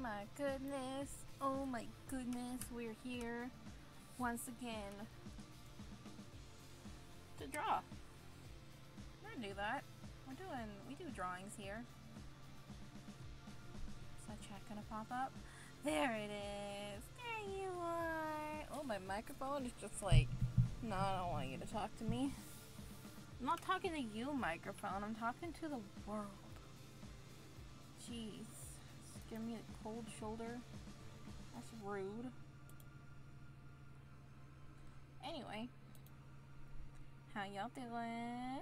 my goodness. Oh my goodness. We're here once again to draw. We're gonna do that. We do drawings here. Is that chat gonna pop up? There it is. There you are. Oh, my microphone is just like, no, I don't want you to talk to me. I'm not talking to you, microphone. I'm talking to the world. Jeez. Just give me a cold shoulder. That's rude. Anyway. How y'all doing?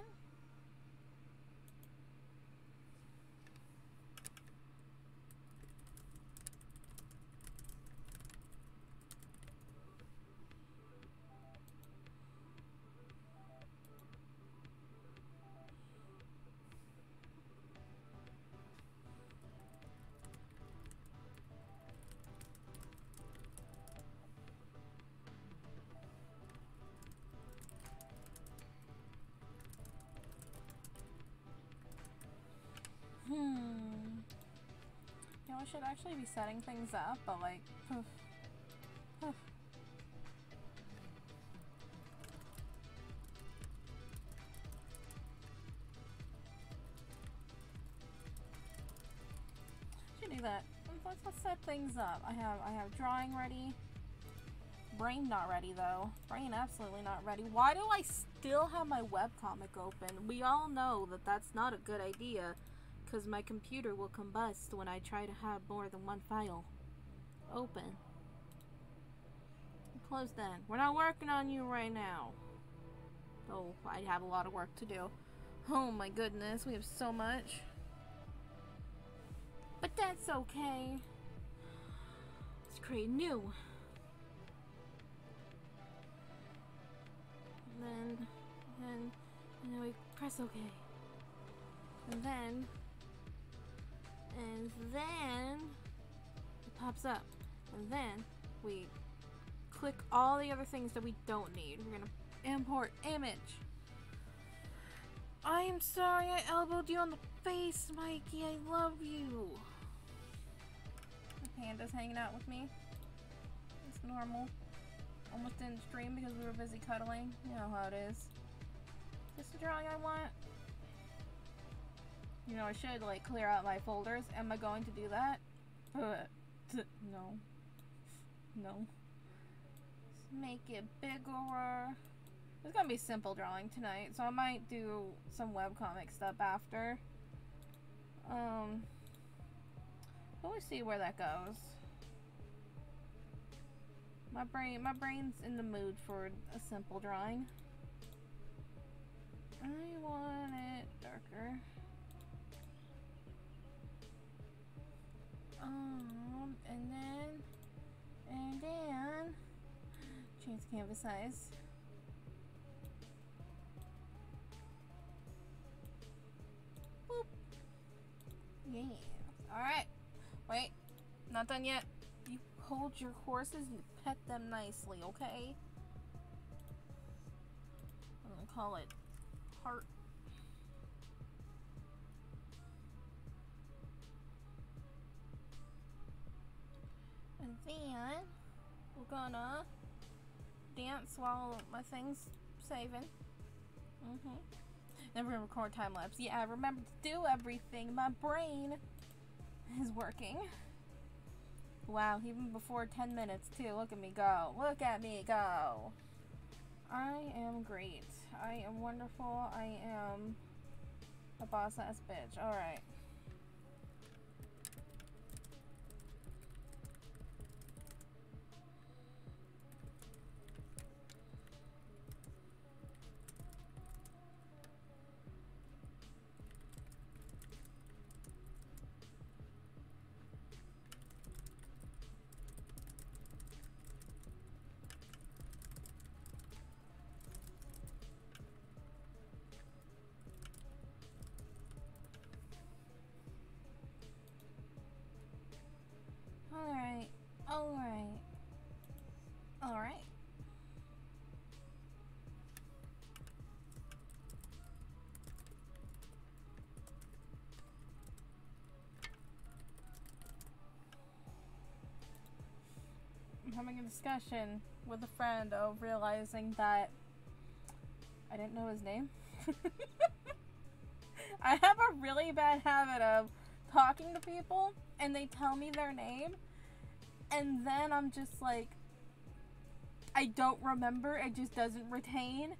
You know, I should actually be setting things up, but like, poof, poof. Should do that. Let's set things up. I have drawing ready. Brain not ready though. Brain absolutely not ready. Why do I still have my webcomic open? We all know that that's not a good idea, because my computer will combust when I try to have more than one file open. Close then. We're not working on you right now. Though I have a lot of work to do. Oh my goodness, we have so much. But that's okay. Let's create new. And then we press OK. And then it pops up. And then we click all the other things that we don't need. We're gonna import image. I am sorry I elbowed you on the face, Mikey. I love you. The panda's hanging out with me. It's normal. Almost didn't stream because we were busy cuddling. You know how it is. Is this the drawing I want? You know, I should like clear out my folders. Am I going to do that? No. No. Let's make it bigger. It's gonna be simple drawing tonight, so I might do some webcomic stuff after. But we'll see where that goes. My brain's in the mood for a simple drawing. I want it darker. And then change the canvas size. Boop. Yeah. Alright. Wait. Not done yet. You hold your horses, you pet them nicely, okay? I'm gonna call it heart. And then we're gonna dance while my thing's saving. And we're gonna record time lapse. Yeah, remember to do everything. My brain is working. Wow, even before 10 minutes too. Look at me go. Look at me go. I am great. I am wonderful. I am a boss ass bitch. Alright. having a discussion with a friend of realizing that I didn't know his name. I have a really bad habit of talking to people and they tell me their name and then I'm just like, I don't remember, it just doesn't retain.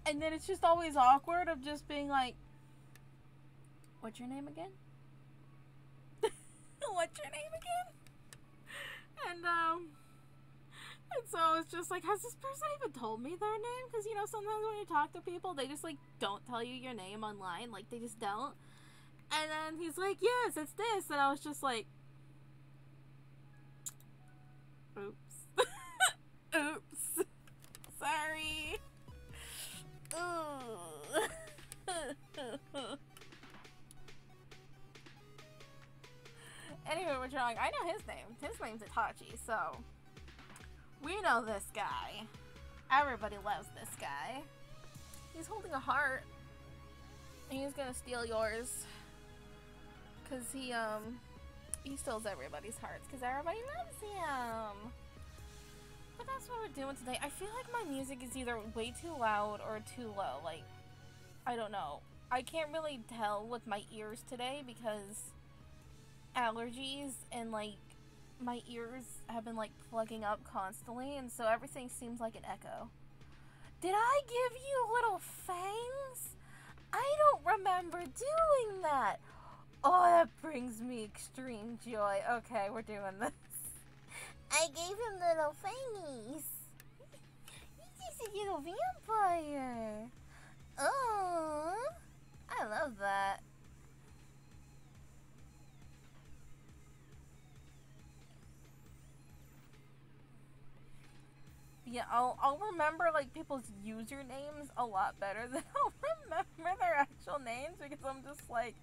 And then it's just always awkward of just being like, what's your name again? What's your name again? And so it's just like, has this person even told me their name? Because, you know, sometimes when you talk to people, they just, like, don't tell you your name online. Like, they just don't. And then he's like, yes, it's this. And I was just like, oops. Oops. Sorry. Ooh. Anyway, we're drawing. I know his name. His name's Itachi, so we know this guy. Everybody loves this guy. He's holding a heart. He's gonna steal yours. Cause he steals everybody's hearts because everybody loves him. But that's what we're doing today. I feel like my music is either way too loud or too low. Like, I don't know. I can't really tell with my ears today because allergies and like my ears have been like plugging up constantly and so everything seems like an echo. Did I give you little fangs? I don't remember doing that. Oh, that brings me extreme joy. Okay, we're doing this. I gave him little fangies. He's just a little vampire. Oh, I love that. Yeah, I'll remember like people's usernames a lot better than I'll remember their actual names because I'm just like,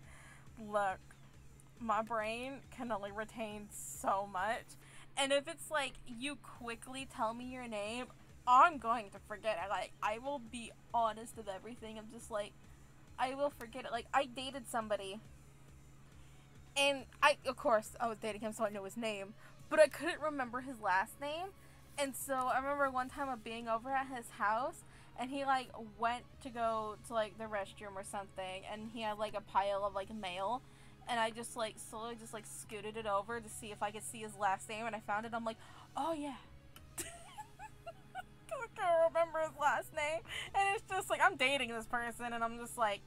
look, my brain can only retain so much. And if it's like, you quickly tell me your name, I'm going to forget it. Like, I will be honest with everything. I'm just like, I will forget it. Like, I dated somebody. And of course, I was dating him so I knew his name. But I couldn't remember his last name. And so I remember one time of being over at his house. And he, like, went to go to, like, the restroom or something. And he had, like, a pile of, like, mail. And I just, like, slowly just, like, scooted it over to see if I could see his last name. And I found it. I'm like, oh, yeah. I can't remember his last name. And it's just, like, I'm dating this person. And I'm just, like,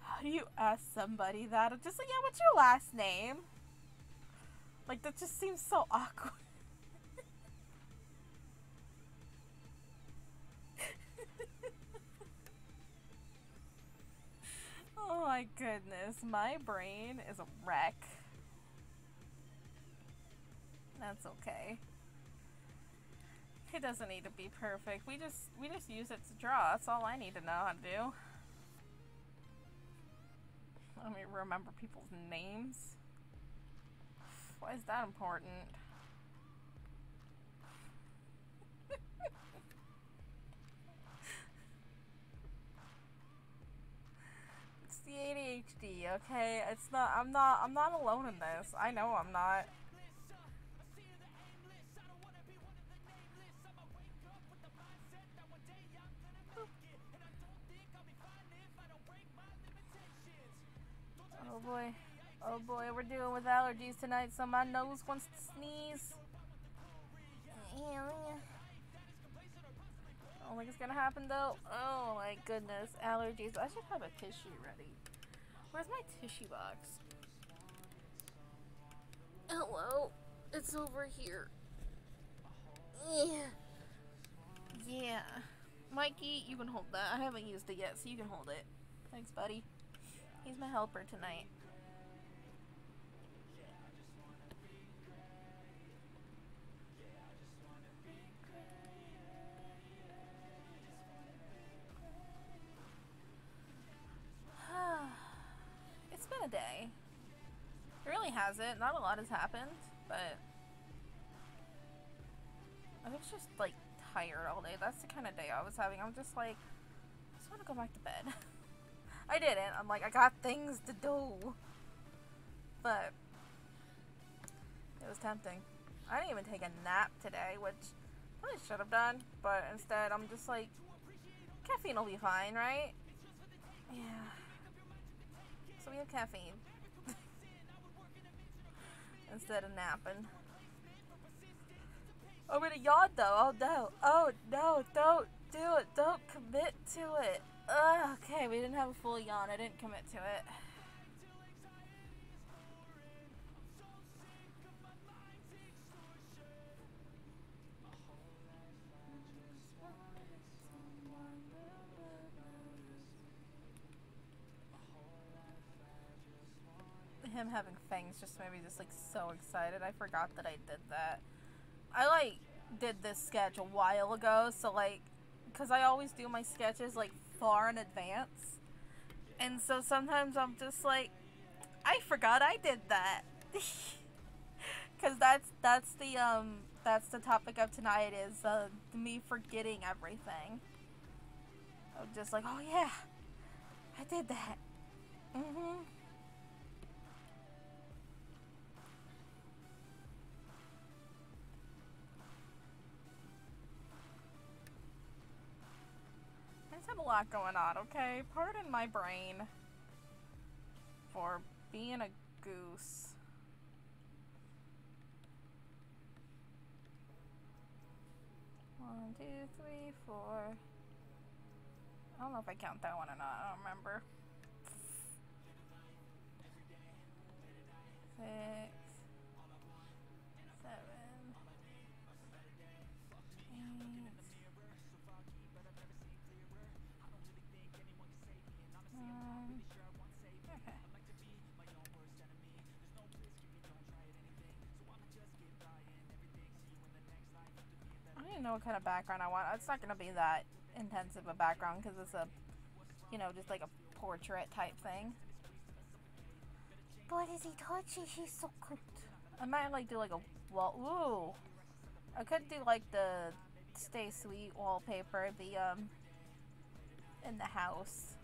how do you ask somebody that? I'm just like, yeah, what's your last name? Like, that just seems so awkward. Oh my goodness, my brain is a wreck. That's okay. It doesn't need to be perfect. We just use it to draw. That's all I need to know how to do. Let me remember people's names. Why is that important? It's the ADHD, okay? It's not, I'm not alone in this. I know I'm not. Oh boy. Oh boy, we're dealing with allergies tonight, so my nose wants to sneeze. I don't think it's gonna happen though. Oh my goodness, allergies. I should have a tissue ready. Where's my tissue box? Hello, it's over here. Yeah. Mikey, you can hold that. I haven't used it yet, so you can hold it. Thanks, buddy. He's my helper tonight. It's been a day. It really hasn't. Not a lot has happened, but I was just like tired all day. That's the kind of day I was having. I'm just like, I just want to go back to bed. I didn't. I'm like, I got things to do. But it was tempting. I didn't even take a nap today, which I should have done, but instead I'm just like, caffeine will be fine, right? Yeah. So we have caffeine. Instead of napping. I'm gonna yawn though. Oh no. Oh no. Don't do it. Don't commit to it. Ugh, okay, we didn't have a full yawn. I didn't commit to it. Him having fangs just made me just like so excited. I forgot that I did that. I like did this sketch a while ago, so like, because I always do my sketches like far in advance, and so sometimes I'm just like, I forgot I did that. Because that's the topic of tonight is me forgetting everything. I'm just like, oh yeah, I did that. I just have a lot going on, okay? Pardon my brain for being a goose. One, two, three, four. I don't know if I count that one or not. I don't remember. 6, 7, 8. Okay. I don't even know what kind of background I want. It's not going to be that intensive a background because it's a, you know, just like a portrait type thing. But is Itachi? She's so cute. I might like do like a wall. Ooh. I could do like the Stay Sweet wallpaper, in the house.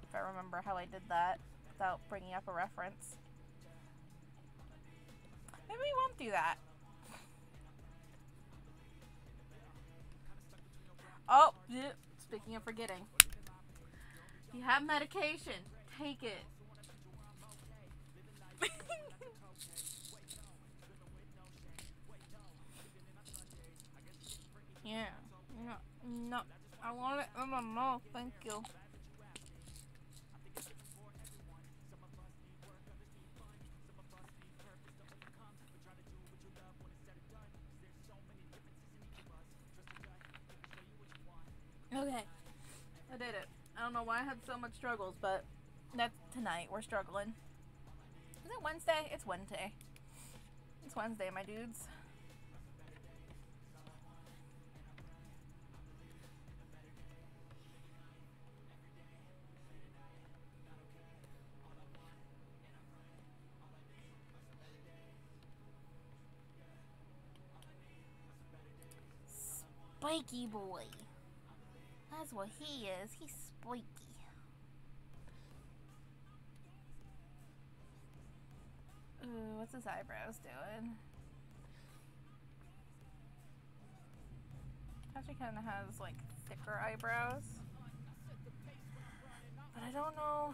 If I remember how I did that without bringing up a reference. Maybe we won't do that. Oh, speaking of forgetting. If you have medication, take it. Yeah. No. I want it in my mouth. Thank you. Okay. I did it. I don't know why I had so much struggles, but that's tonight. We're struggling. Is it Wednesday? It's Wednesday. It's Wednesday, my dudes. Spiky boy. That's what he is. He's spiky. Ooh, what's his eyebrows doing? Actually kind of has like thicker eyebrows. But I don't know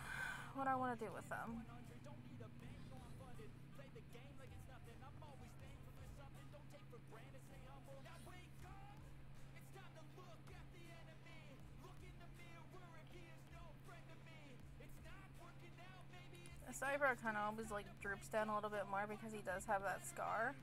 what I want to do with them. This eyebrow kind of always like droops down a little bit more because he does have that scar.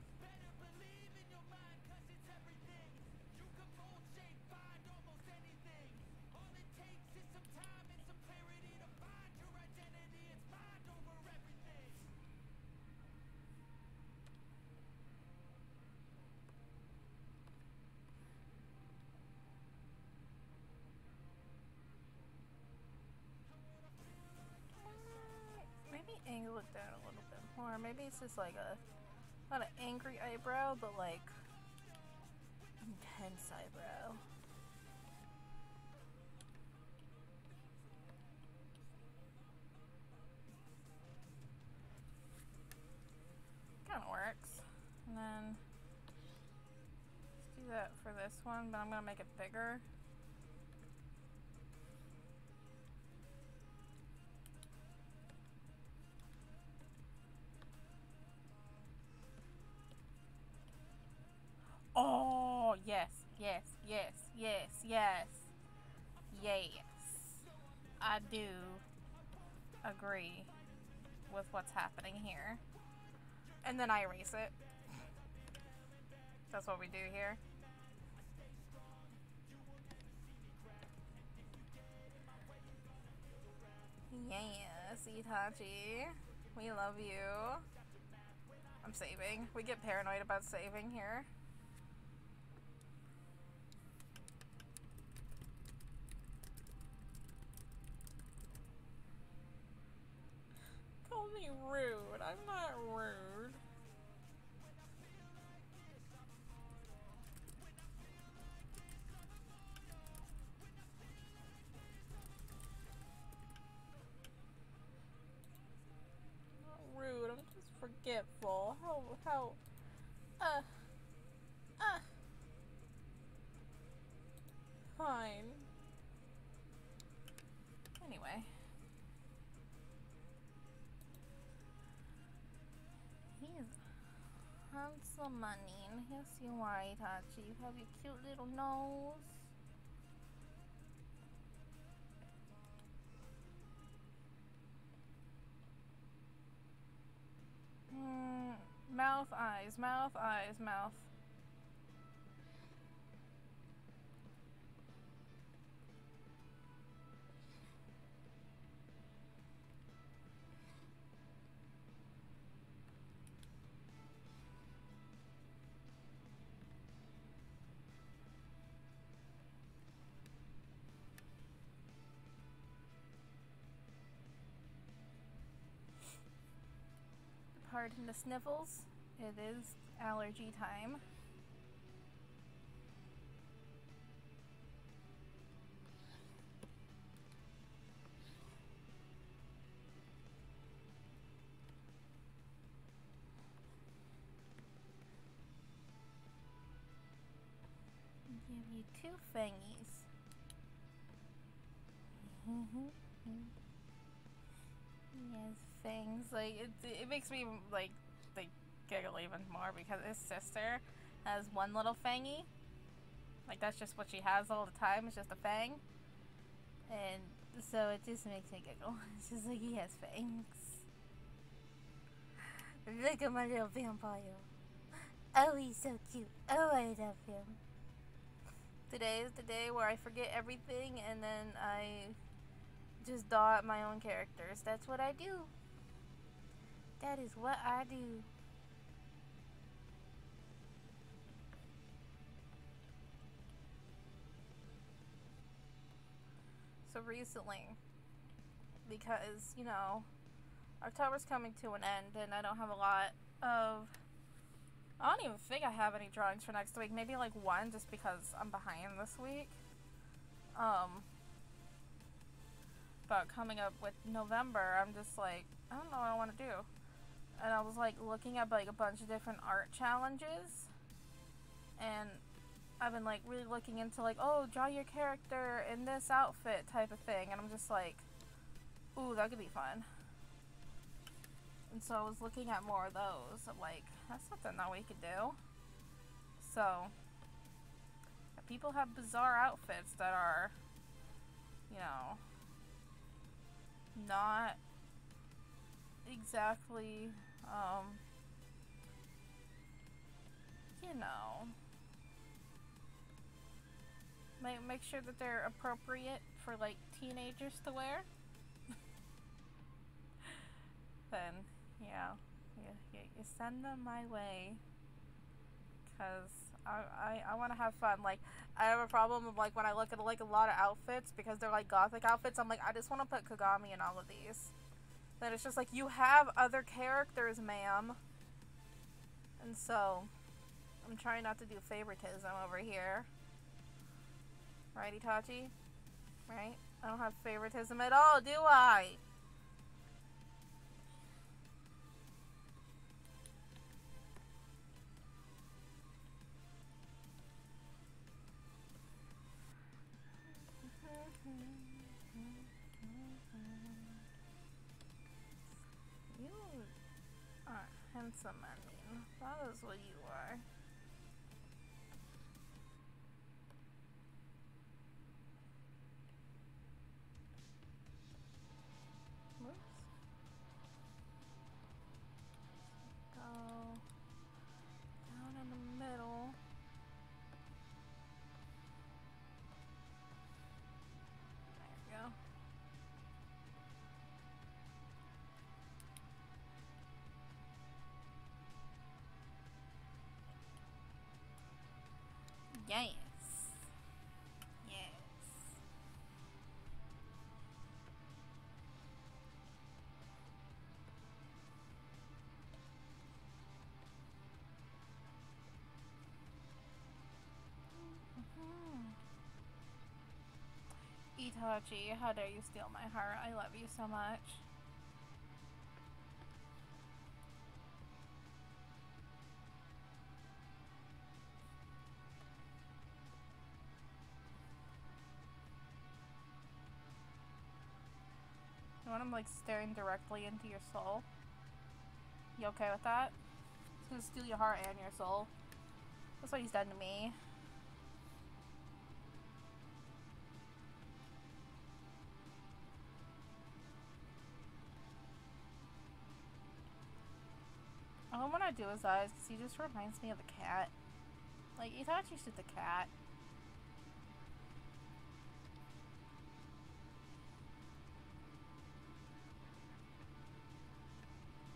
Angle it down a little bit more. Maybe it's just like not an angry eyebrow, but like intense eyebrow. Kind of then let's do that for this one, but I'm gonna make it bigger. Oh, yes, yes, yes, yes, yes, yes. I do agree with what's happening here. And then I erase it. That's what we do here. Yes, Itachi. We love you. I'm saving. We get paranoid about saving here. Call me rude. I'm not rude. Not rude. I'm just forgetful. How fine. Anyway. He's handsome, manin. Yes, you are, Itachi. You have your cute little nose. Mouth, eyes, mouth, eyes, mouth. Pardon the sniffles. It is allergy time. Give you two fangies. Yes, fangs. Like it makes me like giggle even more because his sister has one little fangy. Like that's just what she has all the time. It's just a fang, and so it just makes me giggle. It's just like he has fangs. Look at my little vampire. Oh, he's so cute. Oh, I love him. Today is the day where I forget everything and then I just draw up my own characters. That's what I do. That is what I do. So recently, because, you know, October's coming to an end and I don't have a lot of... I don't even think I have any drawings for next week. Maybe like one just because I'm behind this week. But coming up with November, I'm just like, I don't know what I want to do. And I was like looking at like a bunch of different art challenges. And I've been like really looking into like, oh, draw your character in this outfit type of thing. And I'm just like, ooh, that could be fun. And so I was looking at more of those. I'm like, that's something that we could do. So, people have bizarre outfits that are, you know, not exactly, you know, make sure that they're appropriate for like teenagers to wear. Then, yeah, you send them my way, because I want to have fun. Like, I have a problem with like when I look at like a lot of outfits because they're like gothic outfits. I'm like, I just want to put Kagami in all of these. Then it's just like, you have other characters, ma'am. And so I'm trying not to do favoritism over here. Right, Itachi? Right? I don't have favoritism at all, do I? handsome ending. That is what you are. Whoops. Go down in the middle. There we go. Yes. Yes. Itachi, how dare you steal my heart? I love you so much. You want him like staring directly into your soul? You okay with that? He's gonna steal your heart and your soul. That's what he's done to me. I don't want to do his eyes because he just reminds me of the cat. Like, Itachi's just a cat.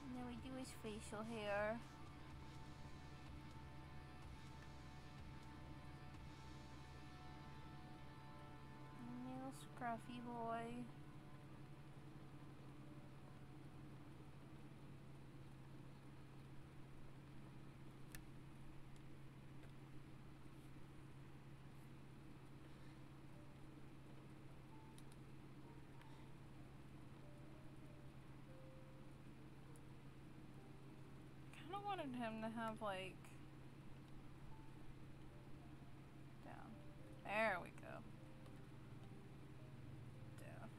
And then we do his facial hair. Little scruffy boy. I wanted him to have like down. There we go. Down.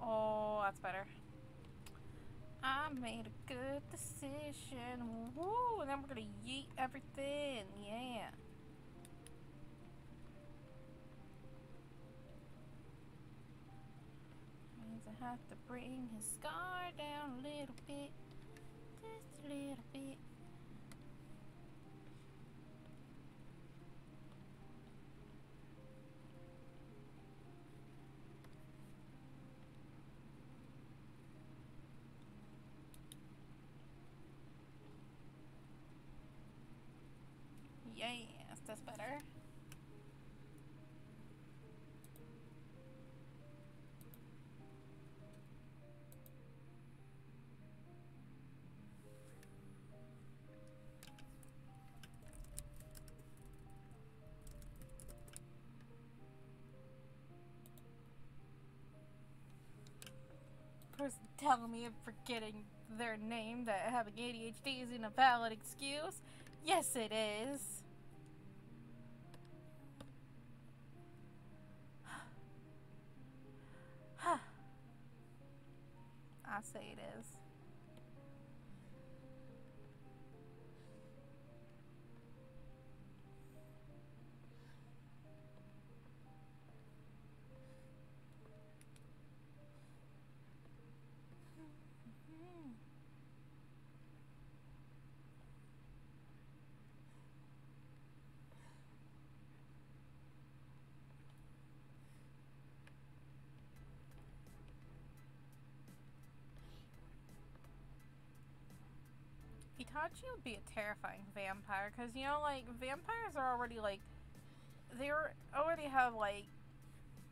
Oh, that's better. I made a good decision. Woo! And then we're gonna yeet everything. Yeah. Means I have to bring his scar down a little bit. Just a little bit. Yes, that's better. Person telling me of forgetting their name that having ADHD isn't a valid excuse. Yes, it is. I say it is. Itachi would be a terrifying vampire because, you know, like, vampires are already, like, already have, like,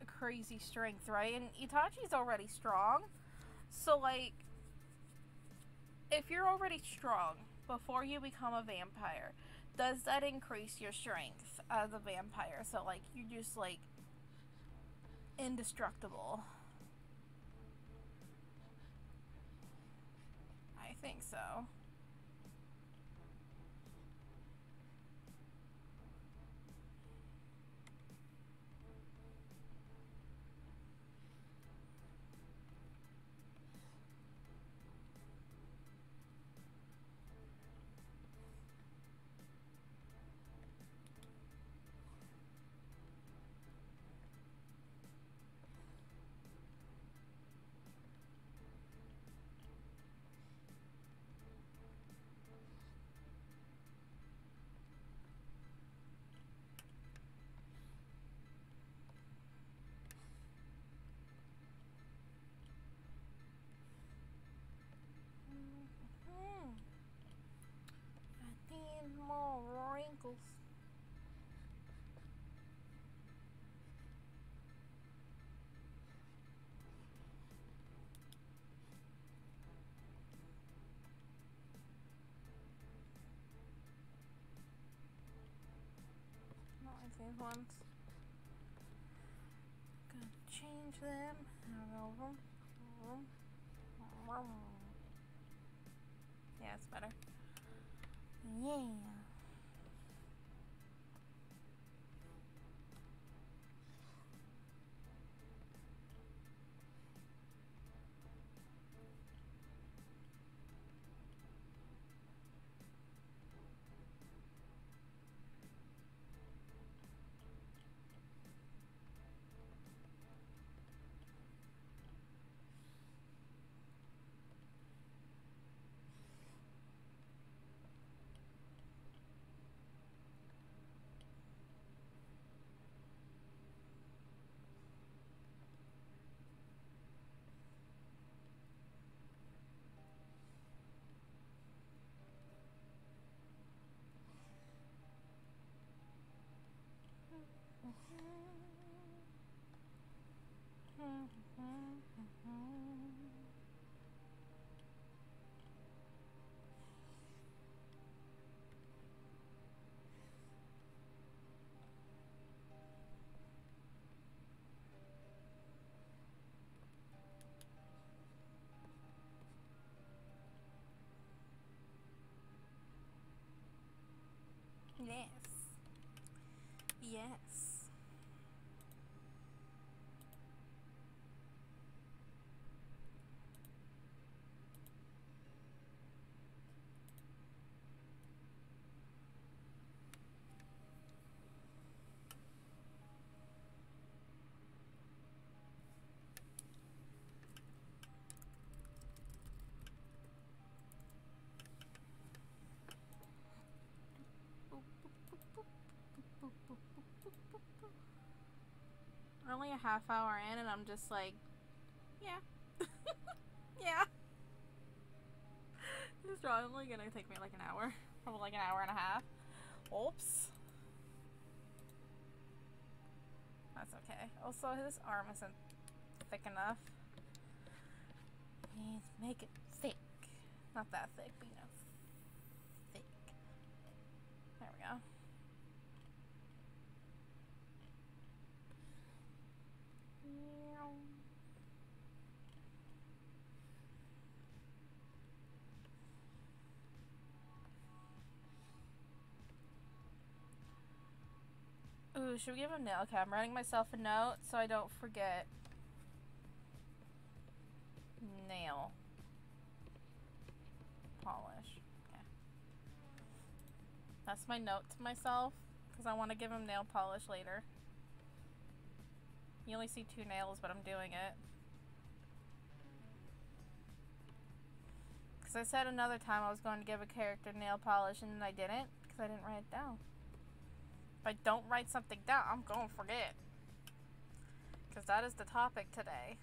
crazy strength, right? And Itachi's already strong. So, like, if you're already strong before you become a vampire, does that increase your strength as a vampire? So, like, you're just, like, indestructible. I think so. wrinkles. Not like these ones. Gonna change them. Yeah, it's better. Yeah. Yes. Yes. We're only a half hour in and I'm just like, yeah. Yeah. This drawing only gonna take me like an hour. Probably like an hour and a half. Oops. That's okay. Also, his arm isn't thick enough. Please make it thick. Not that thick, but you know, thick. There we go. Ooh, should we give him nail? Okay, I'm writing myself a note so I don't forget. Nail polish. Okay. That's my note to myself because I want to give him nail polish later. You only see 2 nails, but I'm doing it. Because I said another time I was going to give a character nail polish and then I didn't because I didn't write it down. If I don't write something down, I'm going to forget. Because that is the topic today.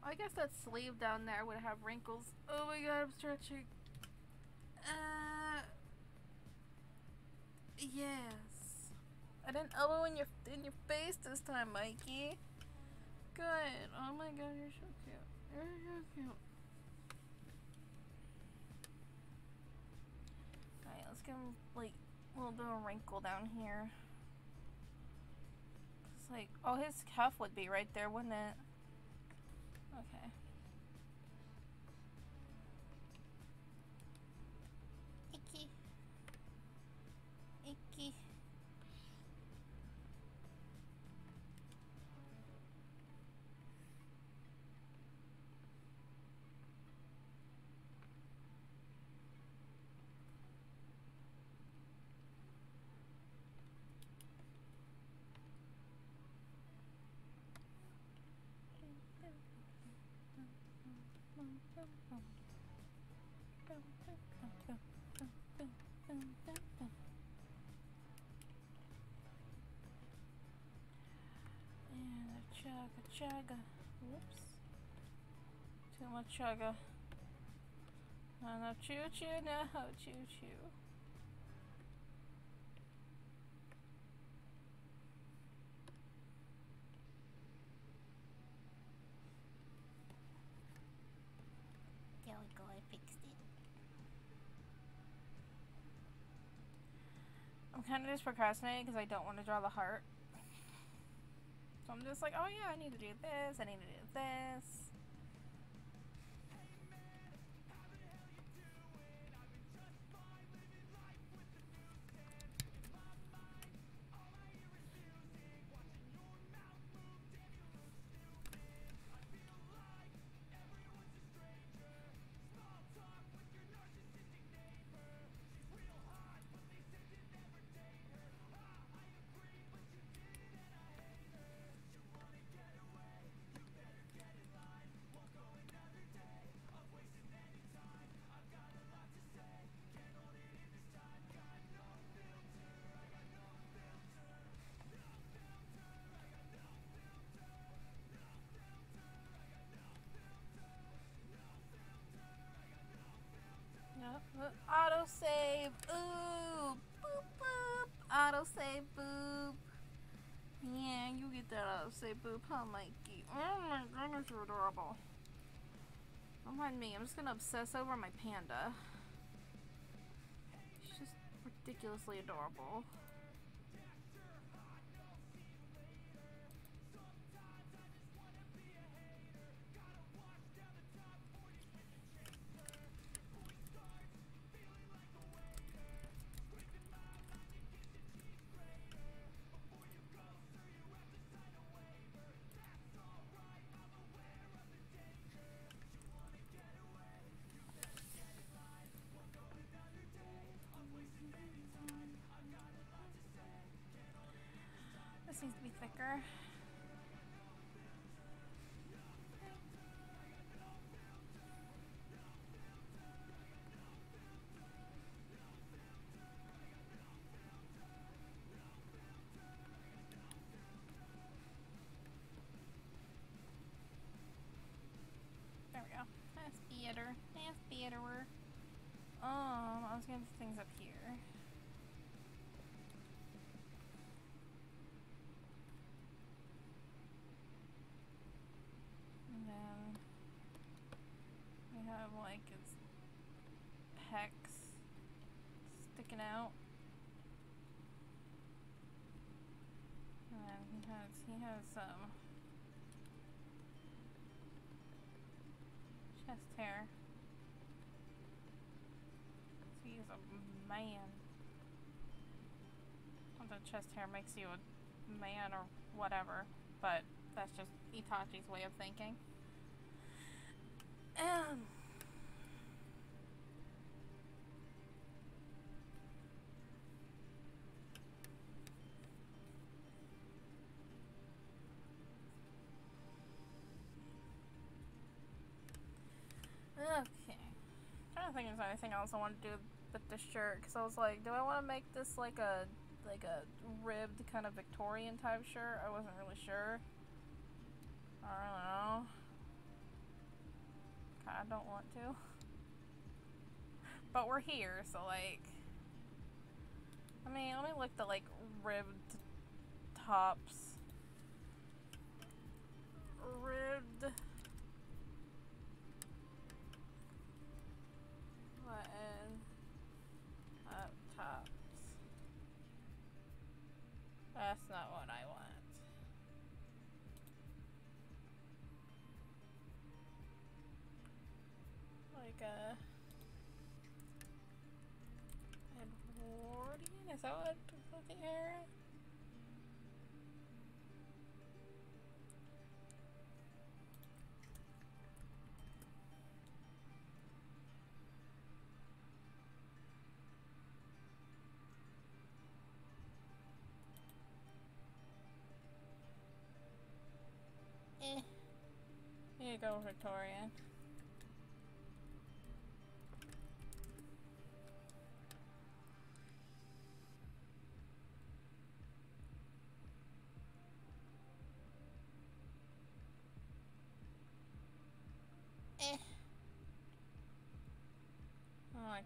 I guess that sleeve down there would have wrinkles. Oh my god, I'm stretching. Yes. I didn't elbow in your face this time, Mikey. Good. Oh my god, you're so cute. You're so cute. Alright, let's give him like a little bit of a wrinkle down here. It's like, oh, his cuff would be right there, wouldn't it? Okay. Icky. Icky. Chugga chugga. Whoops. Too much chugga. No, no, choo choo, no, choo choo. There we go, I fixed it. I'm kind of just procrastinating because I don't want to draw the heart. So I'm just like, oh yeah, I need to do this, I need to do this. Auto save. Ooh. Boop boop. Auto save boop. Yeah, you get that auto save boop, huh, Mikey? Oh my goodness, you're adorable. Don't mind me, I'm just gonna obsess over my panda. She's just ridiculously adorable. This needs to be thicker. There we go. That's better. That's better. I was gonna do things up here. And then we have like its pecs sticking out. And then he has some chest hair. So he's a man. Well, the chest hair makes you a man or whatever, but that's just Itachi's way of thinking. Okay. I'm trying to think if there's anything else I want to do with this shirt, because I was like, do I want to make this like a ribbed kind of Victorian type shirt? I wasn't really sure. I don't know. I don't want to. But we're here, so like, I mean, let me look at the like ribbed tops. Ribbed button up tops. That's not what I want. Like a Edwardian? Is that what the era? Here you go, Victorian.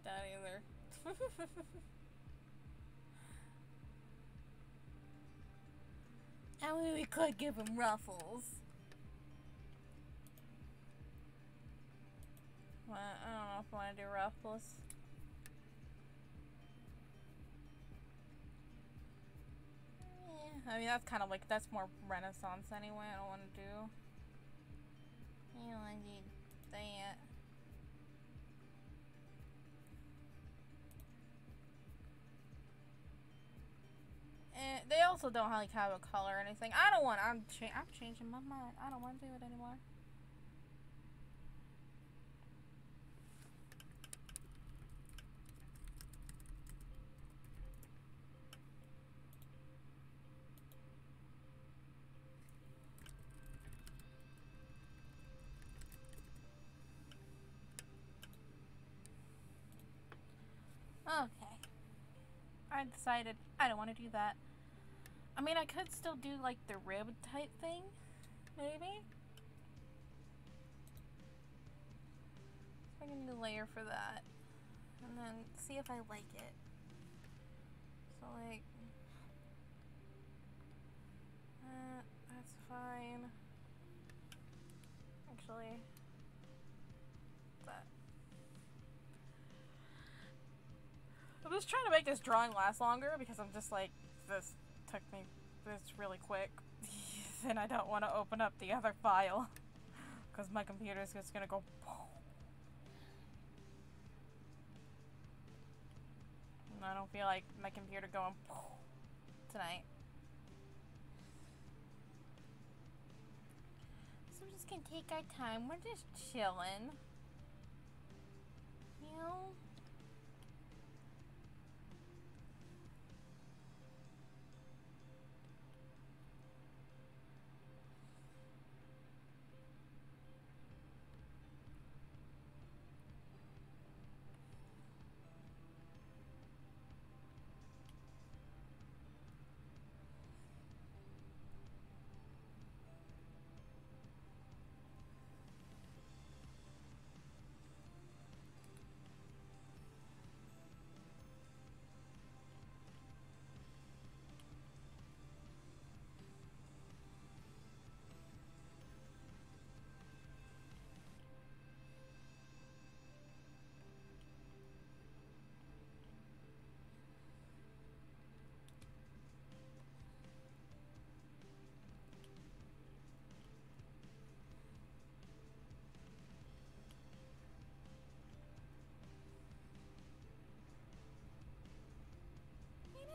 like that either. I mean, we could give him ruffles. Well, I don't know if I want to do ruffles. Yeah, I mean, that's kind of like, that's more Renaissance anyway. I don't want to do. You don't want to do that. And they also don't like have a color or anything. I don't want. I'm changing my mind. I don't want to do it anymore. Okay. I decided I don't want to do that. I mean, I could still do like the rib type thing, maybe. So I can do a layer for that, and then see if I like it. So like, that's fine. Actually, that. I'm just trying to make this drawing last longer because I'm just like, this took me this really quick. And I don't want to open up the other file because my computer is just gonna go. And I don't feel like my computer going tonight. So we're just gonna take our time. We're just chilling. You know?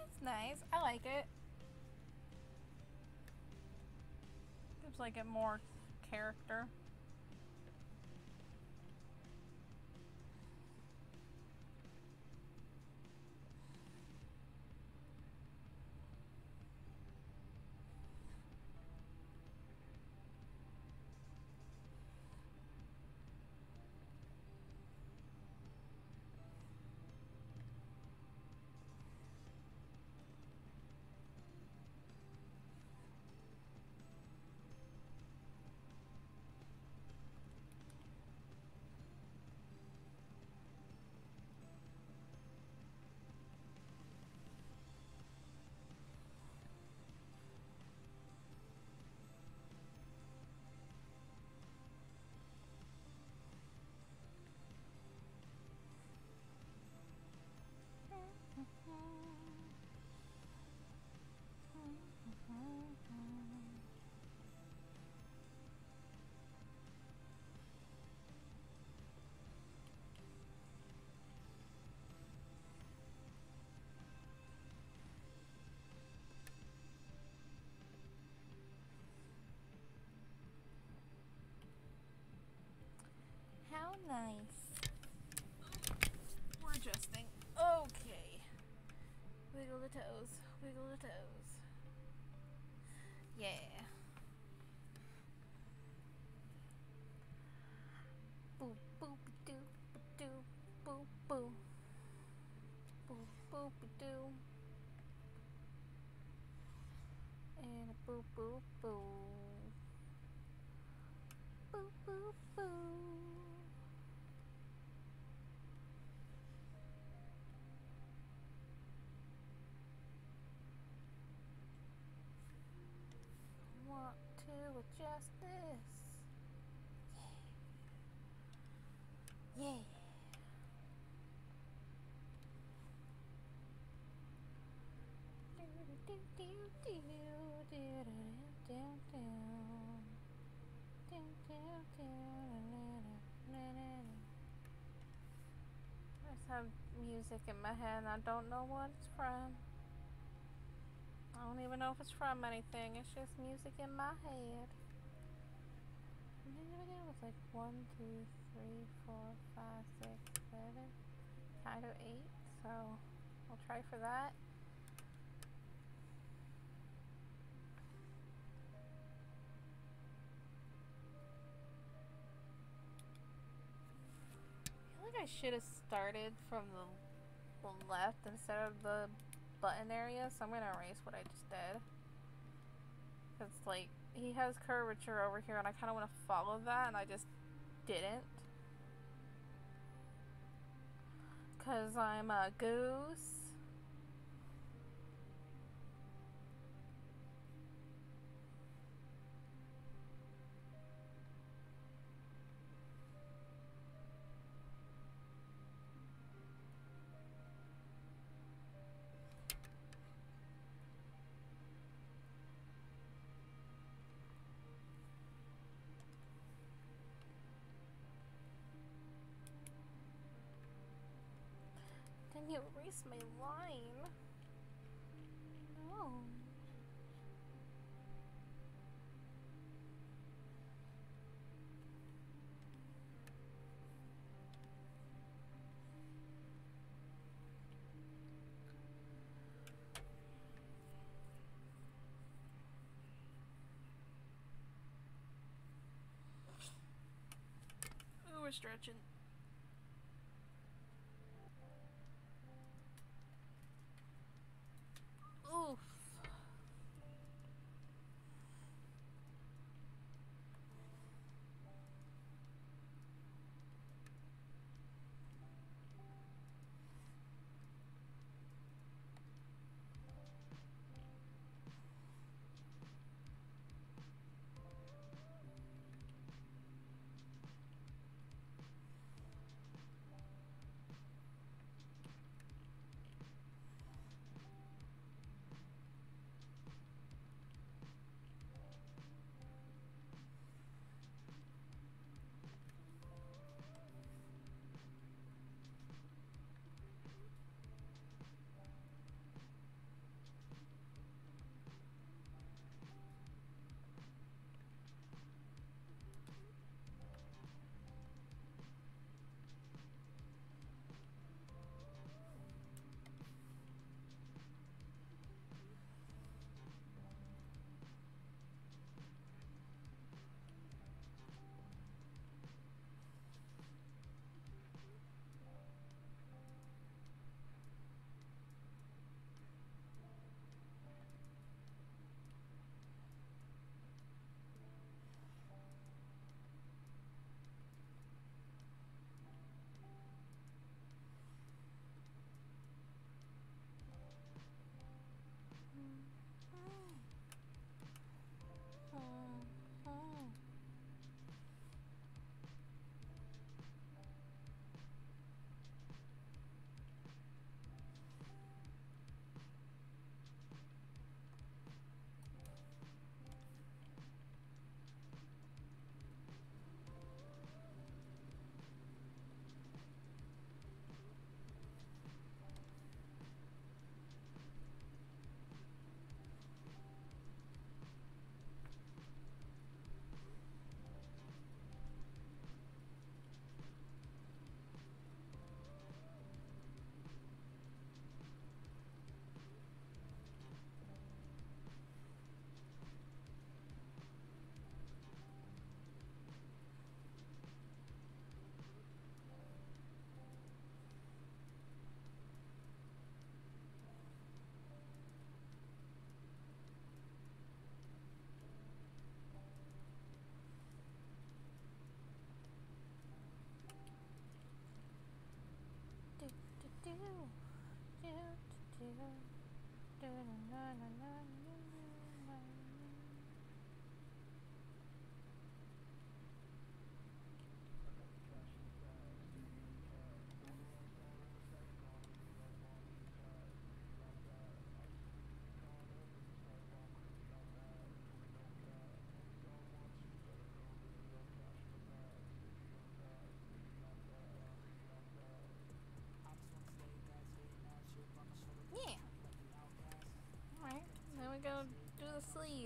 It's nice. I like it. Gives like it more character. How nice. We're adjusting. Okay. Wiggle the toes. Wiggle the toes. Yeah. Boop boop doo doo boop boop. Boop boop doo. And a boop boop boo. Boop boop boo. justice. Yeah. I just have music in my head and I don't know what it's from. I don't even know if it's from anything. It's just music in my head. It's like 1, 2, 3, 4, 5, 6, 7, kind of 8. So I'll try for that. I feel like I should have started from the left instead of the button area, so I'm gonna erase what I just did. Cause like he has curvature over here, and I kind of want to follow that, and I just didn't. Cause I'm a goose. Didn't you erase my line? No. Ooh, we're stretching. Oof.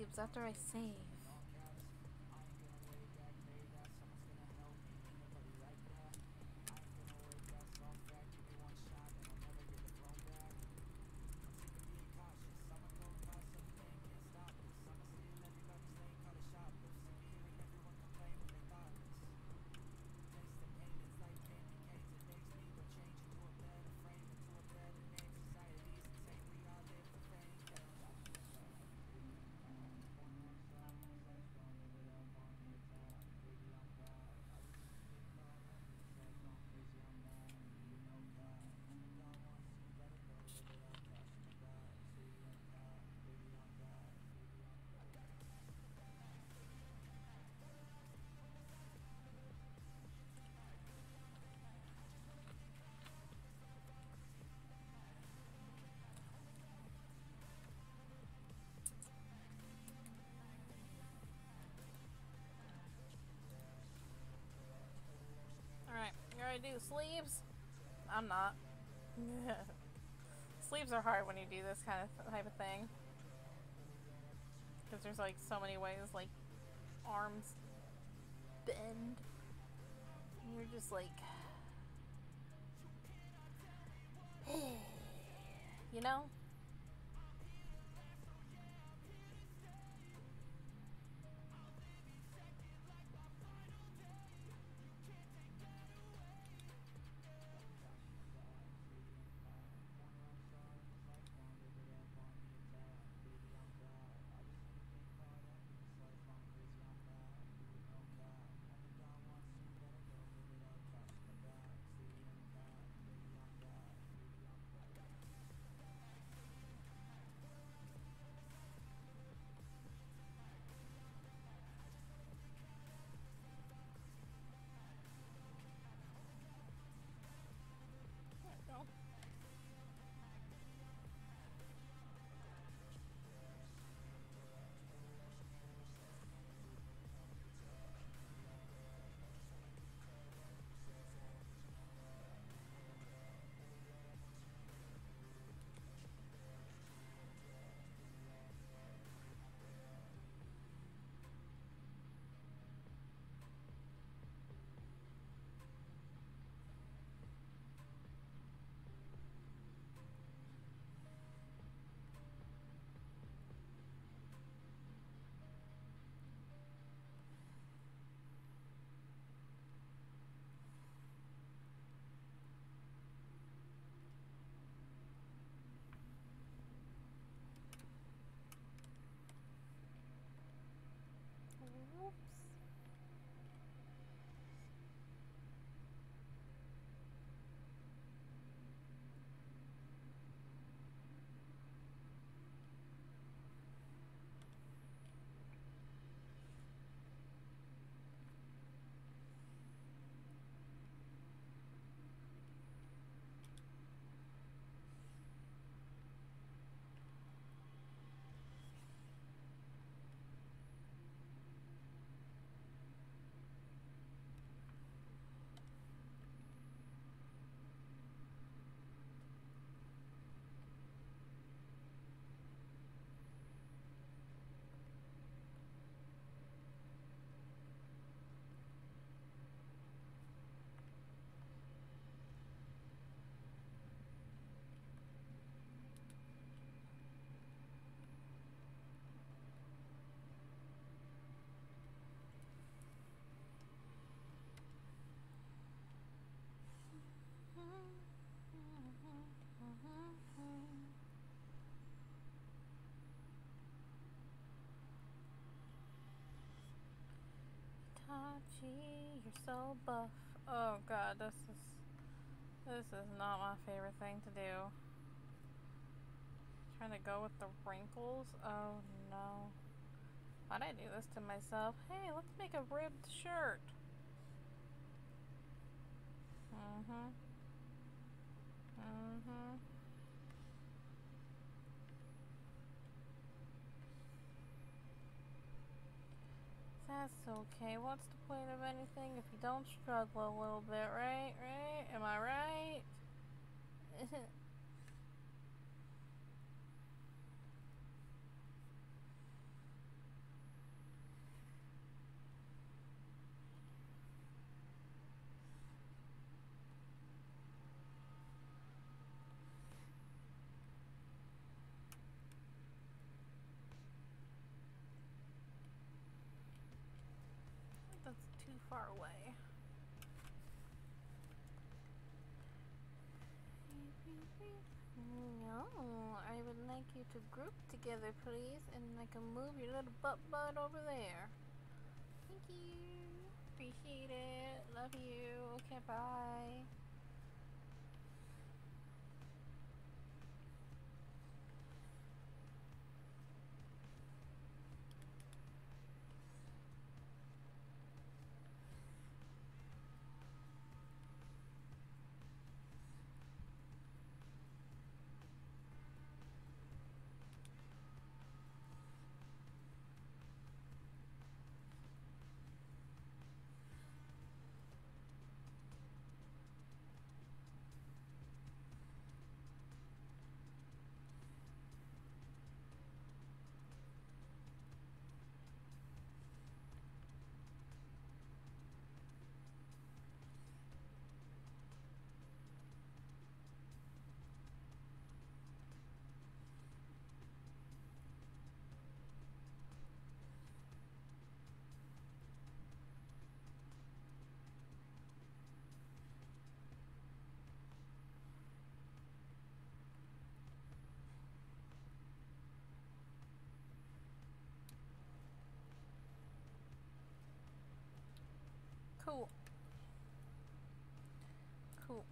sleeves after I save. Alright, you ready to do sleeves? I'm not. Sleeves are hard when you do this kind of type of thing. Because there's like so many ways, like arms bend. And you're just like, you know? Itachi, you're so buff. Oh god, this is not my favorite thing to do. Trying to go with the wrinkles. Oh no. Why'd I do this to myself? Hey, let's make a ribbed shirt. That's okay. What's the point of anything if you don't struggle a little bit, right? Right? Am I right? far away. No, I would like you to group together, please, and I can move your little butt over there. Thank you. Appreciate it. Love you. Okay, bye. Cool. Cool.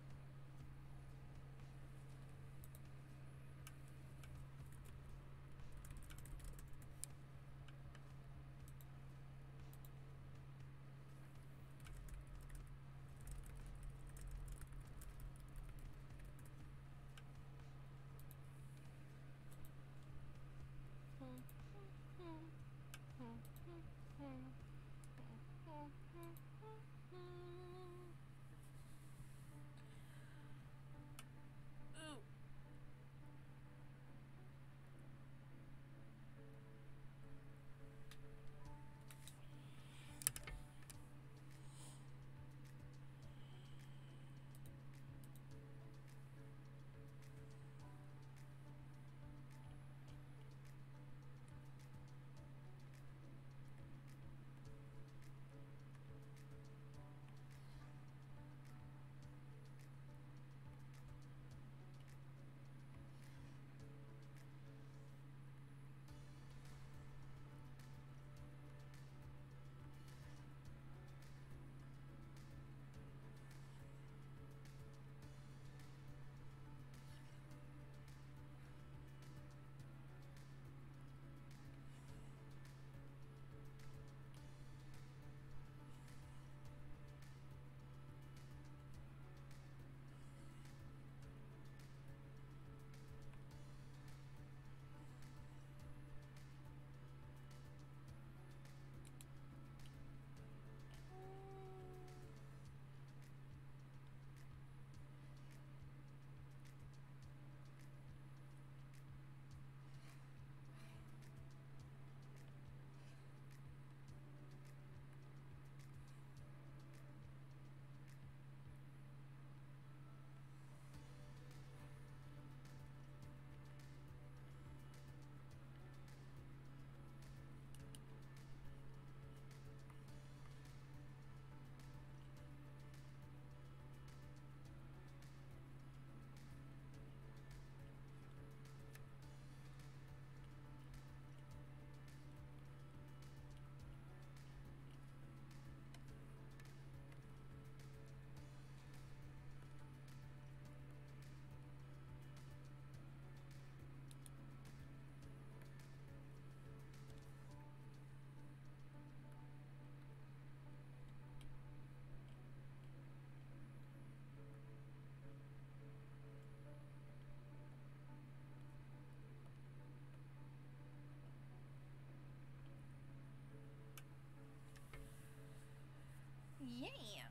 Yeah,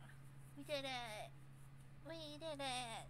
we did it. We did it.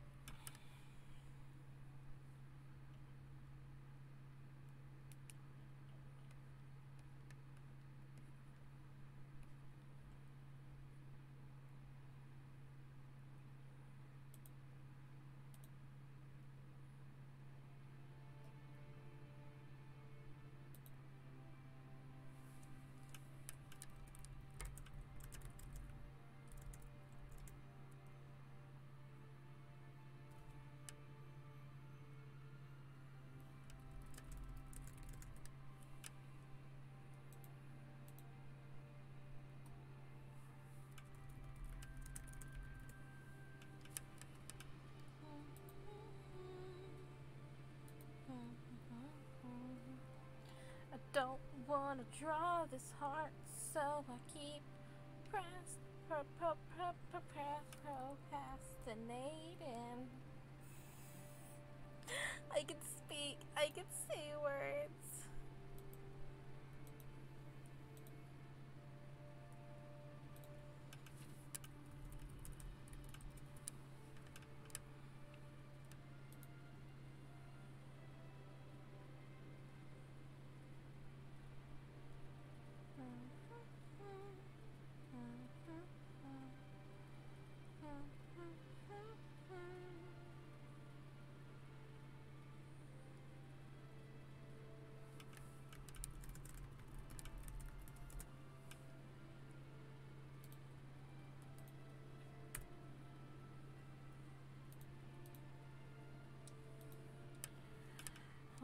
wanna draw this heart, so I keep procrastinating. I can speak, I can say words.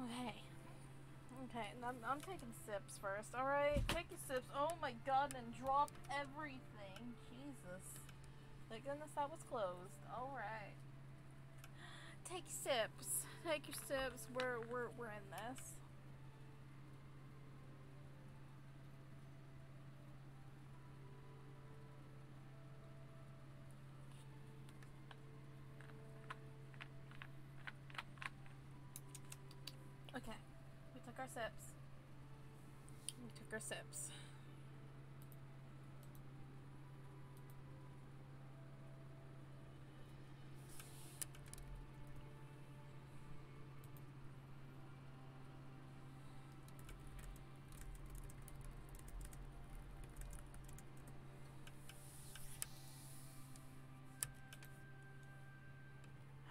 Okay. Okay, I'm taking sips first, alright? Take your sips. Oh my god, and drop everything. Jesus. Thank goodness that was closed. Alright. Take sips. Take your sips. We're in this. Okay. We took our sips. We took our sips.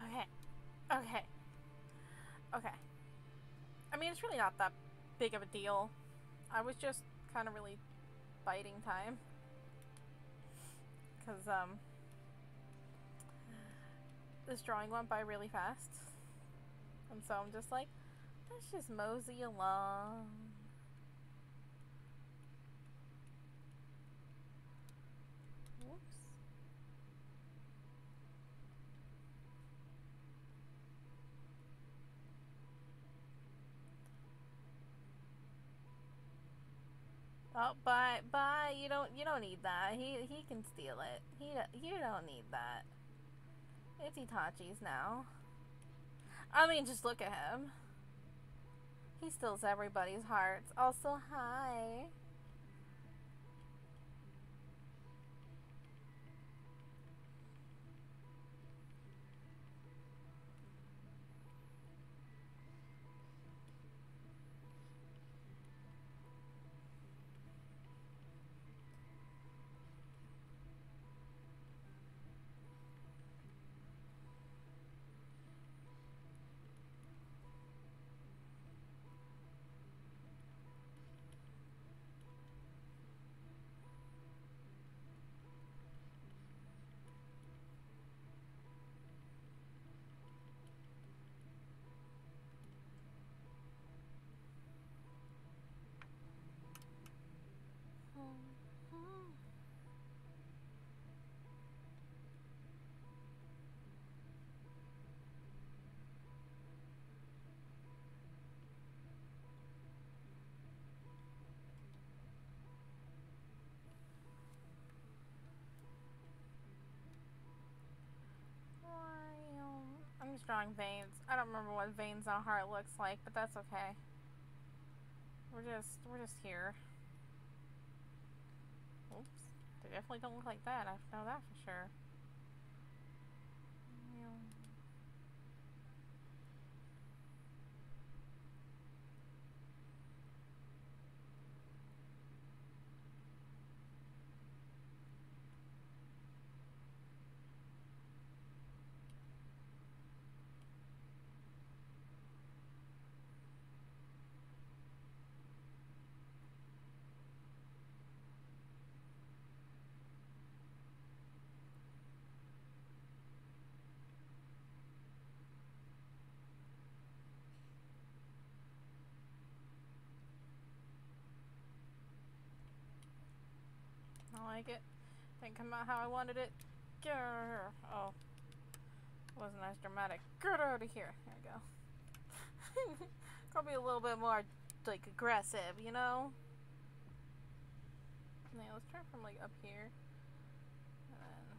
Okay. Okay. Okay. I mean, it's really not that big of a deal. I was just kind of really biding time. Because, this drawing went by really fast. And so I'm just like, let's just mosey along. Whoops. Oh, bye. You don't need that. He can steal it. You don't need that. It's Itachi's now. I mean, just look at him. He steals everybody's hearts. Also, hi. I'm just drawing veins. I don't remember what veins on a heart looks like, but that's okay. We're just here. Oops. They definitely don't look like that. I know that for sure. I like it. Didn't come out how I wanted it. Grr. Oh. Wasn't as dramatic. Get out of here. There we go. Probably a little bit more, like, aggressive, you know? Yeah, let's try from like up here. And then,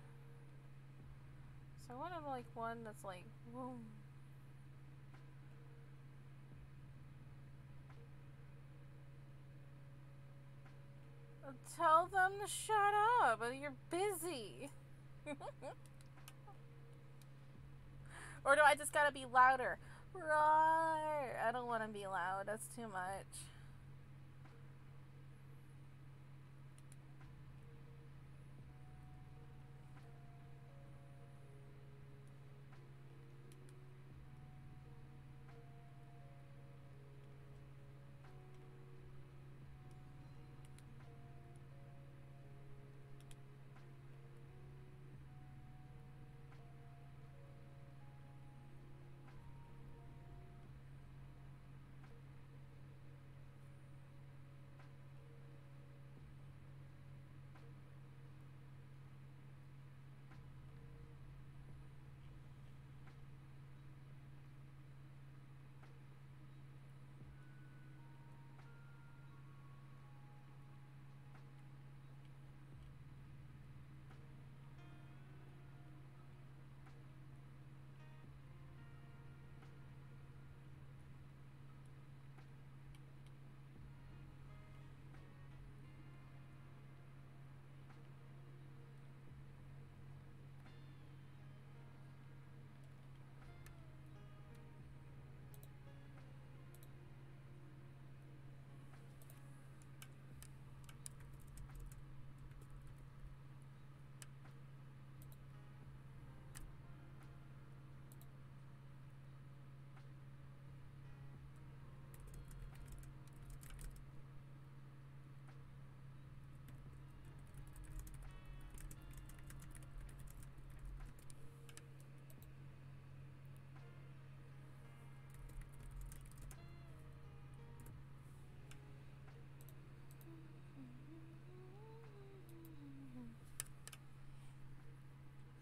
so I want to like one that's like, whoa. Tell them to shut up. You're busy. Or do I just gotta be louder? Right. I don't want to be loud. That's too much.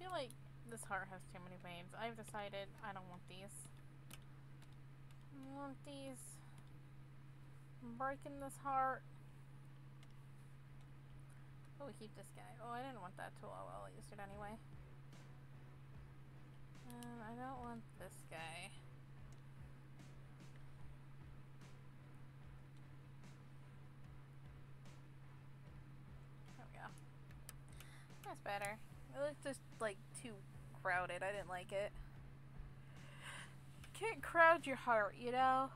I feel like this heart has too many veins. I've decided I don't want these. I want these. I'm breaking this heart. Oh, we keep this guy. Oh, I didn't want that tool. Oh, well, I used it anyway. I don't want this guy. There we go. That's better. It looked just like too crowded. I didn't like it. You can't crowd your heart, you know?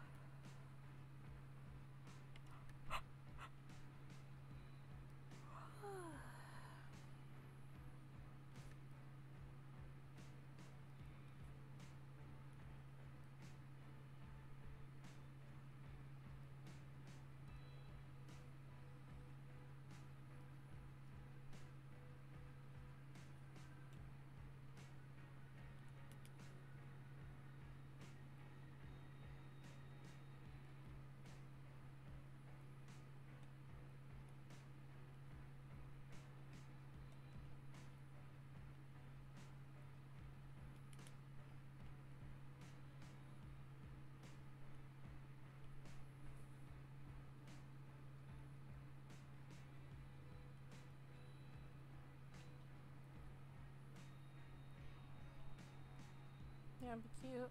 Yeah, it'd be cute.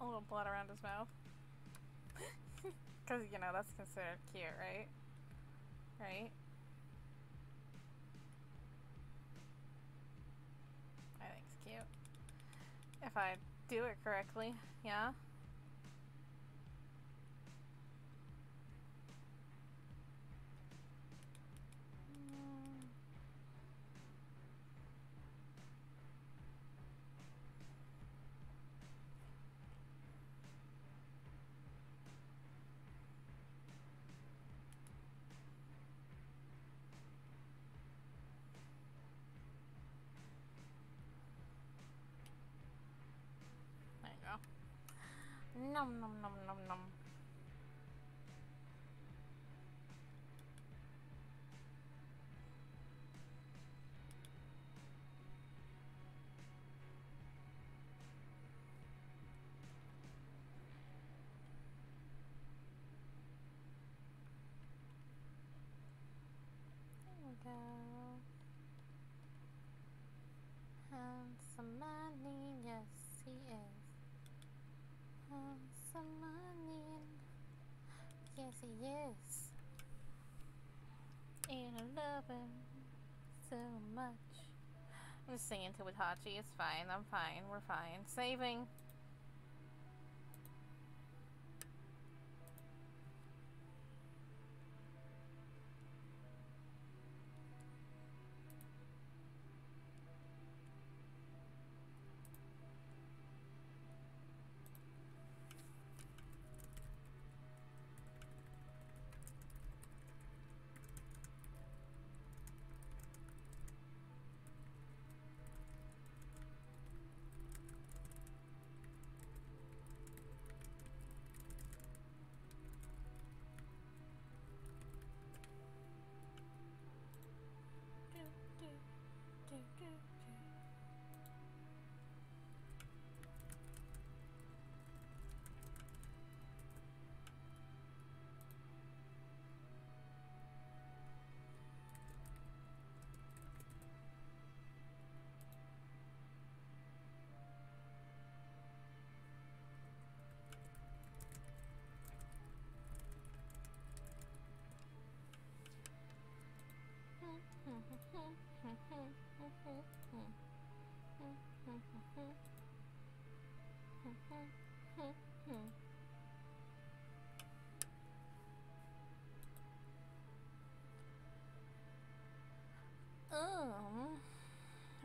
A little blood around his mouth. Because, you know, that's considered cute, right? Right? I think it's cute. If I do it correctly, yeah? There you go. Nom nom nom nom nom. he is. Some money. Yes, he is. And I love him so much. I'm just singing to Itachi. It's fine. I'm fine. We're fine. Saving.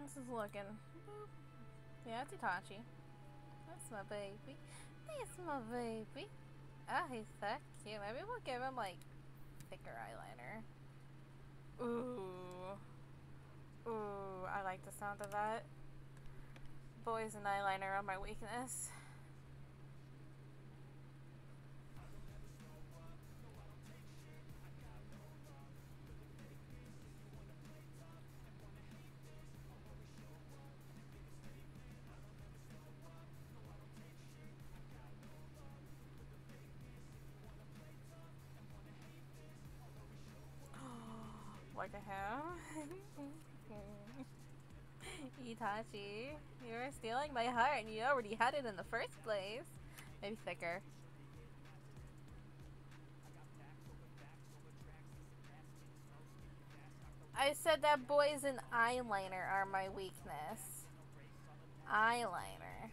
This is looking. Yeah, it's Itachi. That's my baby. That's my baby. Oh, he's so cute. Maybe we'll give him like thicker eyeliner. Ooh. Ooh, I like the sound of that. Boys and eyeliner are my weakness. Like I have. Itachi, you were stealing my heart and you already had it in the first place. Maybe thicker. I said that boys and eyeliner are my weakness. Eyeliner.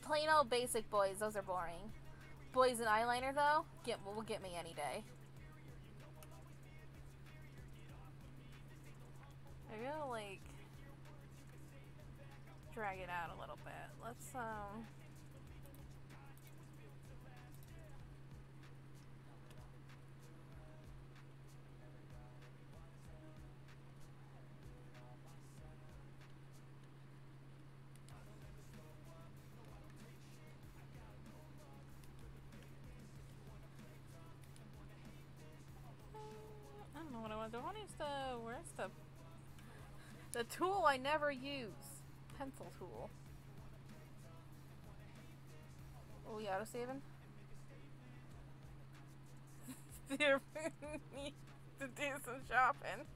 Plain old basic boys, those are boring. Boys and eyeliner though, will get me any day. I'm gonna like drag it out a little bit. Let's I don't know what I want to do. Where's the tool I never use? Pencil tool. Oh, we auto saving? Need to do some shopping.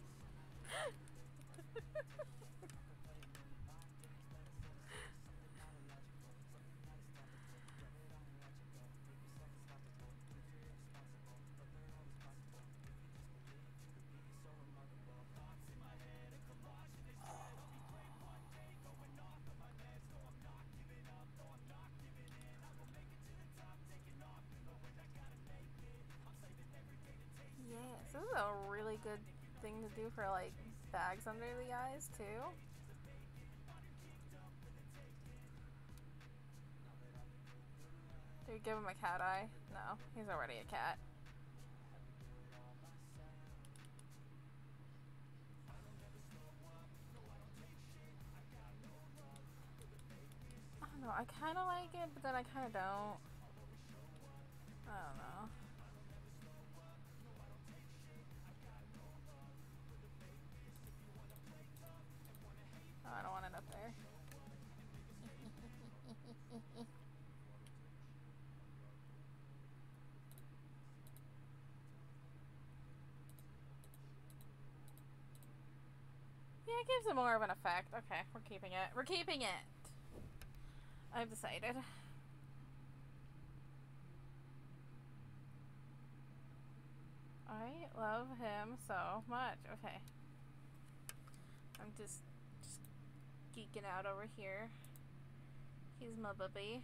Yes, this is a really good thing to do for like bags under the eyes too. Do you give him a cat eye? No, he's already a cat. I don't know, I kind of like it, but then I kind of don't. I don't know. Oh, I don't want it up there. Yeah, it gives it more of an effect. Okay, we're keeping it. We're keeping it! I've decided. I love him so much. Okay. I'm just geeking out over here. He's my baby.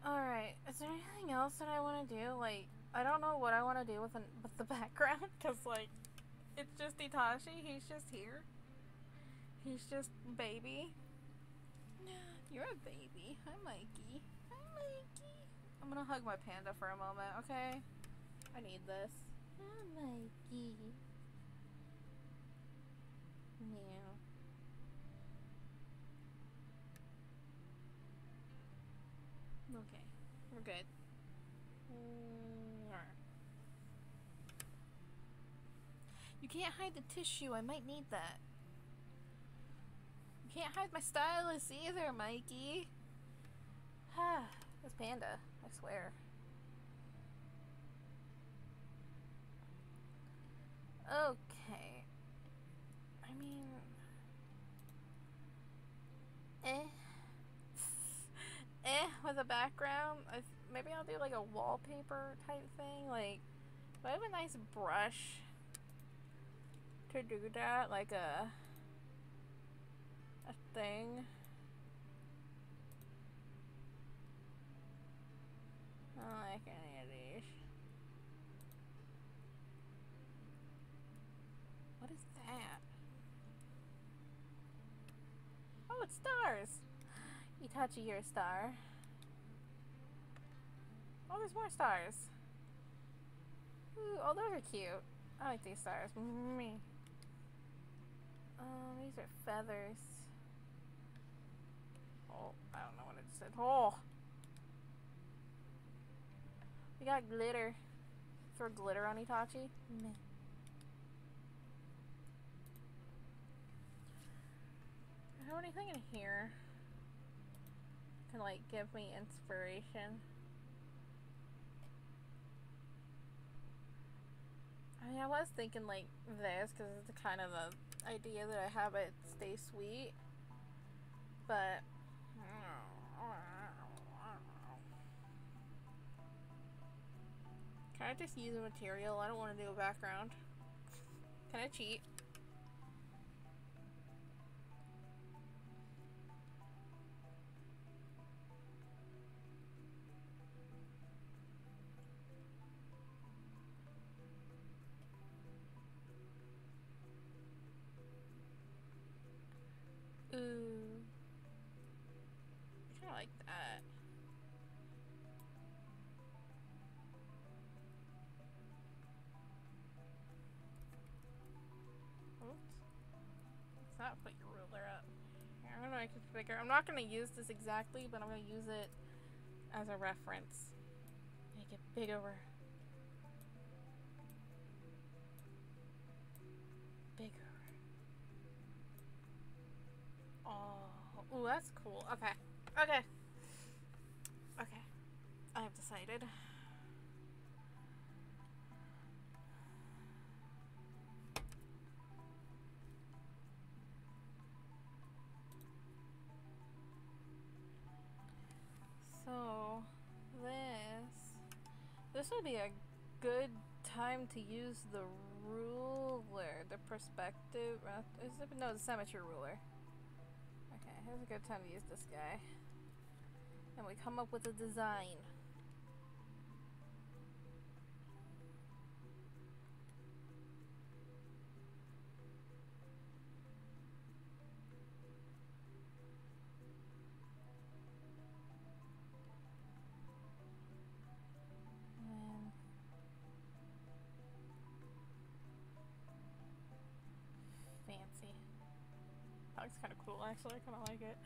Alright, is there anything else that I want to do? Like, I don't know what I want to do with the background, because, like, it's just Itachi, he's just here. He's just baby. You're a baby. Hi, Mikey. Hi, Mikey. I'm gonna hug my panda for a moment, okay? I need this. Hi, Mikey. Meow. Okay, we're good. You can't hide the tissue. I might need that. You can't hide my stylus either, Mikey. This panda, I swear. Okay. I mean... with a background. Maybe I'll do like a wallpaper type thing. Like, do I have a nice brush to do that? Like a thing. I don't like any of these. What is that? Oh, it's stars! Itachi, you're a star. Oh, there's more stars. Ooh, oh, those are cute. I like these stars. Me. These are feathers. Oh, I don't know what it said. Oh! We got glitter. Throw glitter on Itachi? Meh. I don't have anything in here can, like, give me inspiration. I mean, I was thinking like this because it's kind of the idea that I have it stay sweet, but can I just use a material? I don't want to do a background. Can I cheat? Ooh. I kinda like that. Oops. Let's not put your ruler up. Here, I'm gonna make it bigger. I'm not gonna use this exactly, but I'm gonna use it as a reference. Make it bigger. Bigger. Oh, ooh, that's cool. Okay. Okay. Okay. I have decided. So, this would be a good time to use the ruler. ruler. The perspective. Is it, no, the symmetry ruler. Okay, here's a good time to use this guy. And we come up with a design. Fancy. That looks kind of cool, actually. I kind of like it.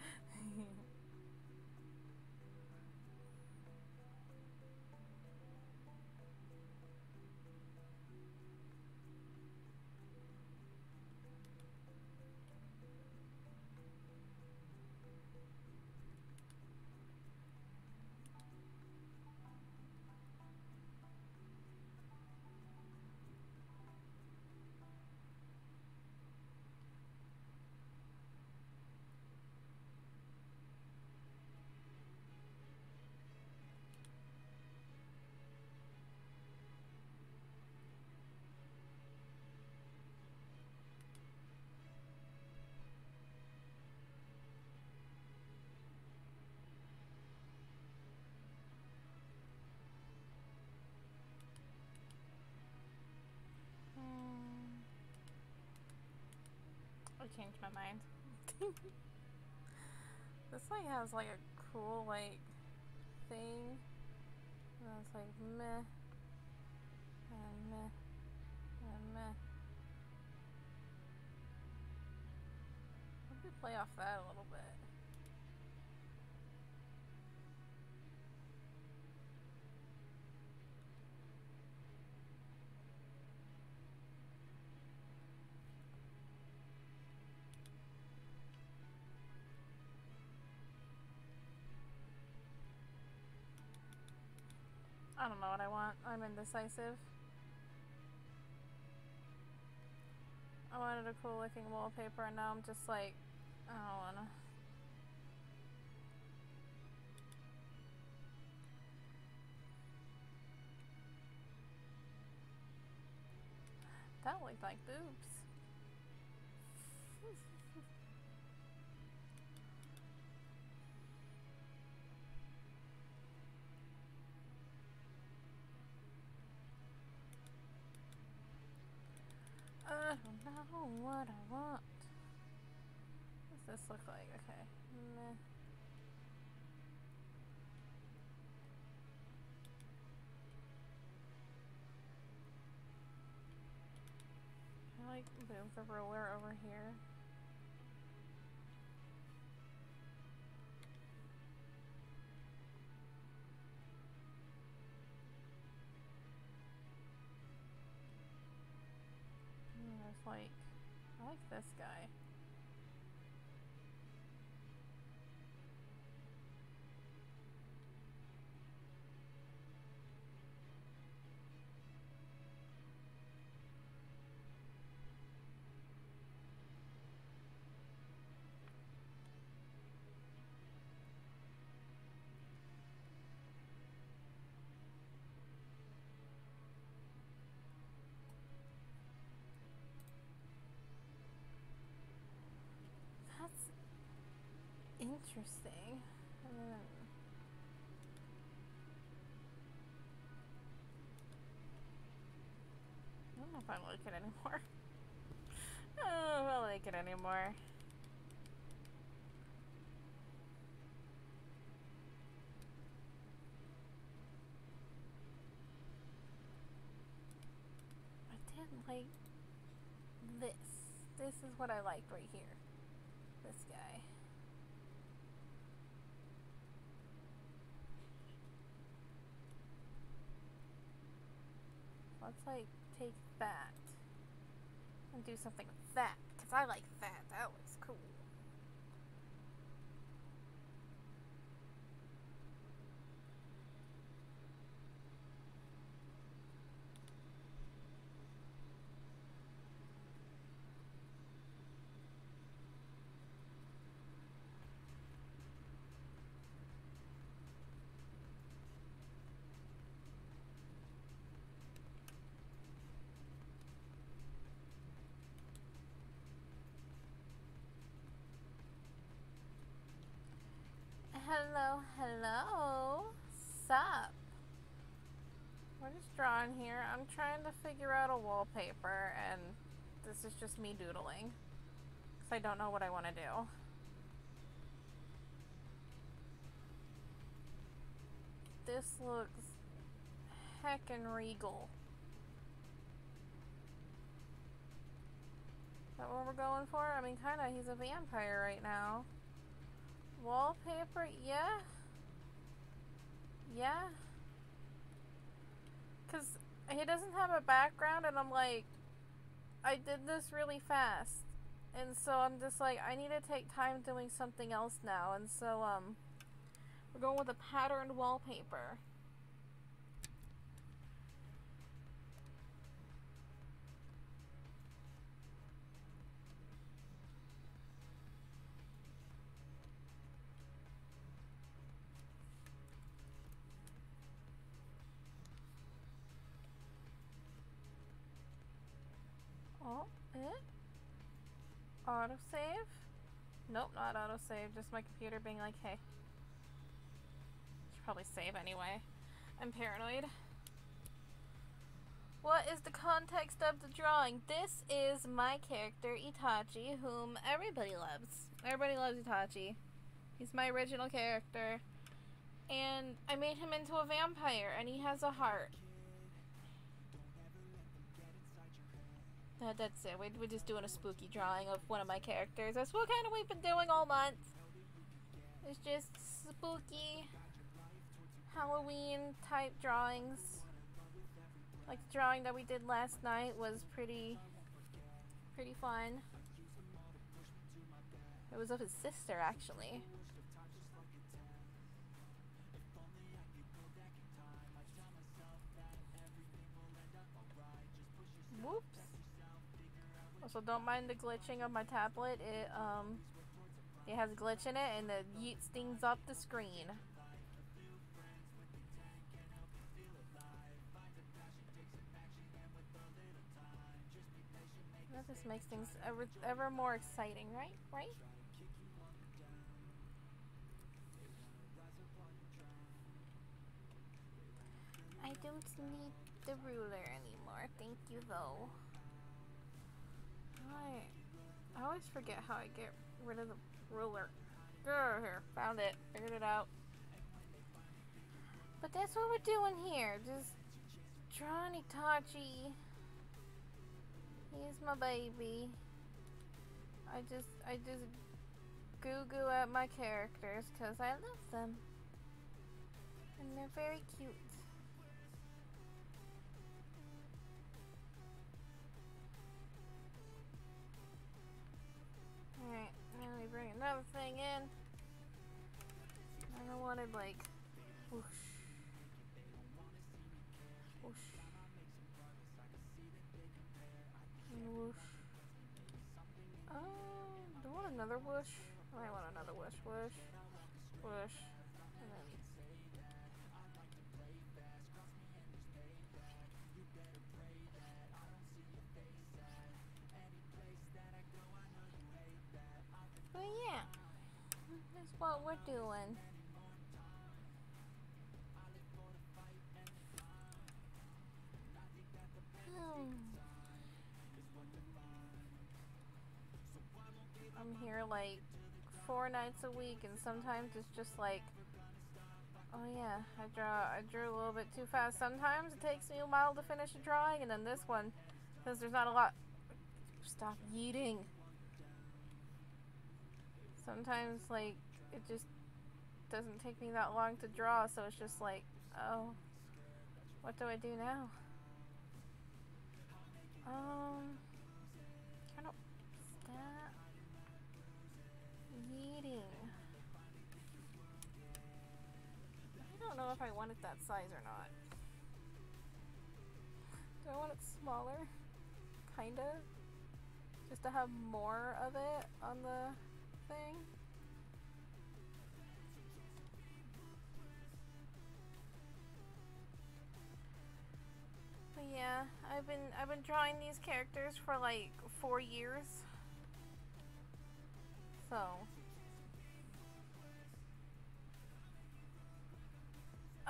I changed my mind. This like has like a cool like thing. And it's like meh and meh and meh. Let me play off that a little bit. I don't know what I want. I'm indecisive. I wanted a cool looking wallpaper and now I'm just like, I don't wanna. That looked like boobs. I don't know what I want. What does this look like? Okay. Meh. I like move the ruler over here. And there's like, I like this guy. That's interesting. I don't know if I like it anymore. I don't know if I like it anymore. I didn't like this. This is what I liked right here. This guy. Let's like take that and do something with that, because I like that. That looks cool. hello. Sup? We're just drawing here. I'm trying to figure out a wallpaper, and this is just me doodling. Because I don't know what I want to do. This looks heckin' regal. Is that what we're going for? I mean, kinda, he's a vampire right now. Wallpaper, yeah? Yeah? Because he doesn't have a background, and I'm like, I did this really fast. And so I'm just like, I need to take time doing something else now. And so, we're going with a patterned wallpaper. Oh, autosave? Nope, not autosave. Just my computer being like, hey. Should probably save anyway. I'm paranoid. What is the context of the drawing? This is my character, Itachi, whom everybody loves. Everybody loves Itachi. He's my original character. And I made him into a vampire, and he has a heart. That's it. We're just doing a spooky drawing of one of my characters. That's what kind of we've been doing all month. It's just spooky Halloween type drawings. Like the drawing that we did last night was pretty fun. It was of his sister, actually. Whoops. Also, don't mind the glitching of my tablet. It has a glitch in it, and the yeet stings up the screen. That just makes things ever more exciting, right? Right? I don't need the ruler anymore. Thank you, though. I always forget how I get rid of the ruler. Here, found it. Figured it out. But that's what we're doing here. Just drawing Itachi. He's my baby. I just goo at my characters because I love them. And they're very cute. Alright, now we bring another thing in. And I wanted like whoosh. Whoosh. And whoosh. Do I want another whoosh? I want another whoosh. Whoosh. Whoosh. And then but yeah, that's what we're doing. I'm here like 4 nights a week, and sometimes it's just like, oh yeah, I drew a little bit too fast. Sometimes it takes me a while to finish a drawing, and then this one, because there's not a lot. Stop yeeting. Sometimes, like, it just doesn't take me that long to draw, so it's just like, oh, what do I do now? Kind of stop yeeting. I don't know if I want it that size or not. Do I want it smaller? Kinda. Just to have more of it on the thing. But yeah, I've been drawing these characters for like 4 years. So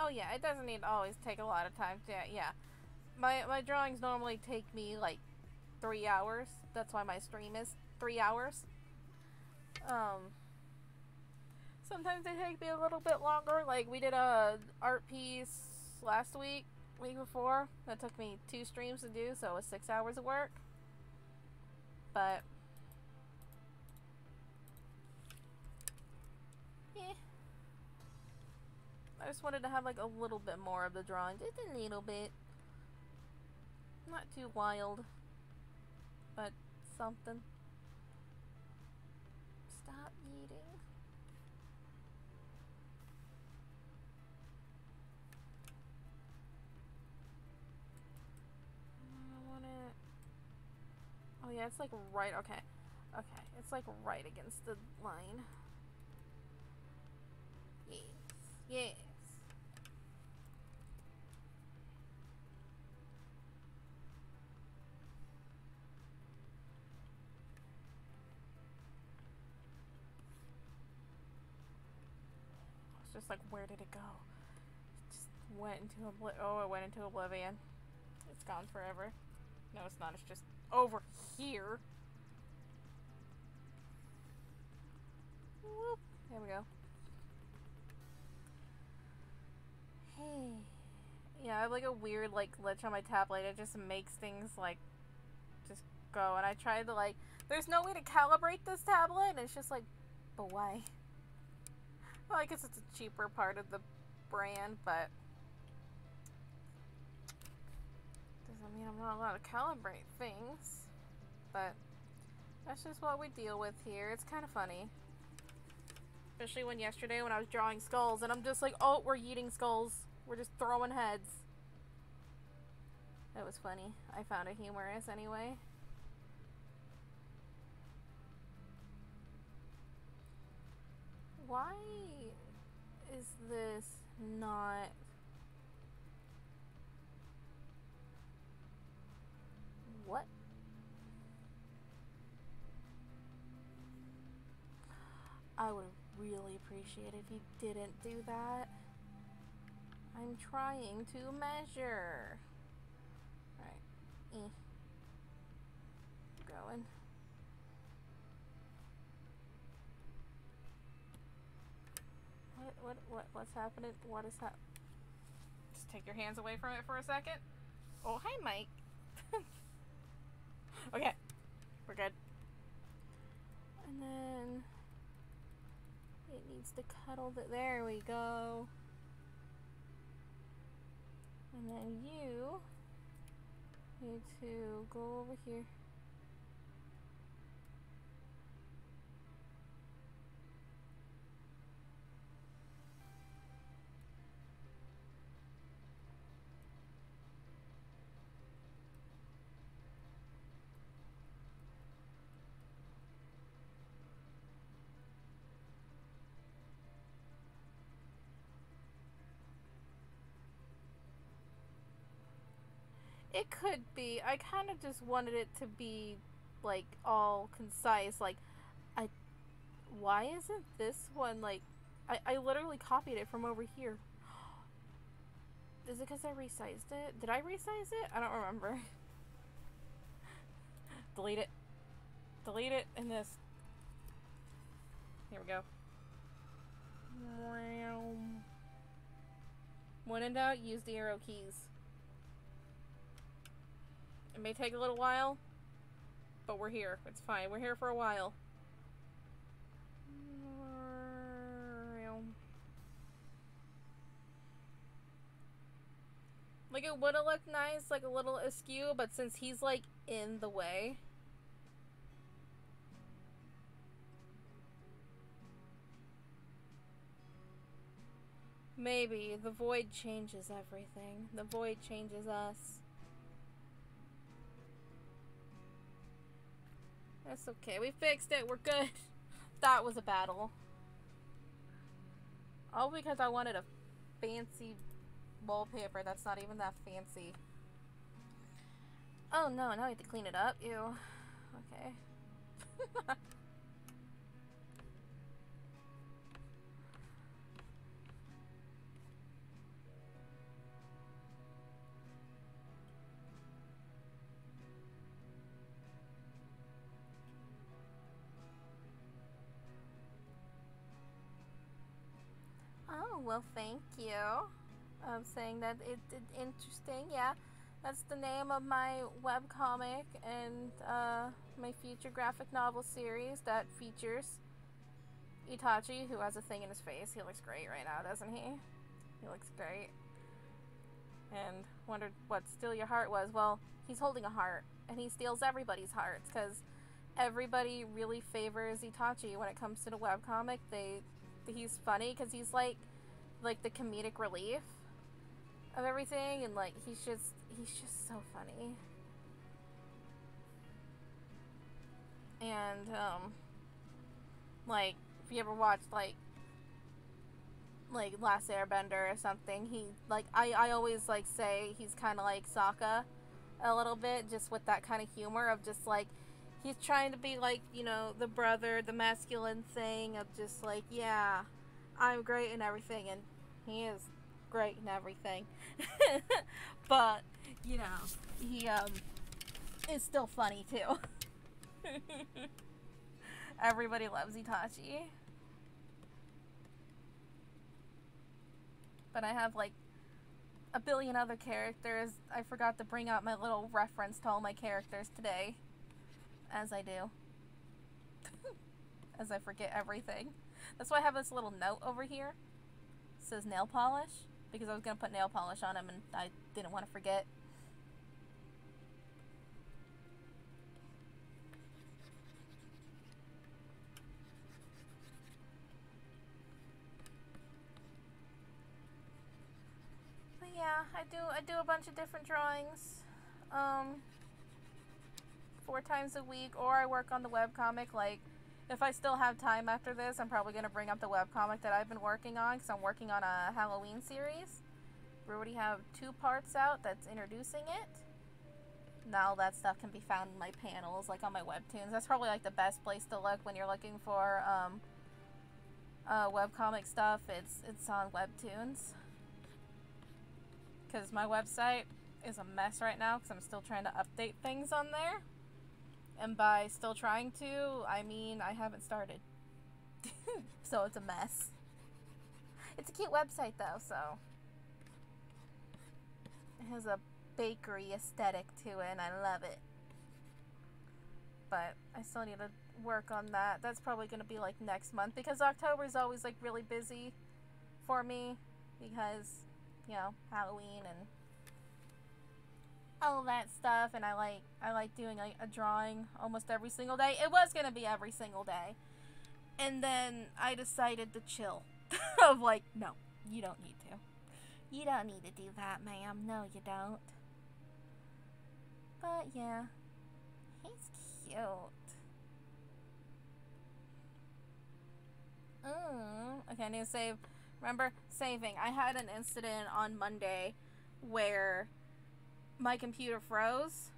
Oh yeah, it doesn't need to always take a lot of time. Yeah. My drawings normally take me like 3 hours. That's why my stream is 3 hours. Sometimes they take me a little bit longer. Like we did a art piece last week before. That took me 2 streams to do, so it was 6 hours of work. But yeah. I just wanted to have like a little bit more of the drawing. Just a little bit. Not too wild. But something. Stop eating. I want it. Oh yeah, it's like right. Okay. Okay. It's like right against the line. Yes. Yes. Just like, where did it go? It just went into it went into oblivion. It's gone forever. No, it's not. It's just over here. Whoop. There we go. Hey. Yeah, I have like a weird like glitch on my tablet. It just makes things like just go. And I tried to like, there's no way to calibrate this tablet. And it's just like, but why? Well, I guess it's a cheaper part of the brand, but doesn't mean I'm not allowed to calibrate things. But that's just what we deal with here. It's kind of funny. Especially when yesterday when I was drawing skulls and I'm just like, oh, we're eating skulls. We're just throwing heads. That was funny. I found it humorous anyway. Why is this not... What? I would really appreciate it if you didn't do that. I'm trying to measure. Alright. Going. What's happening? What is that? Just take your hands away from it for a second. Oh, hi, Mike. Okay. We're good. And then it needs to cuddle the, there we go. And then you need to go over here. It could be. I kind of just wanted it to be, like, all concise. Like, why isn't this one, like... I literally copied it from over here. Is it because I resized it? Did I resize it? I don't remember. Delete it. Delete it in this. Here we go. When in doubt, use the arrow keys. It may take a little while, but we're here. It's fine. We're here for a while. Like, it would have looked nice, like a little askew, but since he's, like, in the way. Maybe. The void changes everything. The void changes us. That's okay. We fixed it. We're good. That was a battle. All because I wanted a fancy wallpaper that's not even that fancy. Oh no, now I have to clean it up. Ew. Okay. well, thank you. Saying that it's interesting, yeah. That's the name of my webcomic and my future graphic novel series that features Itachi, who has a thing in his face. He looks great right now, doesn't he? He looks great. And wondered what Steal Your Heart was. Well, he's holding a heart, and he steals everybody's hearts, because everybody really favors Itachi when it comes to the webcomic. He's funny, because he's like the comedic relief of everything, and like he's just so funny. And like if you ever watched like Last Airbender or something, he like I always like say he's kind of like Sokka a little bit, just with that kind of humor of just like he's trying to be like, you know, the brother, the masculine thing of just like, yeah, I'm great and everything, and he is great and everything. But, you know, he is still funny too. Everybody loves Itachi. But I have like a billion other characters. I forgot to bring out my little reference to all my characters today. As I do. As I forget everything. That's why I have this little note over here. It says nail polish. Because I was going to put nail polish on him and I didn't want to forget. But yeah, I do a bunch of different drawings. 4 times a week, or I work on the webcomic. Like, if I still have time after this, I'm probably going to bring up the webcomic that I've been working on, because I'm working on a Halloween series. We already have 2 parts out that's introducing it. Now that stuff can be found in my panels, like on my webtoons. That's probably like the best place to look when you're looking for webcomic stuff. It's on webtoons. Because my website is a mess right now, because I'm still trying to update things on there. And by still trying to, I mean I haven't started. So it's a mess. It's a cute website though, so. It has a bakery aesthetic to it, and I love it. But I still need to work on that. That's probably going to be like next month, because October is always like really busy for me, because, you know, Halloween and all that stuff, and I like doing a drawing almost every single day. It was gonna be every single day, and then I decided to chill. Of like, no, you don't need to. You don't need to do that, ma'am. No, you don't. But yeah, he's cute. Okay, I need to save. Remember, saving. I had an incident on Monday where my computer froze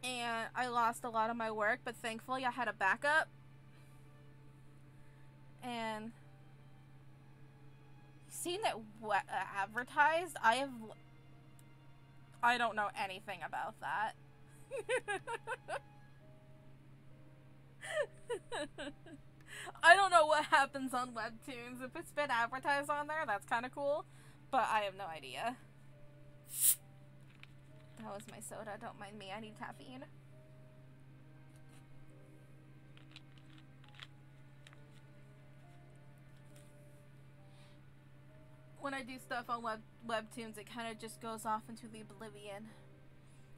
and I lost a lot of my work, but thankfully I had a backup. And you seen that advertised? I don't know anything about that. I don't know what happens on webtoons. If it's been advertised on there, that's kind of cool, but I have no idea. That was my soda. Don't mind me. I need caffeine. When I do stuff on webtoons, it kind of just goes off into the oblivion.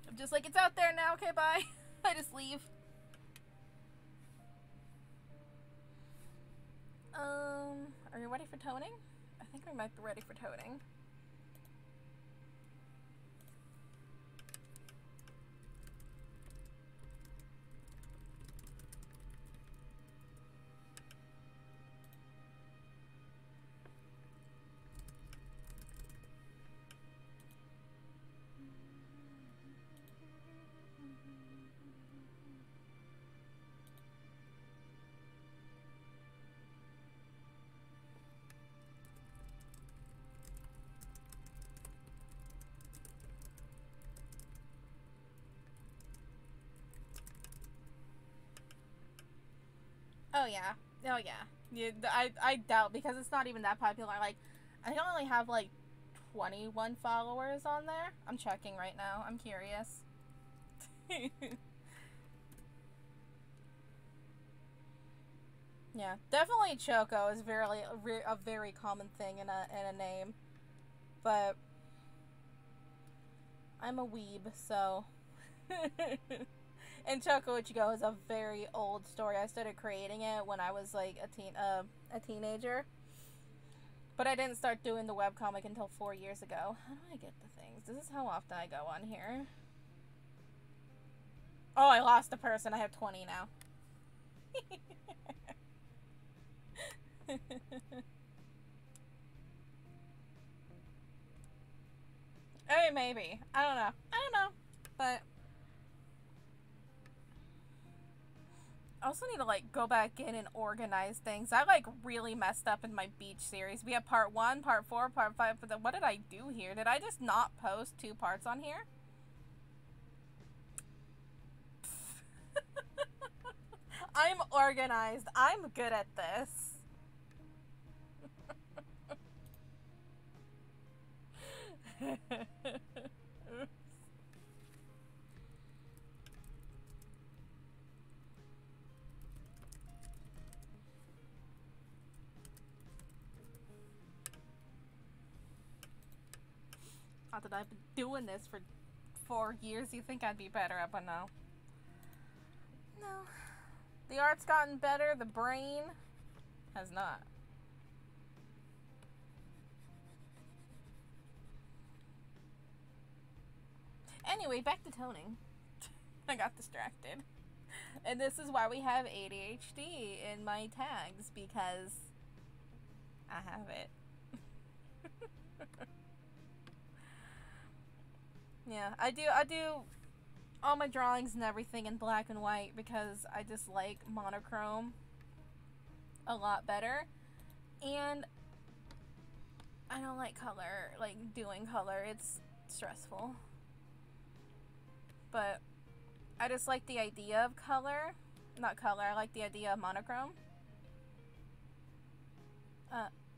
I'm just like, it's out there now. Okay, bye. I just leave. Are you ready for toning? I think we might be ready for toning. Oh yeah, Oh yeah. I doubt, because it's not even that popular. Like, I think I only have like 21 followers on there. I'm checking right now. I'm curious. Yeah, definitely Choco is a very common thing in a name, but I'm a weeb, so. And Choco Ichigo is a very old story. I started creating it when I was like a teenager, but I didn't start doing the webcomic until 4 years ago. How do I get the things? This is how often I go on here. Oh, I lost a person. I have 20 now. I mean, maybe. I don't know. But I also need to like go back in and organize things. I like really messed up in my beach series. We have part 1, part 4, part 5. But then what did I do here? Did I just not post 2 parts on here? I'm organized. I'm good at this. Not that I've been doing this for 4 years. You think I'd be better at, but no. No. The art's gotten better. The brain has not. Anyway, back to toning. I got distracted. And this is why we have ADHD in my tags, because I have it. Yeah, I do all my drawings and everything in black and white because I just like monochrome a lot better. And I don't like color, like doing color. It's stressful. But I just like the idea of color. Not color, I like the idea of monochrome.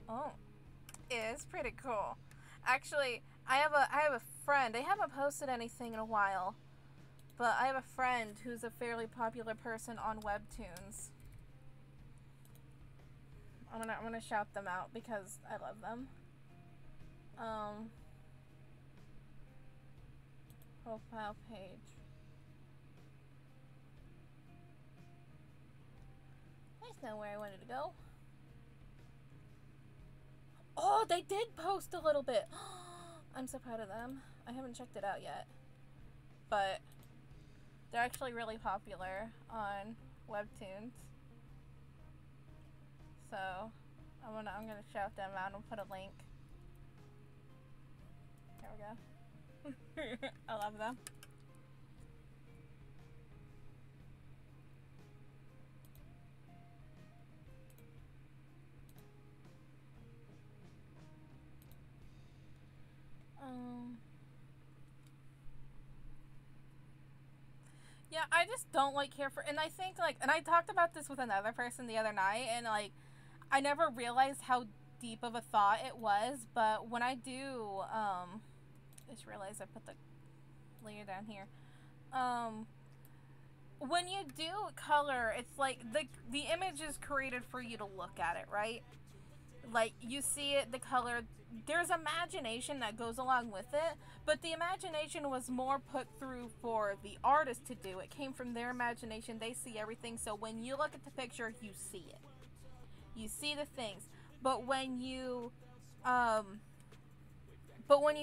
Oh. It is pretty cool. Actually, I have a friend. They haven't posted anything in a while. But I have a friend who's a fairly popular person on Webtoons. I'm gonna shout them out because I love them. Profile page. That's not where I wanted to go. Oh, they did post a little bit. I'm so proud of them. I haven't checked it out yet. But they're actually really popular on Webtoons. So I'm gonna shout them out and put a link. There we go. I love them. Yeah, I just don't like care for, and I think like, and I talked about this with another person the other night, and like, I never realized how deep of a thought it was, but when I do, I just realized I put the layer down here. When you do color, it's like the image is created for you to look at it, right? Like, you see it, the color, there's imagination that goes along with it, but the imagination was more put through for the artist to do. It came from their imagination. They see everything, so when you look at the picture, you see it. You see the things. But when you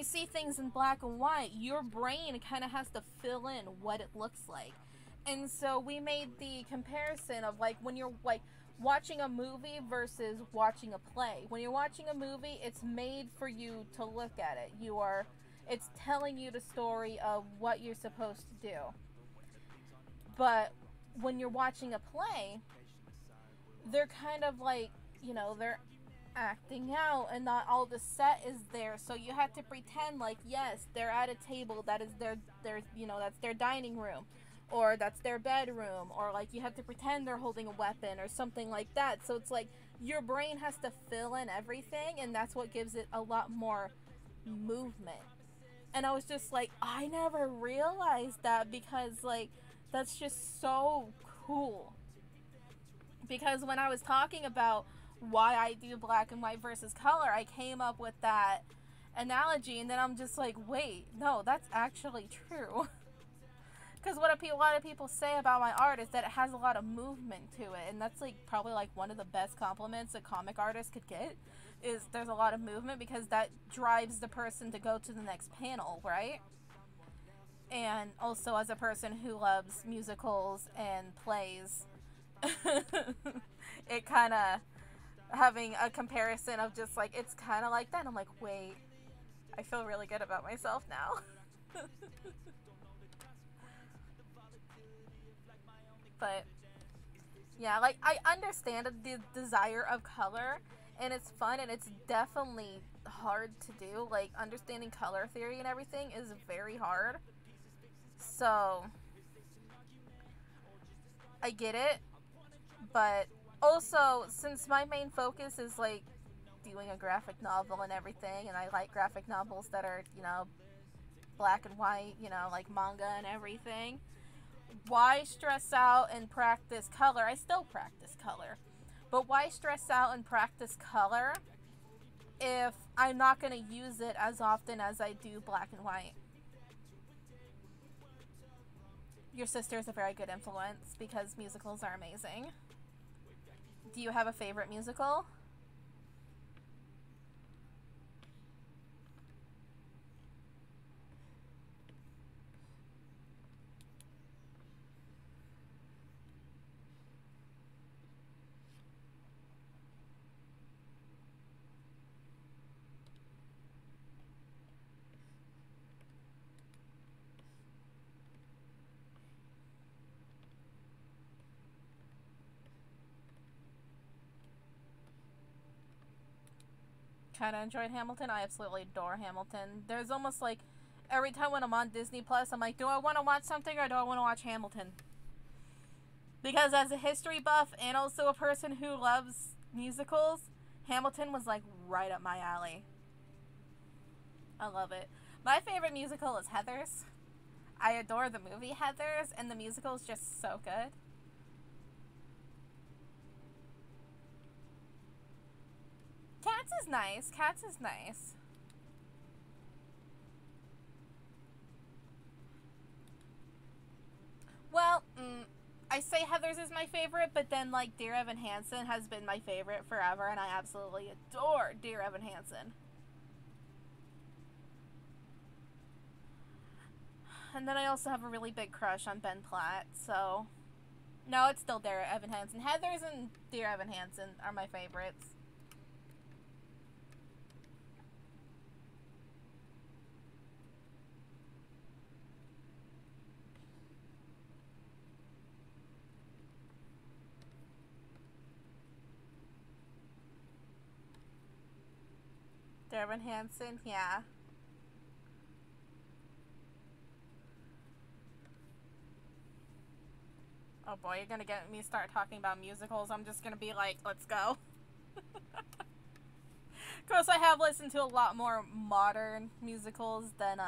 see things in black and white, your brain kind of has to fill in what it looks like. And so we made the comparison of like when you're like watching a movie versus watching a play. When you're watching a movie, it's made for you to look at it. It's telling you the story of what you're supposed to do. But when you're watching a play, they're kind of like, they're acting out and not all the set is there, so you have to pretend like, yes, they're at a table, that is their that's their dining room, or that's their bedroom, or like you have to pretend they're holding a weapon or something like that. So it's like your brain has to fill in everything, and that's what gives it a lot more movement. And I was just like, I never realized that, because like that's just so cool. Because when I was talking about why I do black and white versus color, I came up with that analogy, and then I'm just like, wait, no, that's actually true. Because what a lot of people say about my art is that it has a lot of movement to it, and that's like probably like one of the best compliments a comic artist could get, is there's a lot of movement, because that drives the person to go to the next panel, right? And also, as a person who loves musicals and plays, it kind of, having a comparison of just like, it's kind of like that, I'm like, wait, I feel really good about myself now. But yeah, like I understand the desire of color, and it's fun, and it's definitely hard to do. Like, understanding color theory and everything is very hard. So I get it, but also, since my main focus is like doing a graphic novel and everything, and I like graphic novels that are, you know, black and white, you know, like manga and everything, why stress out and practice color? I still practice color, but why stress out and practice color if I'm not going to use it as often as I do black and white? Your sister is a very good influence, because musicals are amazing. Do you have a favorite musical? Kind of enjoyed Hamilton. I absolutely adore Hamilton. There's almost like every time when I'm on Disney Plus, I'm like, do I want to watch something or do I want to watch Hamilton? Because as a history buff and also a person who loves musicals, Hamilton was like right up my alley. I love it. My favorite musical is Heathers. I adore the movie Heathers, and the musical is just so good. Cats is nice. Cats is nice. Well, I say Heathers is my favorite, but then like Dear Evan Hansen has been my favorite forever, and I absolutely adore Dear Evan Hansen. And then I also have a really big crush on Ben Platt, so no, it's still Dear Evan Hansen. Heathers and Dear Evan Hansen are my favorites. Dear Evan Hansen, yeah. Oh boy, you're gonna get me start talking about musicals. I'm just gonna be like, let's go. Of course, I have listened to a lot more modern musicals than,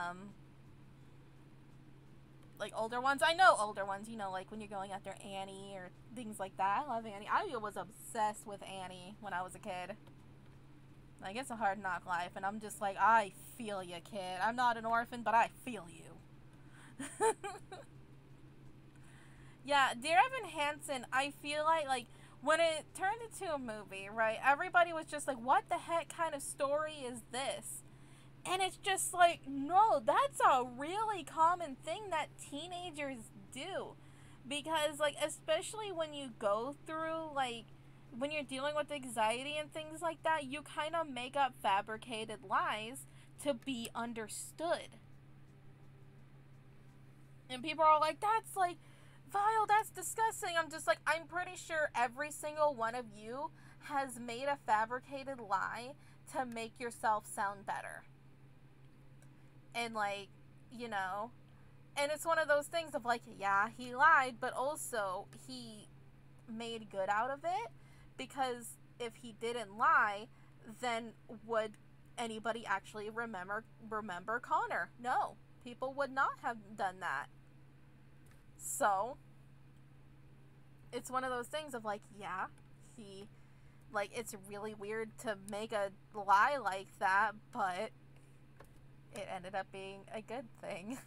like older ones. I know older ones, you know, like when you're going after Annie or things like that. I love Annie. I was obsessed with Annie when I was a kid. Like, it's a hard knock life, and I'm just like, I feel you, kid. I'm not an orphan, but I feel you. Yeah, Dear Evan Hansen, I feel like, when it turned into a movie, right, everybody was just like, what the heck kind of story is this? And it's just like, no, that's a really common thing that teenagers do. Because, like, especially when you go through, like, when you're dealing with anxiety and things like that, you kind of make up fabricated lies to be understood. And people are like, that's like vile, that's disgusting. I'm just like, I'm pretty sure every single one of you has made a fabricated lie to make yourself sound better. And like, you know, And it's one of those things of like, yeah, he lied, but also he made good out of it, because if he didn't lie, then would anybody actually remember Connor? No, people would not have done that. So it's one of those things of like, yeah, he, like, it's really weird to make a lie like that, but it ended up being a good thing.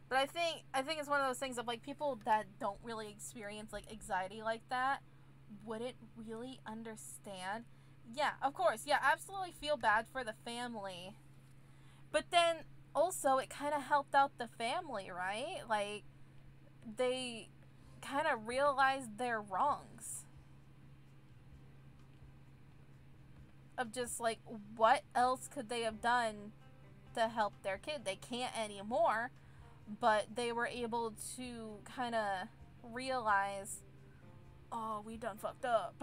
But I think it's one of those things of like, people that don't really experience like anxiety like that wouldn't really understand. Yeah, of course. Yeah, absolutely feel bad for the family. But then also it kind of helped out the family, right? Like, they kind of realized their wrongs. Of just like, what else could they have done to help their kid? They can't anymore. But they were able to kind of realize, oh, we done fucked up.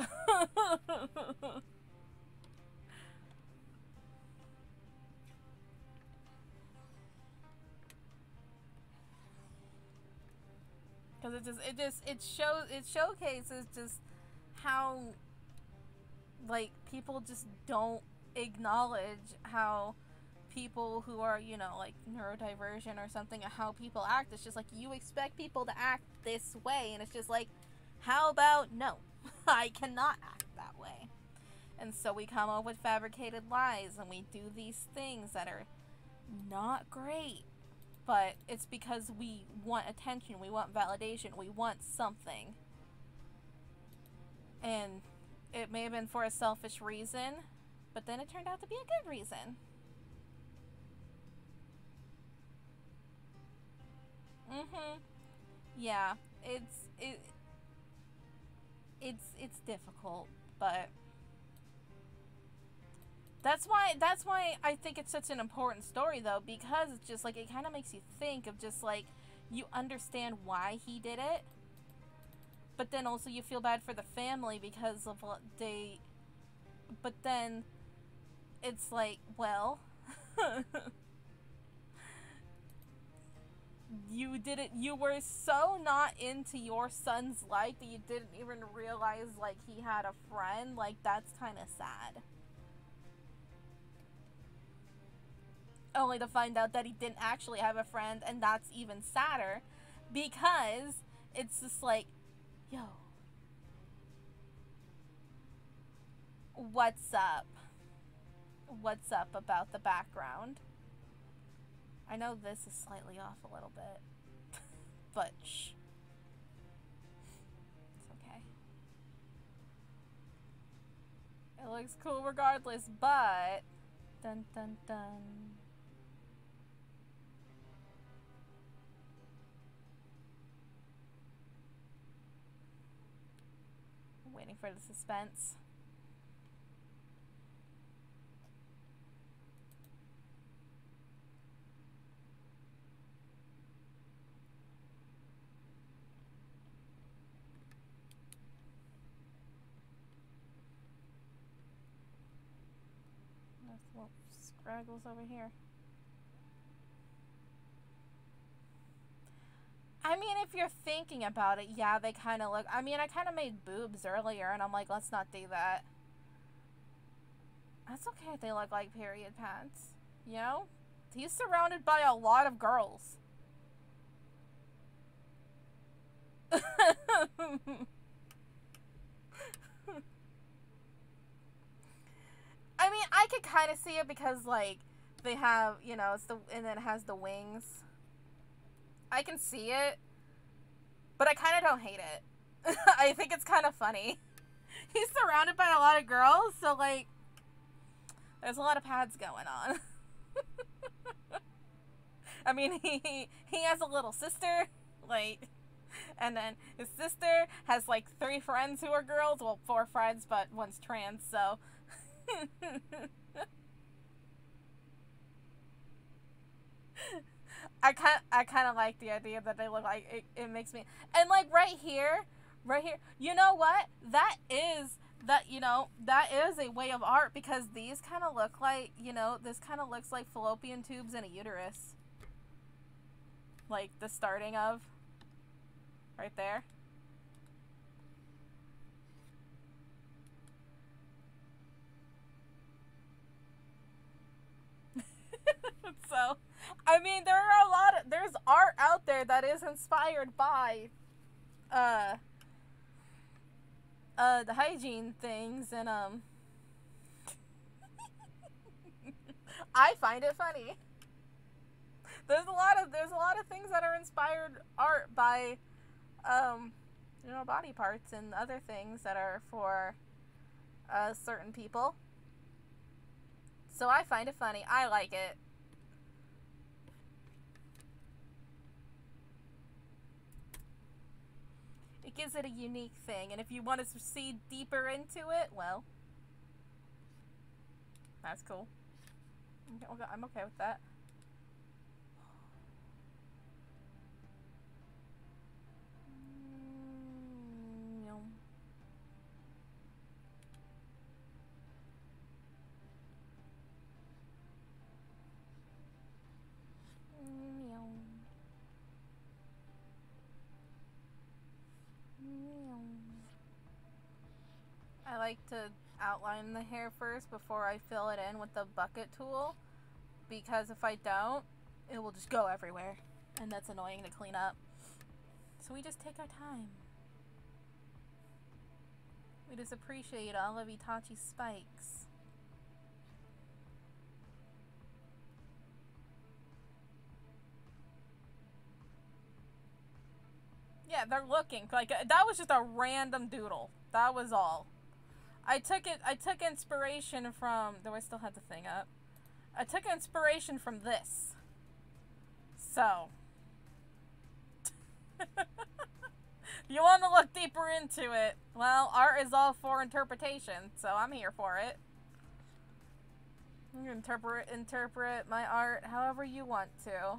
Because it showcases just how, like, people just don't acknowledge how people who are, you know, like, neurodivergent or something, how people act. It's just like, you expect people to act this way, and it's just like, how about no? I cannot act that way. And so we come up with fabricated lies, and we do these things that are not great, but it's because we want attention, we want validation, we want something. And it may have been for a selfish reason, but then it turned out to be a good reason. Yeah, it's difficult, but that's why I think it's such an important story, though, because it's just like, it kind of makes you think of just like, you understand why he did it, but then also you feel bad for the family because of what they, but then it's like, well, you were so not into your son's life that you didn't even realize, like, he had a friend. Like, that's kind of sad. Only to find out that he didn't actually have a friend, and that's even sadder, because it's just like, yo, what's up? What's up about the background? I know this is slightly off a little bit, but shh. It's okay. It looks cool regardless, but dun dun dun. Waiting for the suspense. Well, scraggles over here. I mean, if you're thinking about it, yeah, they kind of look... I mean, I kind of made boobs earlier, and I'm like, let's not do that. That's okay if they look like period pants. You know? He's surrounded by a lot of girls. I mean, I could kind of see it because, like, they have, you know, it's the, and then it has the wings. I can see it, but I kind of don't hate it. I think it's kind of funny. He's surrounded by a lot of girls, so, like, there's a lot of pads going on. I mean, he has a little sister, like, and then his sister has, like, 3 friends who are girls. Well, 4 friends, but one's trans, so... I kind of like the idea that they look like it makes me, and like right here, you know what, that is a way of art, because these kind of look like, you know, this kind of looks like fallopian tubes and a uterus. Like the starting of. Right there. So, I mean, there are a lot of, there's art out there that is inspired by, the hygiene things, and, I find it funny. There's a lot of things that are inspired art by, you know, body parts and other things that are for, certain people. So I find it funny. I like it. It gives it a unique thing, and if you want to see deeper into it, well, that's cool. I'm okay with that. I like to outline the hair first before I fill it in with the bucket tool, because if I don't, it will just go everywhere, and that's annoying to clean up. So we just take our time. We just appreciate all of Itachi's spikes. Yeah, they're looking like that was just a random doodle. That was all. I took inspiration from, do I still have the thing up? I took inspiration from this. So, you want to look deeper into it? Well, art is all for interpretation, so I'm here for it. You can interpret my art however you want to.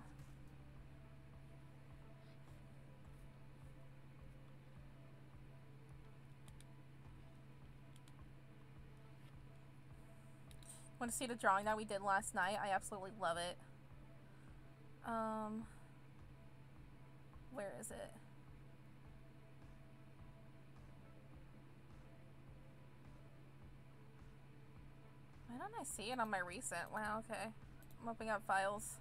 Want to see the drawing that we did last night? I absolutely love it. Where is it? Why don't I see it on my recent? Wow, okay. I'm opening up files.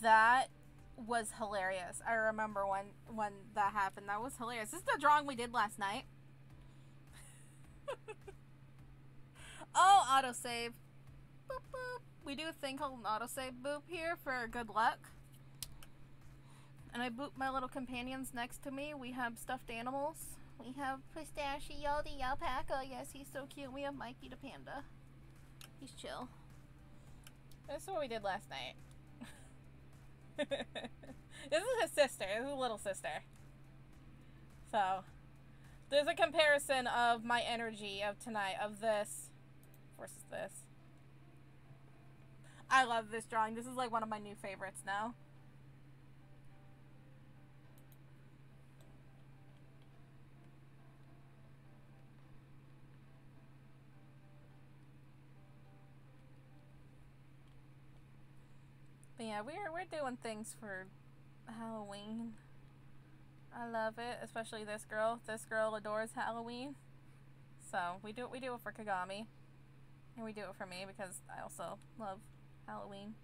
That was hilarious. I remember when that happened. That was hilarious. This is the drawing we did last night. Oh, autosave. Boop, boop. We do a thing called an autosave boop here for good luck. And I boop my little companions next to me. We have stuffed animals. We have Pistachio the alpaca. Yes, he's so cute. We have Mikey the panda. He's chill. This is what we did last night. This is his sister. This is a little sister. So, there's a comparison of my energy of tonight, of this versus this. I love this drawing. This is like one of my new favorites now. But yeah, we're doing things for Halloween. I love it, especially this girl. This girl adores Halloween. So we do it for Kagami. And we do it for me because I also love Halloween.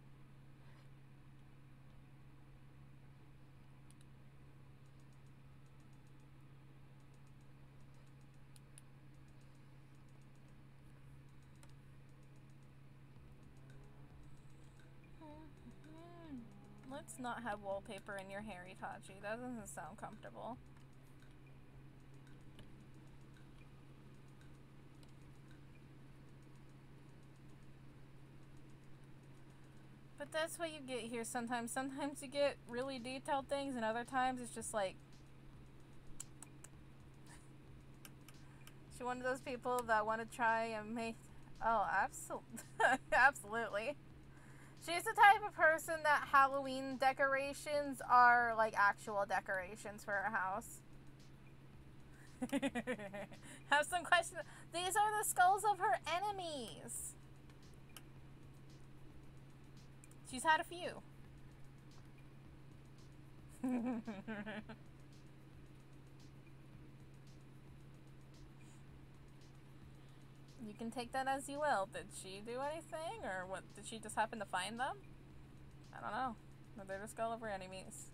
Let's not have wallpaper in your hair, Itachi. That doesn't sound comfortable. But that's what you get here sometimes. Sometimes you get really detailed things, and other times it's just like... she one of those people that want to try and make... Oh, absolutely. Absolutely. She's the type of person that Halloween decorations are like actual decorations for her house. Have some questions. These are the skulls of her enemies. She's had a few. You can take that as you will. Did she do anything? Or what? Did she just happen to find them? I don't know. But they're the skull of her enemies.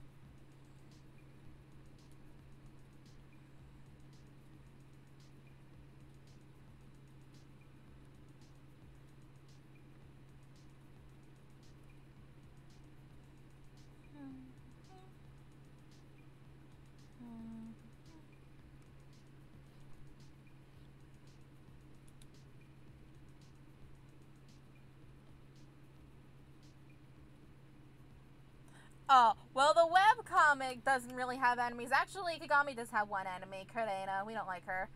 Oh, well, the webcomic doesn't really have enemies. Actually, Kagami does have one enemy, Kurena. We don't like her.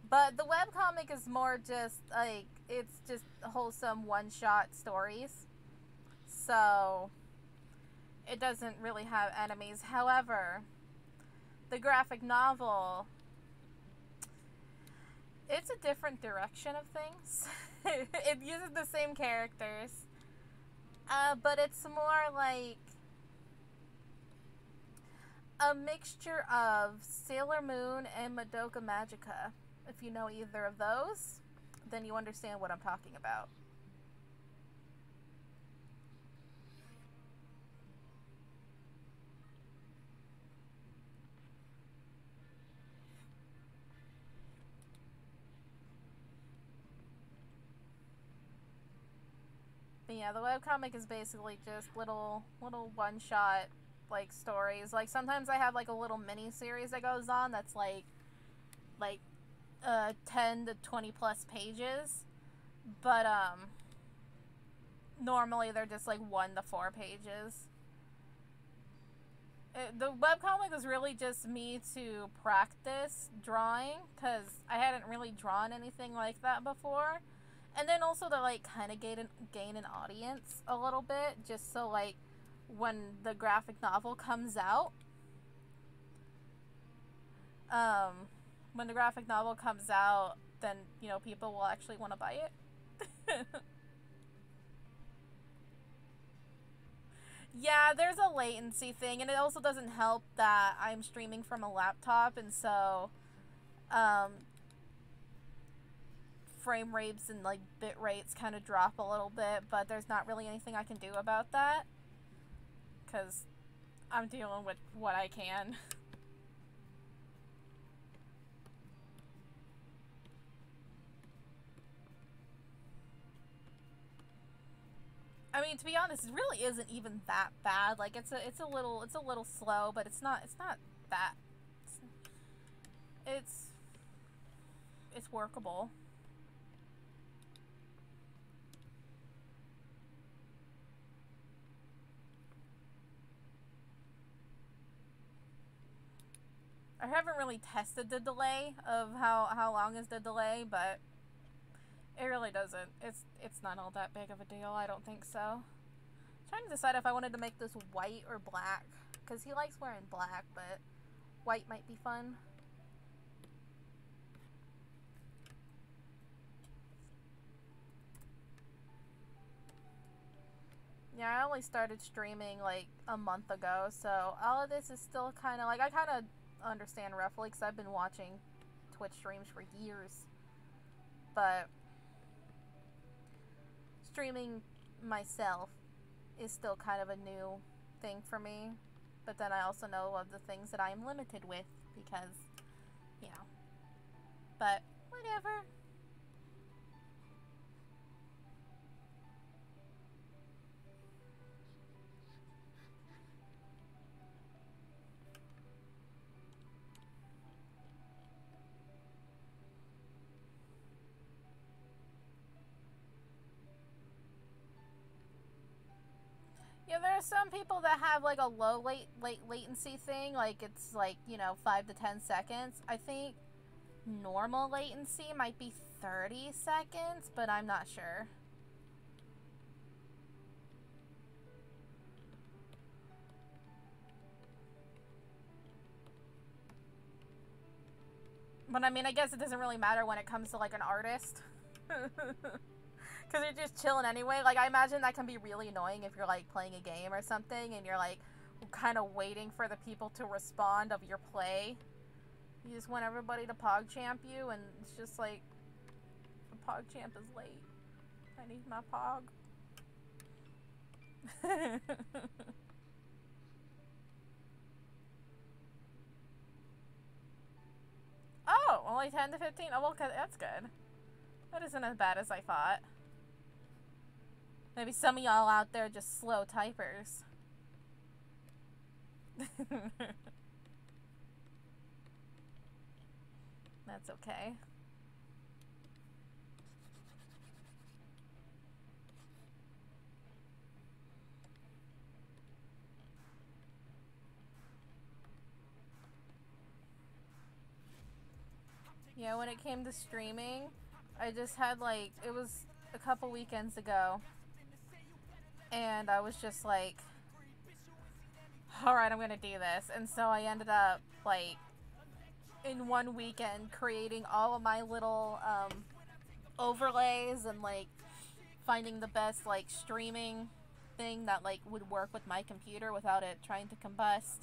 But the webcomic is more just, like, it's just wholesome one-shot stories. So, it doesn't really have enemies. However, the graphic novel, it's a different direction of things. It uses the same characters. But it's more like a mixture of Sailor Moon and Madoka Magica. If you know either of those, then you understand what I'm talking about. But yeah, the webcomic is basically just little one-shot like stories. Like sometimes I have like a little mini series that goes on that's like 10 to 20 plus pages, but normally they're just like 1 to 4 pages. The webcomic was really just me to practice drawing because I hadn't really drawn anything like that before, and then also to like kind of gain an audience a little bit, just so like when the graphic novel comes out, then, you know, people will actually want to buy it. Yeah, there's a latency thing, and it also doesn't help that I'm streaming from a laptop, and so, frame rates and, like, bit rates kind of drop a little bit, but there's not really anything I can do about that, because I'm dealing with what I can. I mean, to be honest, it really isn't even that bad. Like, it's a little slow, but it's not that. It's workable. I haven't really tested the delay of how long is the delay, but it really doesn't. It's not all that big of a deal. I don't think so. I'm trying to decide if I wanted to make this white or black, because he likes wearing black, but white might be fun. Yeah, I only started streaming like a month ago, so all of this is still kind of like, I kind of understand roughly because I've been watching Twitch streams for years, but streaming myself is still kind of a new thing for me. But then I also know of the things that I am limited with because, you know, but whatever. Yeah, there are some people that have like a low latency thing, like it's like, you know, 5 to 10 seconds. I think normal latency might be 30 seconds, but I'm not sure. But I mean, I guess it doesn't really matter when it comes to like an artist. Because you're just chilling anyway. Like, I imagine that can be really annoying if you're like playing a game or something and you're like kind of waiting for the people to respond of your play. You just want everybody to PogChamp you, and it's just like, the PogChamp is late. I need my Pog. Oh, only 10 to 15? Oh, well, that's good. That isn't as bad as I thought. Maybe some of y'all out there just slow typers. That's okay. Yeah, when it came to streaming, I just had like, it was a couple weekends ago, and I was just like, alright, I'm gonna do this. And so I ended up, like, in one weekend creating all of my little overlays and like finding the best like streaming thing that like would work with my computer without it trying to combust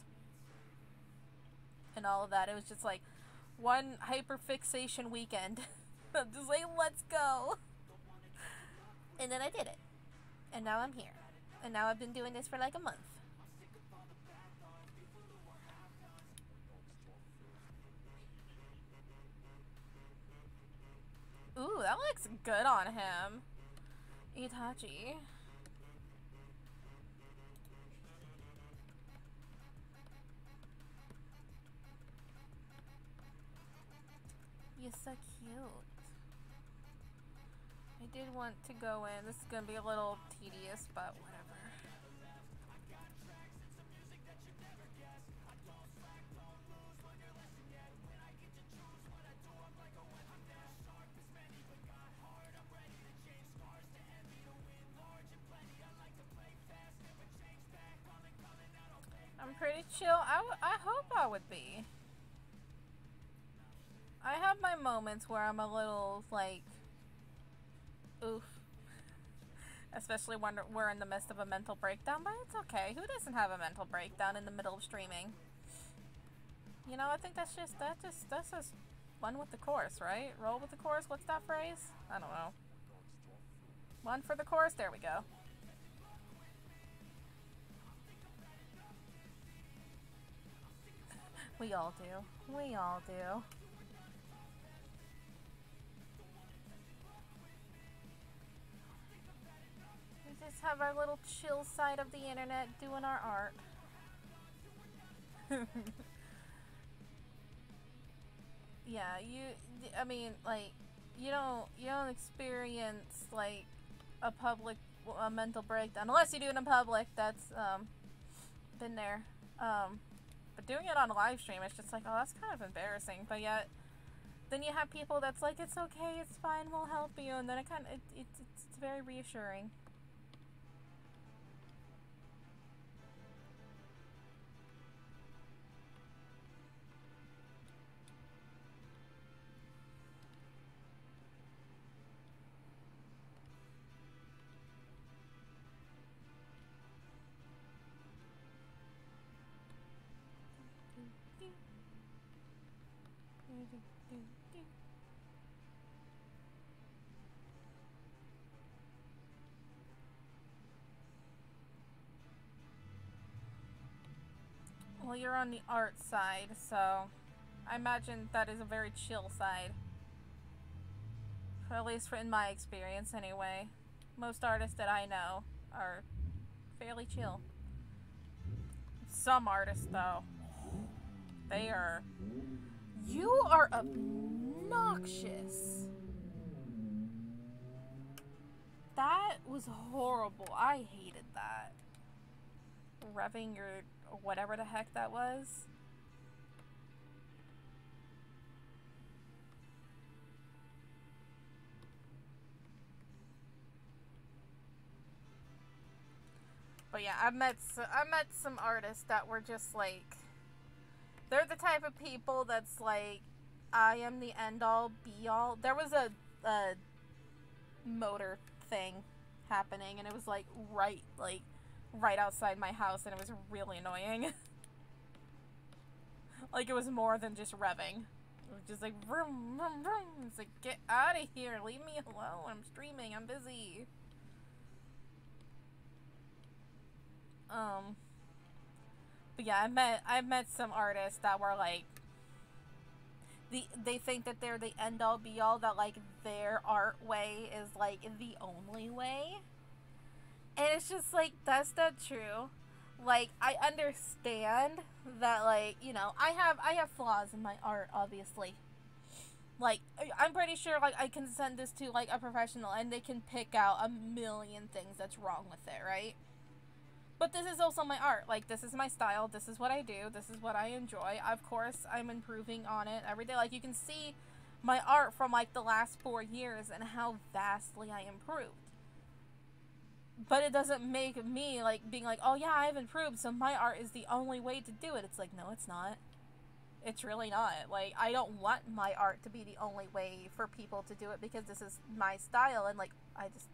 and all of that. It was just like one hyperfixation weekend. Just like, let's go. And then I did it. And now I'm here. And now I've been doing this for like a month. Ooh, that looks good on him. Itachi. You're so cute. I did want to go in. This is gonna be a little tedious, but whatever. I'm pretty chill. I hope I would be. I have my moments where I'm a little, like, oof. Especially when we're in the midst of a mental breakdown, but it's okay. Who doesn't have a mental breakdown in the middle of streaming? You know, I think that's just one with the course, right? Roll with the course? What's that phrase? I don't know. One for the course? There we go. We all do. We all do. We just have our little chill side of the internet doing our art. Yeah, I mean, like, you don't experience, like, a mental breakdown, unless you do it in public. That's, been there. But doing it on a live stream, it's just like, oh, that's kind of embarrassing. But yet, then you have people that's like, it's okay, it's fine, we'll help you, and then it's very reassuring. Well, you're on the art side, so I imagine that is a very chill side. At least in my experience, anyway. Most artists that I know are fairly chill. Some artists, though, they are... You are obnoxious. That was horrible. I hated that. Revving your... whatever the heck that was. But yeah, I met some artists that were just like, they're the type of people that's like, I am the end all be all. There was a motor thing happening, and it was like right outside my house, and it was really annoying. Like, it was more than just revving. It was just like vroom, vroom, vroom. It's like, get out of here, leave me alone, I'm streaming, I'm busy. But yeah, I met some artists that were like, they think that they're the end all be all, that like their art way is like the only way. And it's just like, that's not true. Like, I understand that, like, you know, I have flaws in my art, obviously. Like, I'm pretty sure, like, I can send this to, like, a professional and they can pick out a million things that's wrong with it, right? But this is also my art. Like, this is my style. This is what I do. This is what I enjoy. Of course, I'm improving on it every day. Like, you can see my art from, like, the last 4 years and how vastly I improved. But it doesn't make me, like, being like, oh, yeah, I've improved, so my art is the only way to do it. It's like, no, it's not. It's really not. Like, I don't want my art to be the only way for people to do it because this is my style, and, like, I just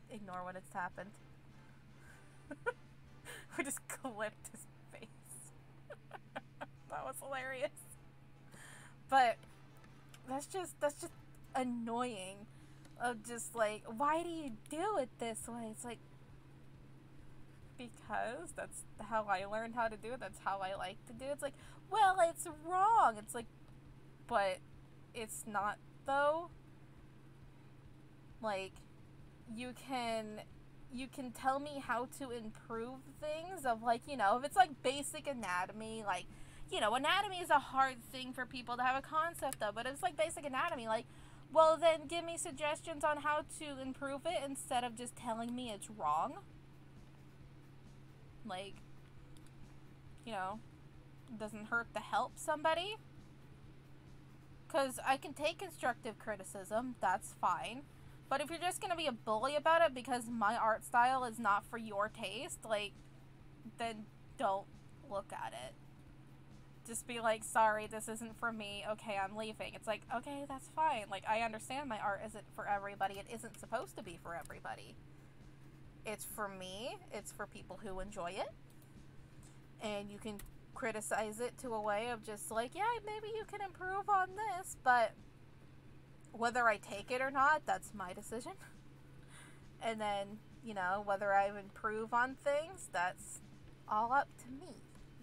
ignore what has happened. We just clipped his face. That was hilarious. But that's just annoying. Of just like, why do you do it this way? It's like, because that's how I learned how to do it. That's how I like to do it. It's like, well, it's wrong. It's like, but it's not though. Like, you can tell me how to improve things of, like, you know, if it's like basic anatomy, like, you know, anatomy is a hard thing for people to have a concept of, but it's like basic anatomy, like, well, then give me suggestions on how to improve it instead of just telling me it's wrong. Like, you know, it doesn't hurt to help somebody. Because I can take constructive criticism, that's fine. But if you're just going to be a bully about it because my art style is not for your taste, like, then don't look at it. Just be like, sorry, this isn't for me. Okay, I'm leaving. It's like, okay, that's fine. Like, I understand my art isn't for everybody. It isn't supposed to be for everybody. It's for me. It's for people who enjoy it. And you can criticize it to a way of just like, yeah, maybe you can improve on this, but whether I take it or not, that's my decision. And then, you know, whether I improve on things, that's all up to me.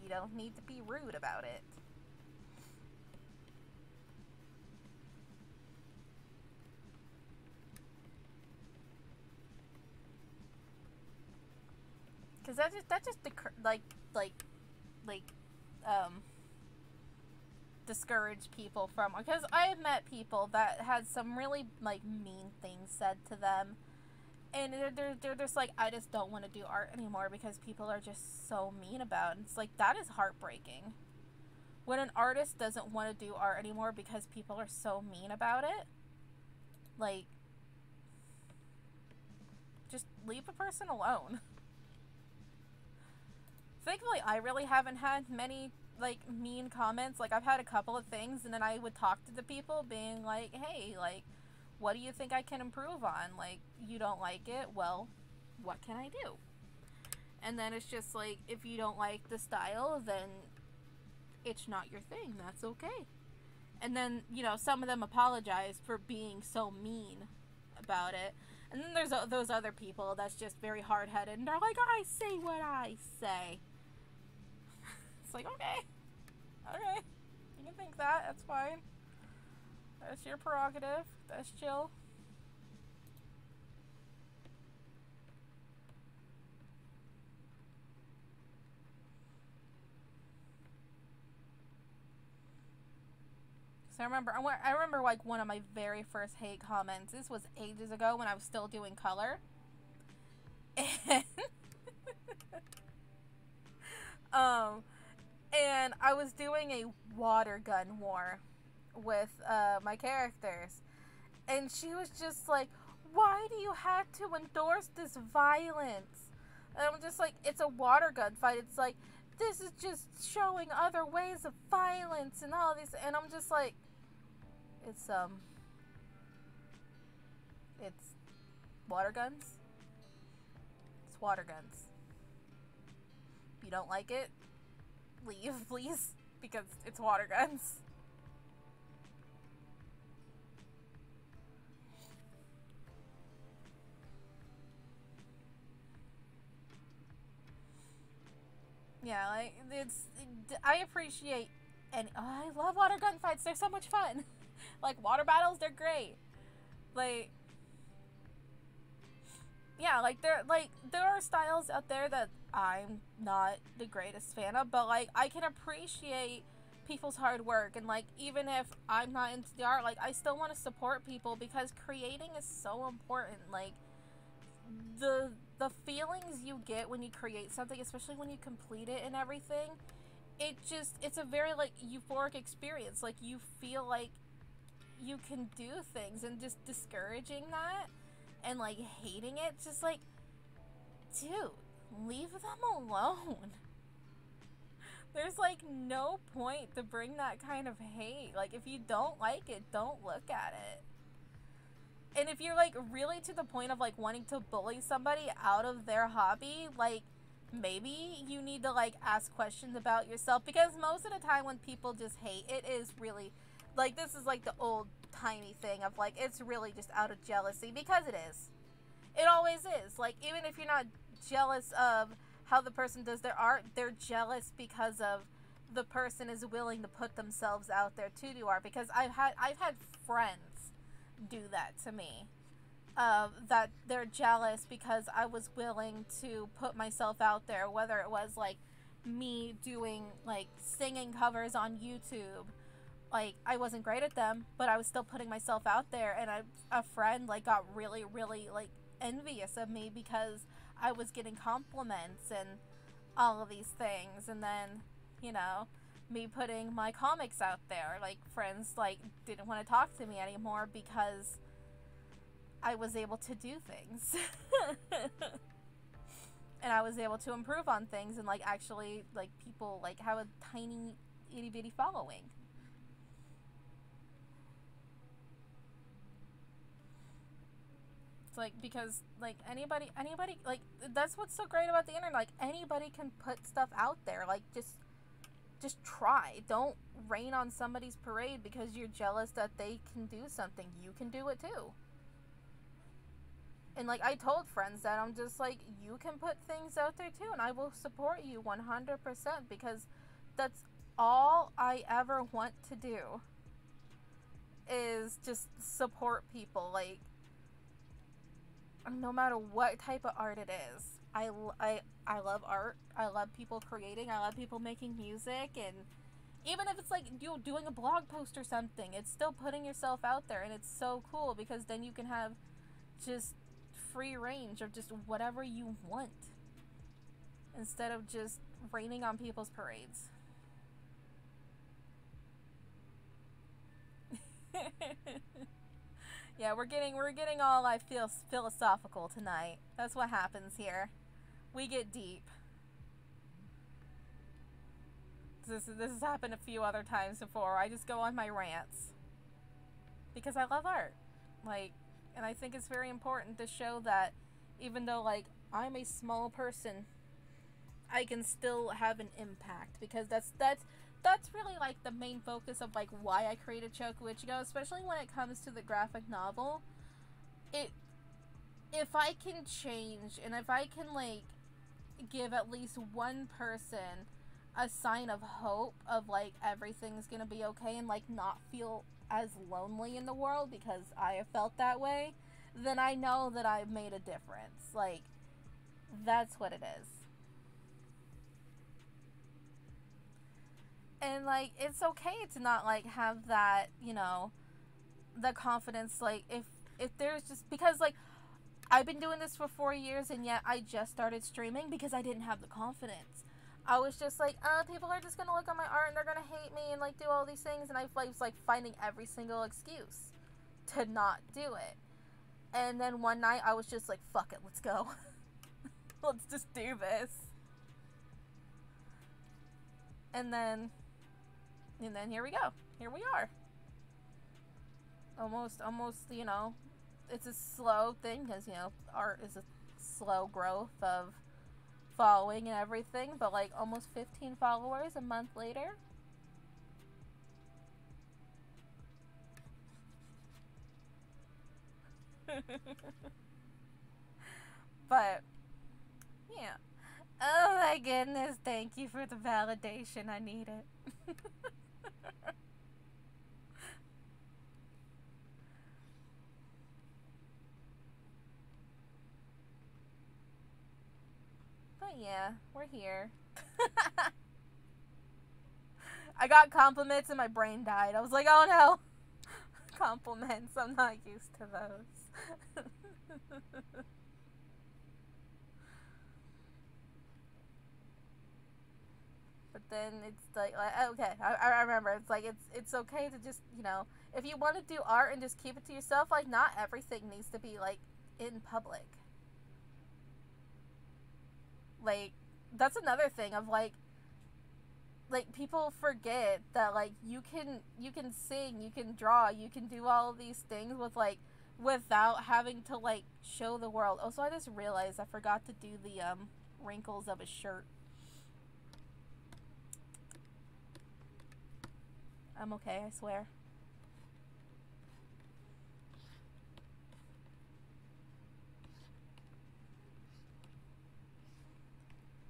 You don't need to be rude about it. Cause that just discourage people from, because I have met people that had some really like mean things said to them, and they're just like, I just don't want to do art anymore because people are just so mean about it. It's like, that is heartbreaking. When an artist doesn't want to do art anymore because people are so mean about it, like, just leave a person alone. Thankfully, I really haven't had many, like, mean comments. Like, I've had a couple of things, and then I would talk to the people being like, hey, like, what do you think I can improve on? Like, you don't like it? Well, what can I do? And then it's just like, if you don't like the style, then it's not your thing. That's okay. And then, you know, some of them apologize for being so mean about it. And then there's those other people that's just very hard-headed, and they're like, I say what I say. It's like, okay. Okay. You can think that. That's fine. That's your prerogative. That's chill. So I remember like one of my very first hate comments. This was ages ago when I was still doing color. And I was doing a water gun war with my characters, and she was just like, why do you have to endorse this violence? And I'm just like, it's a water gun fight. It's like, this is just showing other ways of violence and all these. And I'm just like, it's water guns. It's water guns. If you don't like it, leave, please, because it's water guns. Yeah, like, I appreciate, and I love water gun fights. They're so much fun. Like, water battles, they're great. Like, yeah, like, there are styles out there that I'm not the greatest fan of, but, like, I can appreciate people's hard work, and, like, even if I'm not into the art, like, I still want to support people, because creating is so important. Like, the feelings you get when you create something, especially when you complete it and everything, it's a very, like, euphoric experience. Like, you feel like you can do things, and just discouraging that and, like, hating it, just like, dude, leave them alone. There's, like, no point to bring that kind of hate. Like, if you don't like it, don't look at it. And if you're, like, really to the point of, like, wanting to bully somebody out of their hobby, like, maybe you need to, like, ask questions about yourself. Because most of the time when people just hate, it is really, like, this is, like, the old-timey thing of, like, it's really just out of jealousy. Because it is. It always is. Like, even if you're not jealous of how the person does their art, they're jealous because of the person is willing to put themselves out there to do art. Because I've had friends do that to me, that they're jealous because I was willing to put myself out there, whether it was like me doing like singing covers on YouTube. Like, I wasn't great at them, but I was still putting myself out there, and a friend like got really like envious of me because I was getting compliments and all of these things. And then, you know, me putting my comics out there, like, friends, like, didn't want to talk to me anymore because I was able to do things. And I was able to improve on things, and, like, actually, like, people, like, have a tiny, itty-bitty following. It's, like, because, like, anybody, like, that's what's so great about the internet. Like, anybody can put stuff out there. Like, just try. Don't rain on somebody's parade because you're jealous that they can do something. You can do it too. And, like, I told friends that I'm just like, you can put things out there too, and I will support you 100% because that's all I ever want to do is just support people. Like, no matter what type of art it is. I love art. I love people creating. I love people making music. And even if it's like you doing a blog post or something, it's still putting yourself out there. And it's so cool because then you can have just free range of just whatever you want instead of just raining on people's parades. Yeah, we're getting all, I feel, philosophical tonight. That's what happens here. We get deep. This has happened a few other times before. I just go on my rants because I love art. Like, and I think it's very important to show that even though, like, I'm a small person, I can still have an impact, because that's really, like, the main focus of, like, why I created Choco Ichigo, especially when it comes to the graphic novel. If I can change, and if I can, like, give at least one person a sign of hope of, like, everything's gonna be okay, and, like, not feel as lonely in the world, because I have felt that way, then I know that I've made a difference. Like, that's what it is. And, like, it's okay to not, like, have that, you know, the confidence, like, if there's just, because, like, I've been doing this for 4 years, and yet I just started streaming because I didn't have the confidence. I was just like, people are just gonna look at my art and they're gonna hate me and, like, do all these things, and I was, like, finding every single excuse to not do it. And then one night I was just like, fuck it, let's go. Let's just do this. And then here we go. Here we are. Almost, you know, it's a slow thing because, you know, art is a slow growth of following and everything, but like almost 15 followers a month later. But yeah. Oh my goodness, thank you for the validation. I need it. But yeah, we're here. I got compliments and my brain died. I was like, oh no. Compliments, I'm not used to those. But then it's like okay, I remember, it's like it's okay to just, you know, if you want to do art and just keep it to yourself, like not everything needs to be like in public. Like that's another thing of like people forget that like you can sing, you can draw, you can do all of these things with like without having to like show the world. Also, I just realized I forgot to do the wrinkles of a shirt. I'm okay, I swear.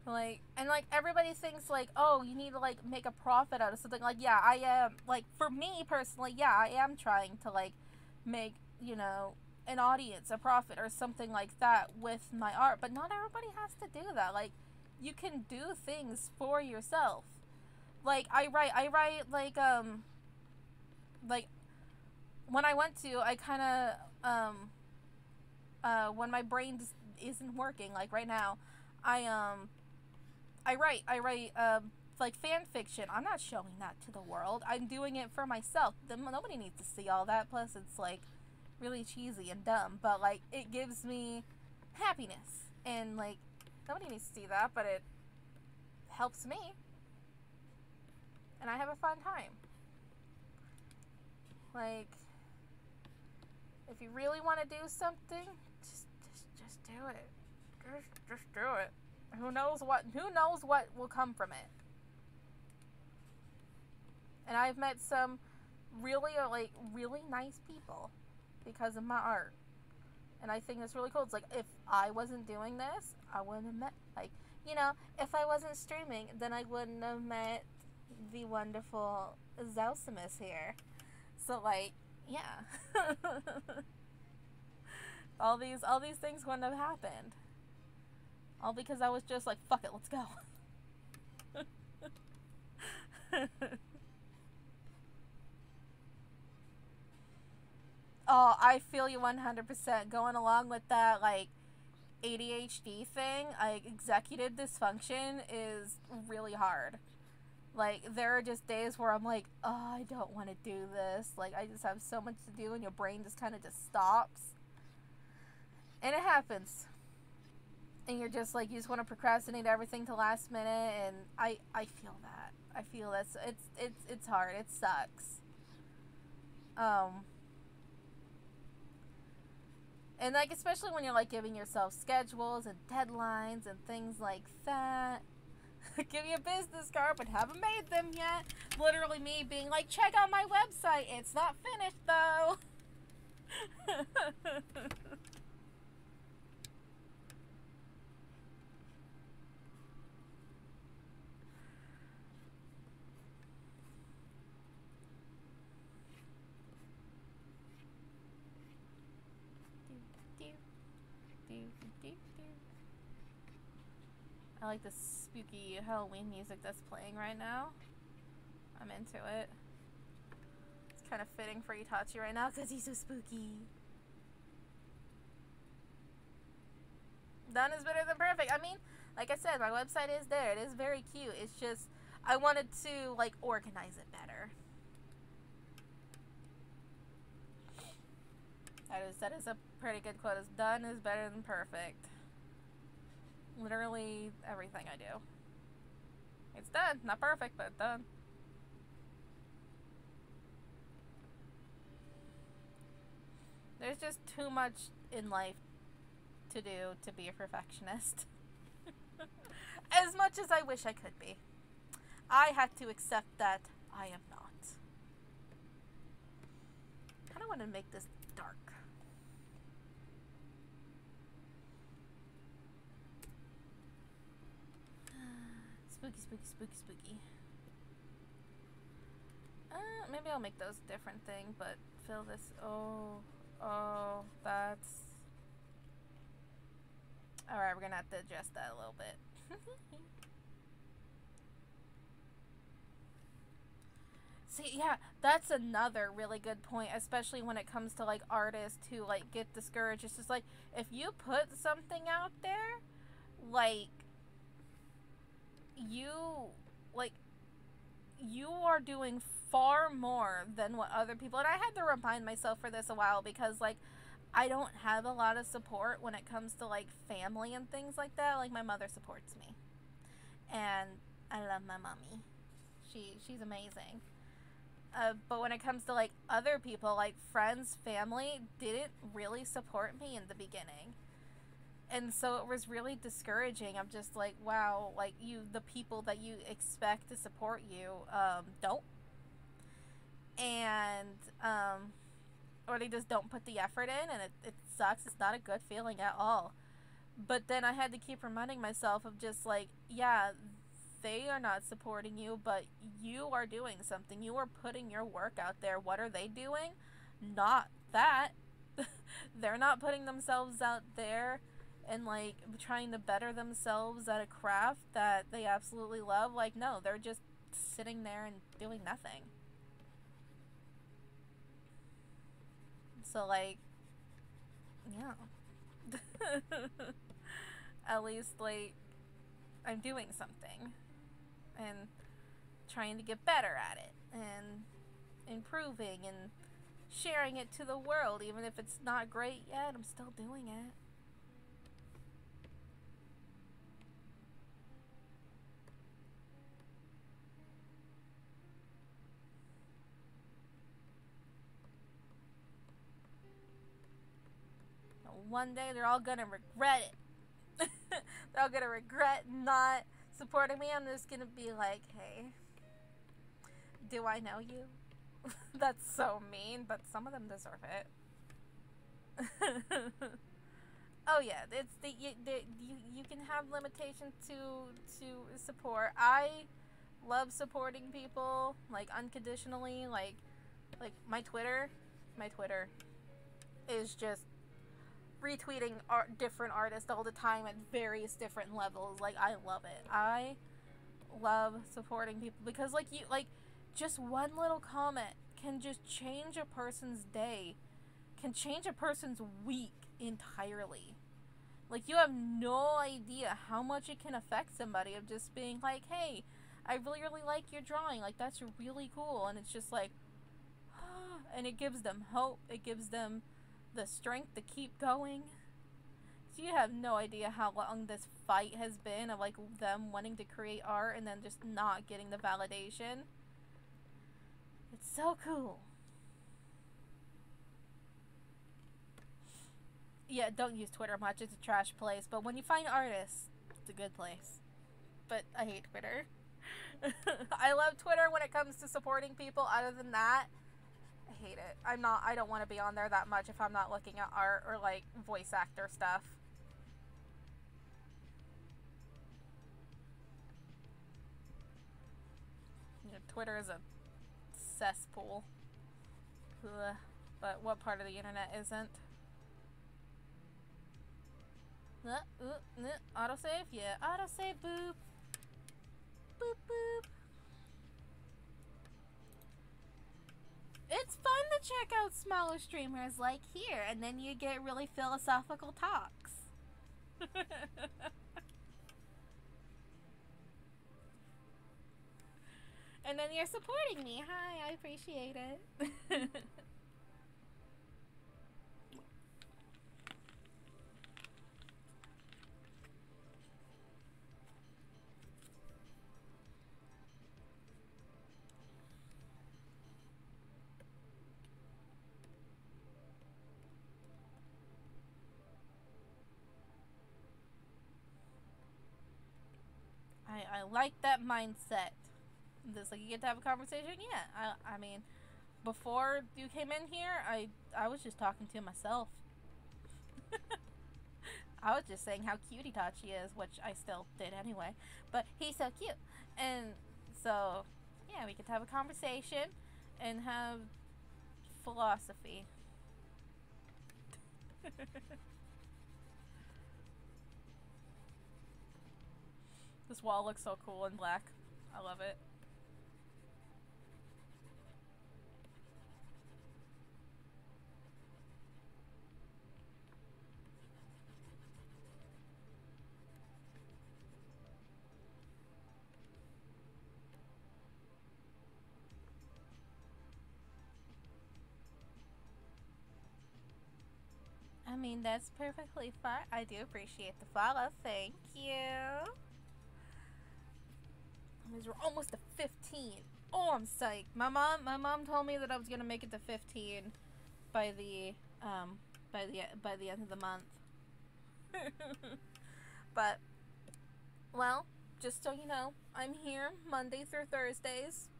Like, and like everybody thinks like, oh, you need to like make a profit out of something. Like, yeah, I am, like, for me personally, yeah, I am trying to like make, you know, an audience, a profit or something like that with my art, but not everybody has to do that. Like, you can do things for yourself. Like I write like when I went to, I kind of when my brain just isn't working, like right now, I write like fan fiction. I'm not showing that to the world. I'm doing it for myself. Nobody needs to see all that. Plus, it's like really cheesy and dumb, but like it gives me happiness, and like nobody needs to see that, but it helps me, and I have a fun time. Like, if you really want to do something, just do it. Just do it. Who knows what will come from it. And I've met some really nice people because of my art. And I think that's really cool. It's like, if I wasn't doing this, I wouldn't have met, like, you know, if I wasn't streaming, then I wouldn't have met the wonderful Zousimus here. So like, yeah. all these things wouldn't have happened. All because I was just like, fuck it, let's go. Oh, I feel you 100%. Going along with that, like, ADHD thing, like, executive dysfunction is really hard. Like, there are just days where I'm like, oh, I don't want to do this. Like, I just have so much to do, and your brain just kind of just stops. And it happens. And you're just like, you just want to procrastinate everything to last minute, and I feel that. I feel that's, it's hard. It sucks. And like, especially when you're like giving yourself schedules and deadlines and things like that. Give you a business card, but haven't made them yet. Literally me being like, check out my website. It's not finished though. I like the spooky Halloween music that's playing right now. I'm into it. It's kind of fitting for Itachi right now because he's so spooky. Done is better than perfect. I mean, like I said, my website is there. It is very cute. It's just, I wanted to, like, organize it better. That is a pretty good quote. It's done is better than perfect. literally everything I do. It's done. Not perfect, but done. There's just too much in life to do to be a perfectionist. As much as I wish I could be. I had to accept that I am not. I kind of want to make this dark. Spooky, spooky, spooky, spooky. Maybe I'll make those a different thing, but fill this. Oh, that's... Alright, we're gonna have to adjust that a little bit. See, yeah, that's another really good point, especially when it comes to, like, artists who, like, get discouraged. It's just, like, if you put something out there, like, you are doing far more than what other people, and I had to remind myself for this a while, because, like, I don't have a lot of support when it comes to, like, family and things like that. Like, my mother supports me, and I love my mommy. She's amazing. But when it comes to, like, other people, like, friends, family, didn't really support me in the beginning. And so it was really discouraging. I'm just like, wow, like, the people that you expect to support you, don't. And, or they just don't put the effort in, and it sucks. It's not a good feeling at all. But then I had to keep reminding myself of just, like, yeah, they are not supporting you, but you are doing something. You are putting your work out there. What are they doing? Not that. They're not putting themselves out there and, like, trying to better themselves at a craft that they absolutely love. Like, no, they're just sitting there and doing nothing. So, like, yeah. At least, like, I'm doing something and trying to get better at it and improving and sharing it to the world. Even if it's not great yet, I'm still doing it. One day they're all gonna regret it. They're all gonna regret not supporting me. I'm just gonna be like, hey, do I know you? That's so mean, but some of them deserve it. Oh yeah, it's you can have limitations to support. I love supporting people, like, unconditionally. Like my Twitter is just retweeting different artists all the time at various different levels. Like, I love it. I love supporting people because, like, just one little comment can just change a person's day, can change a person's week entirely. Like, you have no idea how much it can affect somebody of just being like, hey, I really, really like your drawing. Like, that's really cool. And it's just like, and it gives them hope. It gives them the strength to keep going. So you have no idea how long this fight has been of, like, them wanting to create art and then just not getting the validation. It's so cool. Yeah, don't use Twitter much. It's a trash place. But when you find artists, it's a good place. But I hate Twitter. I love Twitter when it comes to supporting people. Other than that, I hate it. I don't want to be on there that much if I'm not looking at art or, like, voice actor stuff. You know, Twitter is a cesspool. Ugh. But what part of the internet isn't? Autosave? Yeah, autosave, boop. Boop, boop. It's fun to check out smaller streamers like here, and then you get really philosophical talks. And then you're supporting me. Hi, I appreciate it. like that mindset. Just like you get to have a conversation. Yeah, I mean, before you came in here, I was just talking to myself. I was just saying how cute Itachi is, which I still did anyway. But he's so cute. And so, yeah, we get to have a conversation and have philosophy. This wall looks so cool in black. I love it. I mean, that's perfectly fine. I do appreciate the follow. Thank you. We're almost to 15. Oh, I'm psyched. My mom told me that I was gonna make it to 15 by the end of the month. But, well, just so you know, I'm here Monday through Thursdays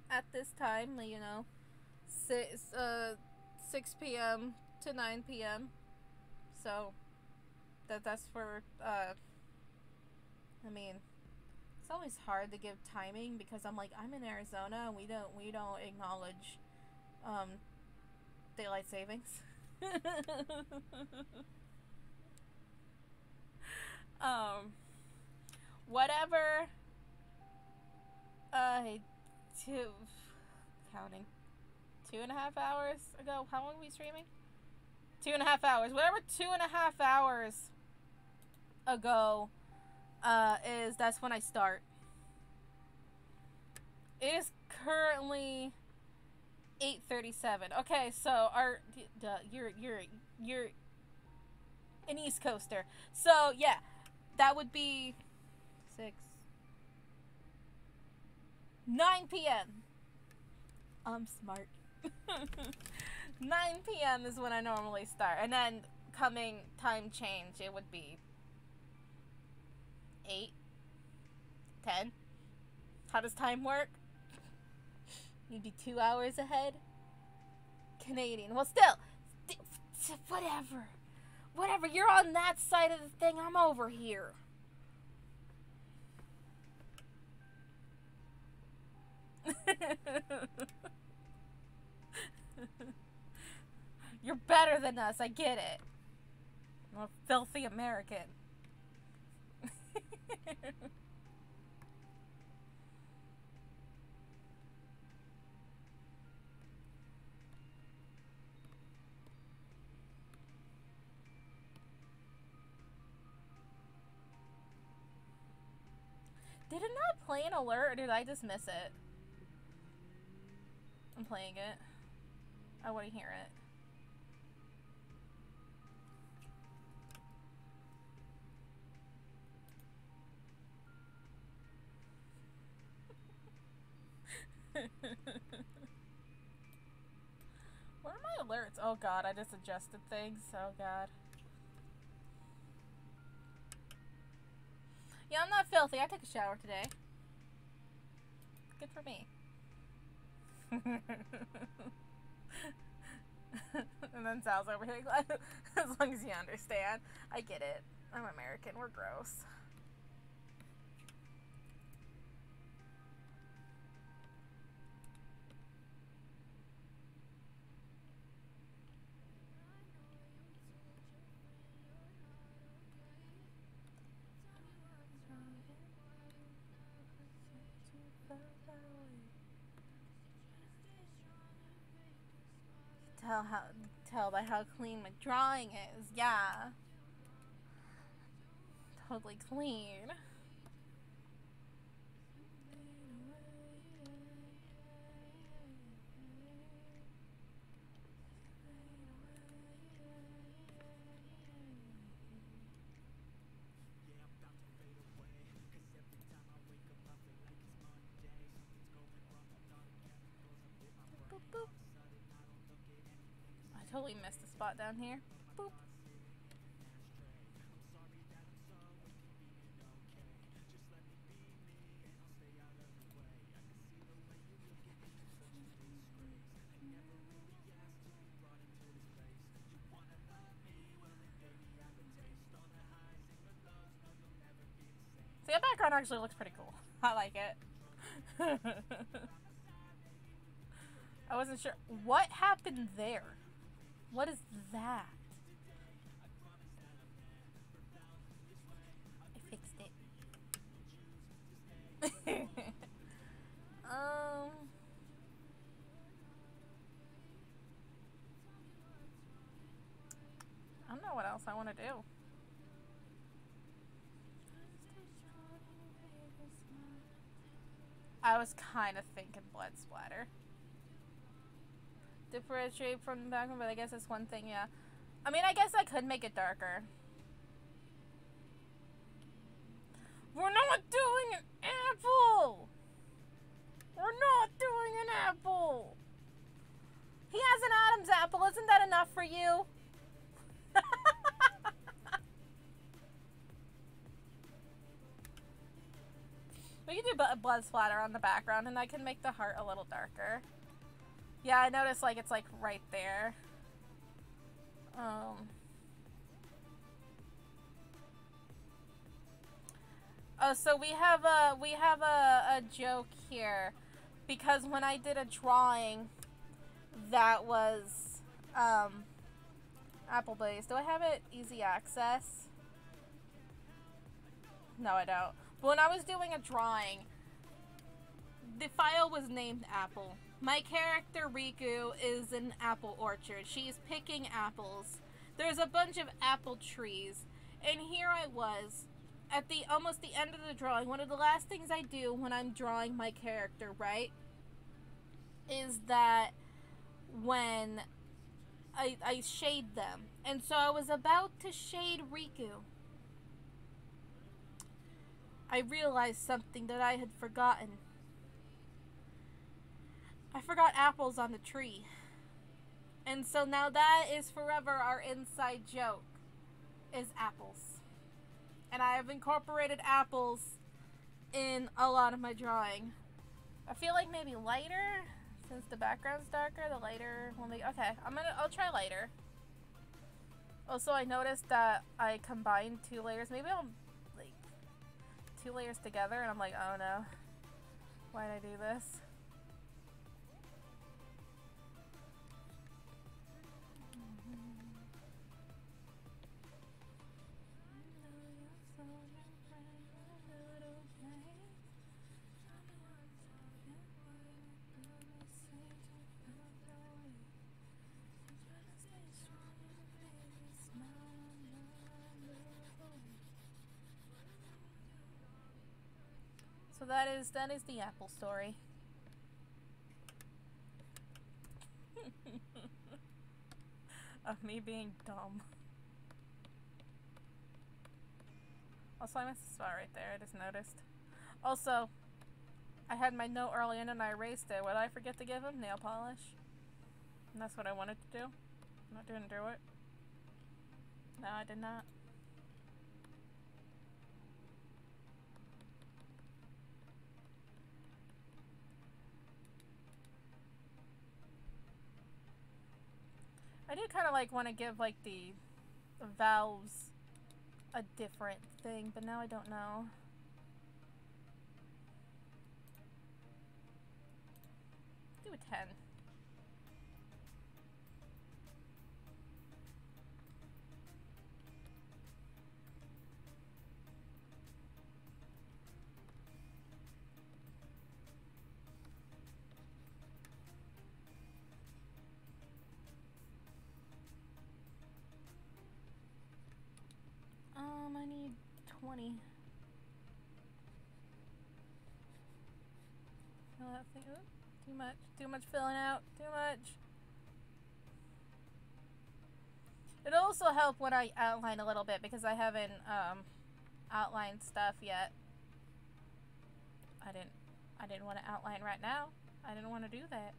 at this time. 6 p.m. to 9 p.m. So that's for I mean, it's always hard to give timing because I'm in Arizona and we don't acknowledge daylight savings. Whatever. Counting 2.5 hours ago. How long were we streaming? 2.5 hours. Whatever 2.5 hours ago that's when I start. It is currently 8:37. Okay, so you're an East Coaster. So yeah, that would be 9 p.m. I'm smart. 9 p.m. is when I normally start, and then coming time change, it would be 8, 10. How does time work? You'd be 2 hours ahead. Canadian. Well, still, whatever. You're on that side of the thing. I'm over here. You're better than us. I get it. I'm a filthy American. Did it not play an alert, or did I just miss it? I'm playing it. I want to hear it. Where are my alerts? Oh god, I just adjusted things. Oh god. Yeah, I'm not filthy. I took a shower today. Good for me. And then Sal's over here. As long as you understand. I get it. I'm American. We're gross. Tell by how clean my drawing is. Yeah. Totally clean. Boop, boop. I totally missed a spot down here. Boop. background actually looks pretty cool. I like it. I wasn't sure. What happened there? What is that? I fixed it. I don't know what else I want to do. I was kind of thinking blood splatter. Differentiate from the background, but I guess that's one thing, yeah. I mean, I guess I could make it darker. We're not doing an apple! We're not doing an apple! He has an Adam's apple. Isn't that enough for you? We can do blood splatter on the background, and I can make the heart a little darker. Yeah, I noticed, like, it's, like, right there. Oh, so we have a joke here, because when I did a drawing that was, apple-based. Do I have it easy access? No, I don't. But when I was doing a drawing, the file was named Apple. My character, Riku, is in an apple orchard. She's picking apples. There's a bunch of apple trees. And here I was, at almost the end of the drawing. One of the last things I do when I'm drawing my character, right, is that when I shade them. And so I was about to shade Riku. I realized something that I had forgotten. I forgot apples on the tree. And so now that is forever our inside joke, is apples. And I have incorporated apples in a lot of my drawing. I feel like maybe lighter, since the background's darker, the lighter will make, okay, I'll try lighter. Also, I noticed that I combined 2 layers. Maybe I'll, like, 2 layers together, and I'm like, oh no. Why did I do this? So that is the apple story. Of me being dumb. Also, I missed a spot right there, I just noticed. Also, I had my note earlier and I erased it. Would I forget to give him nail polish? And that's what I wanted to do. I didn't do it. No, I did not. I do kind of like want to give like the valves a different thing, but now I don't know. Do a 10. I need 20. Fill that thing. Ooh, too much. Too much filling out. Too much. It'll also help when I outline a little bit because I haven't outlined stuff yet. I didn't want to outline right now. I didn't want to do that.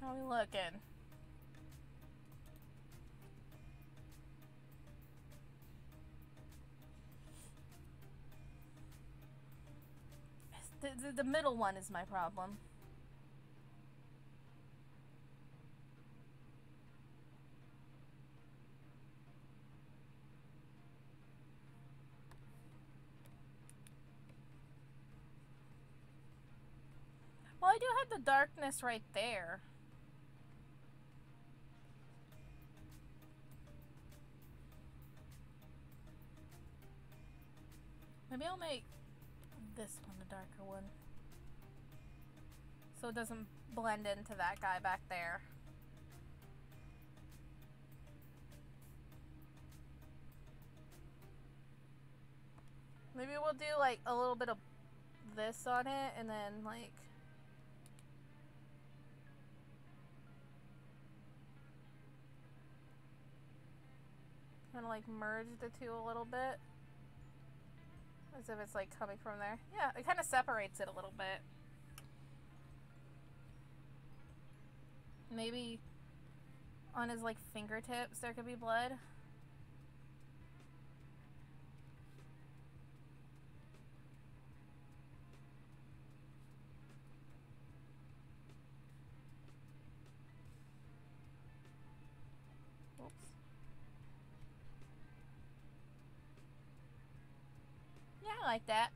How are we looking? The middle one is my problem. had the darkness right there. Maybe I'll make this one the darker one, so it doesn't blend into that guy back there. Maybe we'll do like a little bit of this on it and then like kind of like merge the two a little bit. As if it's like coming from there. Yeah, it kind of separates it a little bit. Maybe on his like fingertips there could be blood. Oops. Yeah, I like that.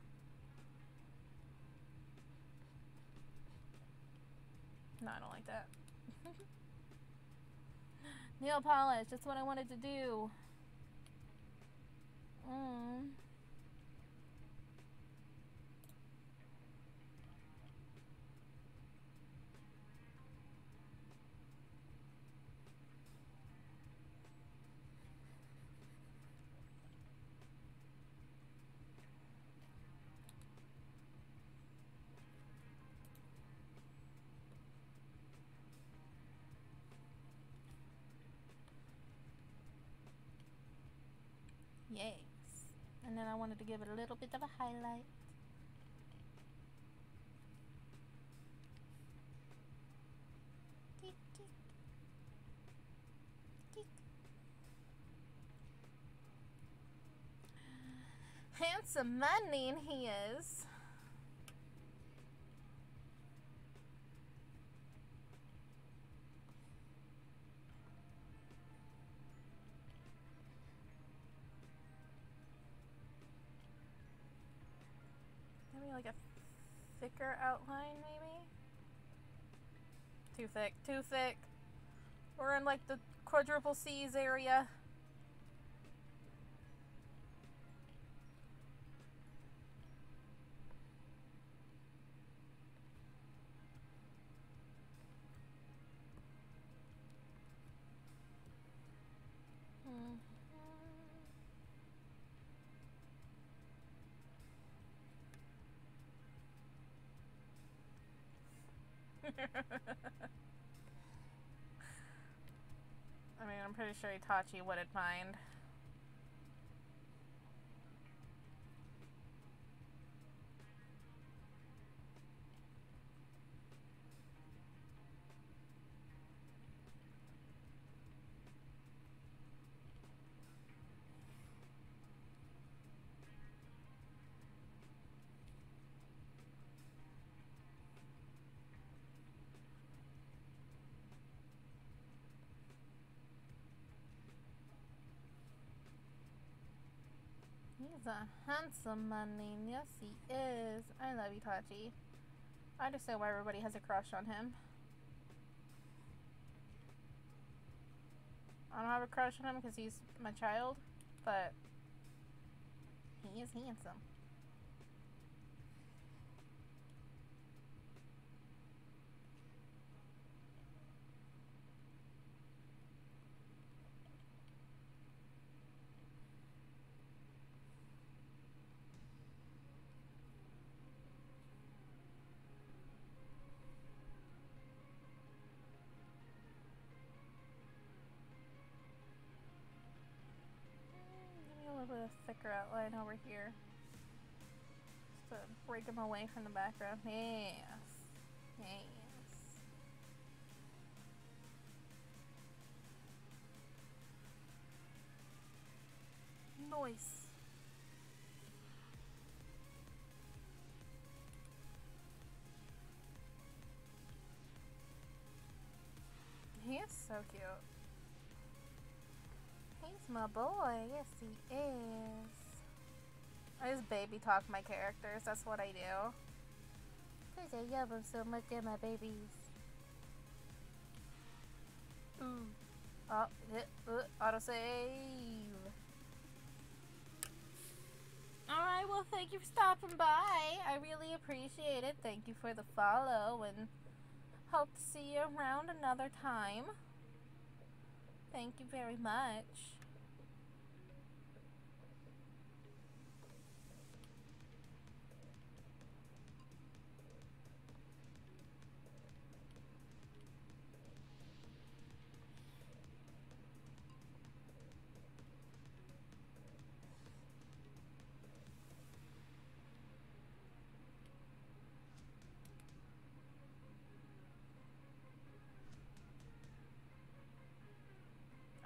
No, I don't like that. Nail polish, that's what I wanted to do. Yes. And then I wanted to give it a little bit of a highlight. Tick, tick. Tick. Handsome man he is. Maybe like a thicker outline, maybe? Too thick, too thick. We're in like the quadruple C's area. I mean, I'm pretty sure Itachi wouldn't mind. He's a handsome man, yes he is. I love Itachi. I understand why everybody has a crush on him. I don't have a crush on him because he's my child, but he is handsome. A little bit of thicker outline over here, just to break him away from the background. Yes, yes. Nice. He is so cute. He's my boy. Yes, he is. I just baby talk my characters. That's what I do. Because I love them so much, they're my babies. Ooh. Oh, autosave. Alright, well, thank you for stopping by. I really appreciate it. Thank you for the follow, and hope to see you around another time. Thank you very much.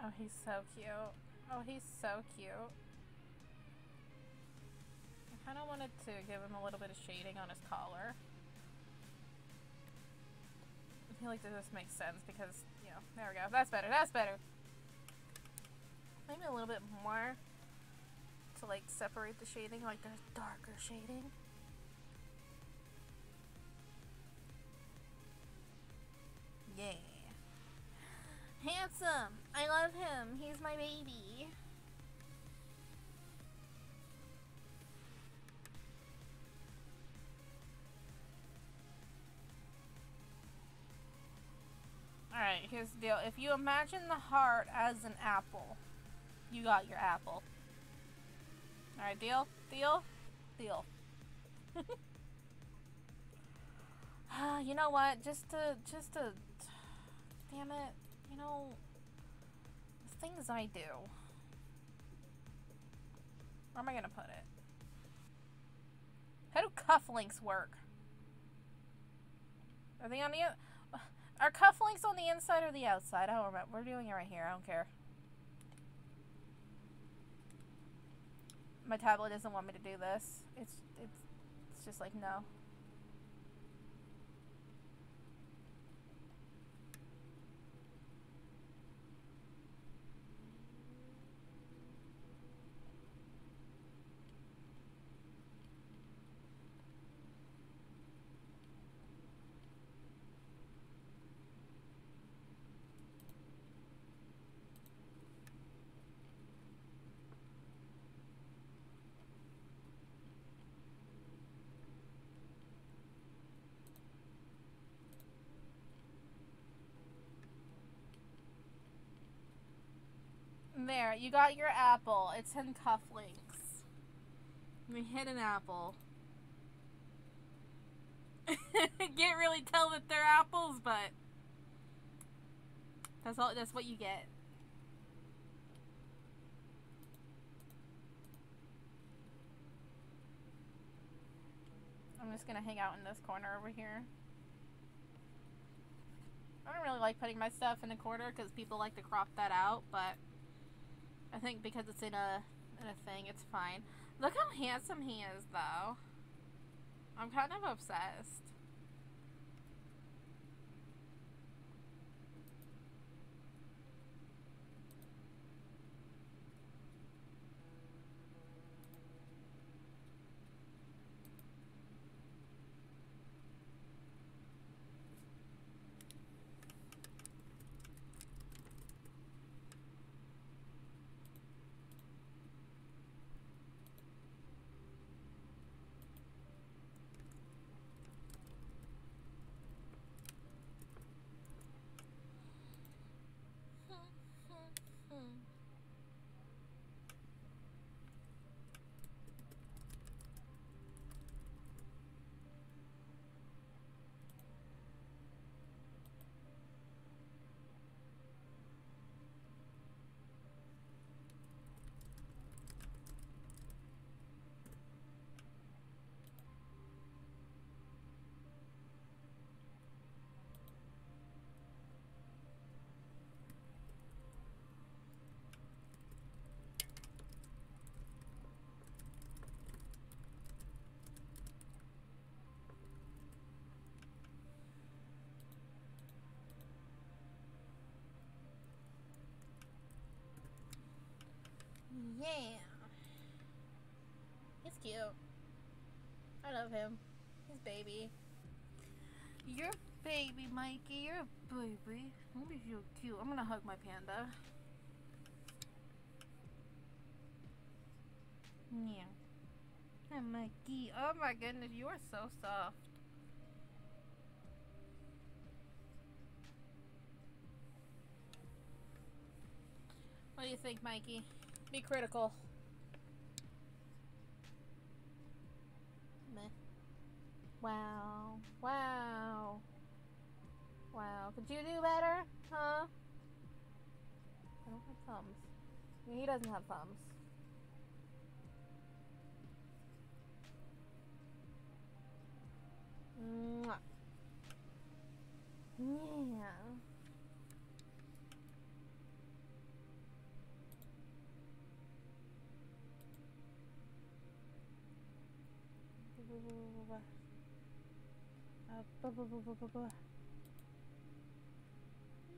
Oh, he's so cute. Oh, he's so cute. I kind of wanted to give him a little bit of shading on his collar. I feel like this makes sense because, you know, there we go. That's better. That's better. Maybe a little bit more to, like, separate the shading, like there's darker shading. Yeah. Handsome! I love him. He's my baby. Alright, here's the deal. If you imagine the heart as an apple, you got your apple. Alright, deal? Deal? Deal. You know what? Just to... Damn it. You know... The things I do. Where am I gonna put it? How do cufflinks work? Are they on the... Are cufflinks on the inside or the outside? I don't remember. We're doing it right here. I don't care. My tablet doesn't want me to do this. It's just like, no. There, you got your apple. It's in cufflinks. We hit an apple. Can't really tell that they're apples, but that's what you get. I'm just gonna hang out in this corner over here. I don't really like putting my stuff in a corner because people like to crop that out, but I think because it's in a thing, it's fine. Look how handsome he is, though. I'm kind of obsessed. Yeah. He's cute. I love him. He's baby. You're a baby, Mikey. You're a baby. Look at you, cute. I'm gonna hug my panda. Yeah. Hi, Mikey. Oh my goodness, you are so soft. What do you think, Mikey? Be critical. Meh. Wow. Wow. Wow. Could you do better? Huh? I don't have thumbs. He doesn't have thumbs. Mwah. Yeah.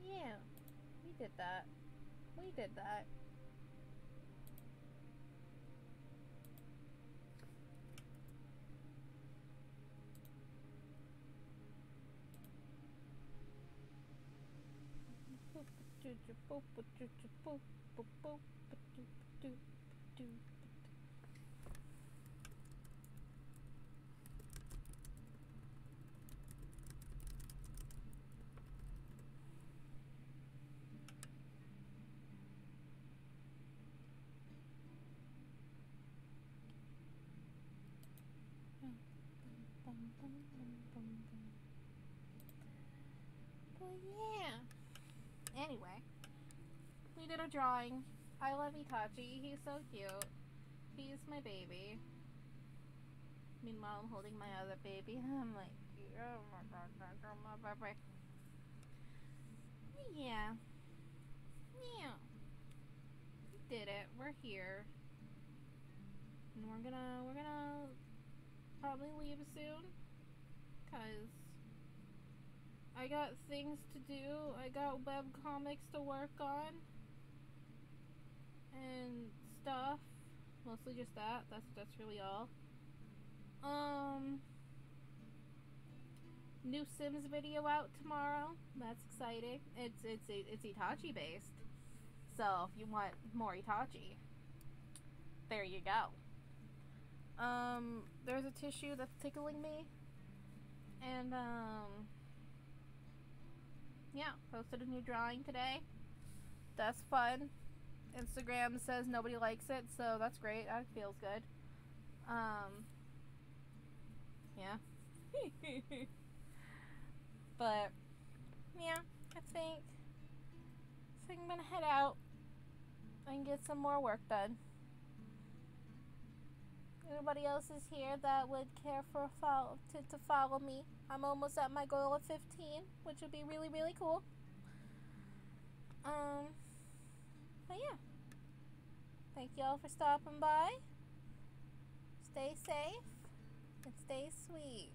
Yeah, we did that. We did that. But yeah. Anyway, we did a drawing. I love Itachi. He's so cute. He's my baby. Meanwhile, I'm holding my other baby. I'm like, oh my god, that's my baby. Yeah. Yeah. We did it. We're here. And we're gonna probably leave soon. Cause I got things to do. I got web comics to work on. And stuff. Mostly just that. That's really all. New Sims video out tomorrow. That's exciting. It's Itachi based. So if you want more Itachi, there you go. There's a tissue that's tickling me. And yeah, posted a new drawing today. That's fun. Instagram says nobody likes it, so that's great. That feels good. Yeah. But yeah, I think I'm gonna head out and get some more work done. Anybody else is here that would care for to follow me? I'm almost at my goal of 15, which would be really, really cool. But yeah. Thank y'all for stopping by. Stay safe and stay sweet.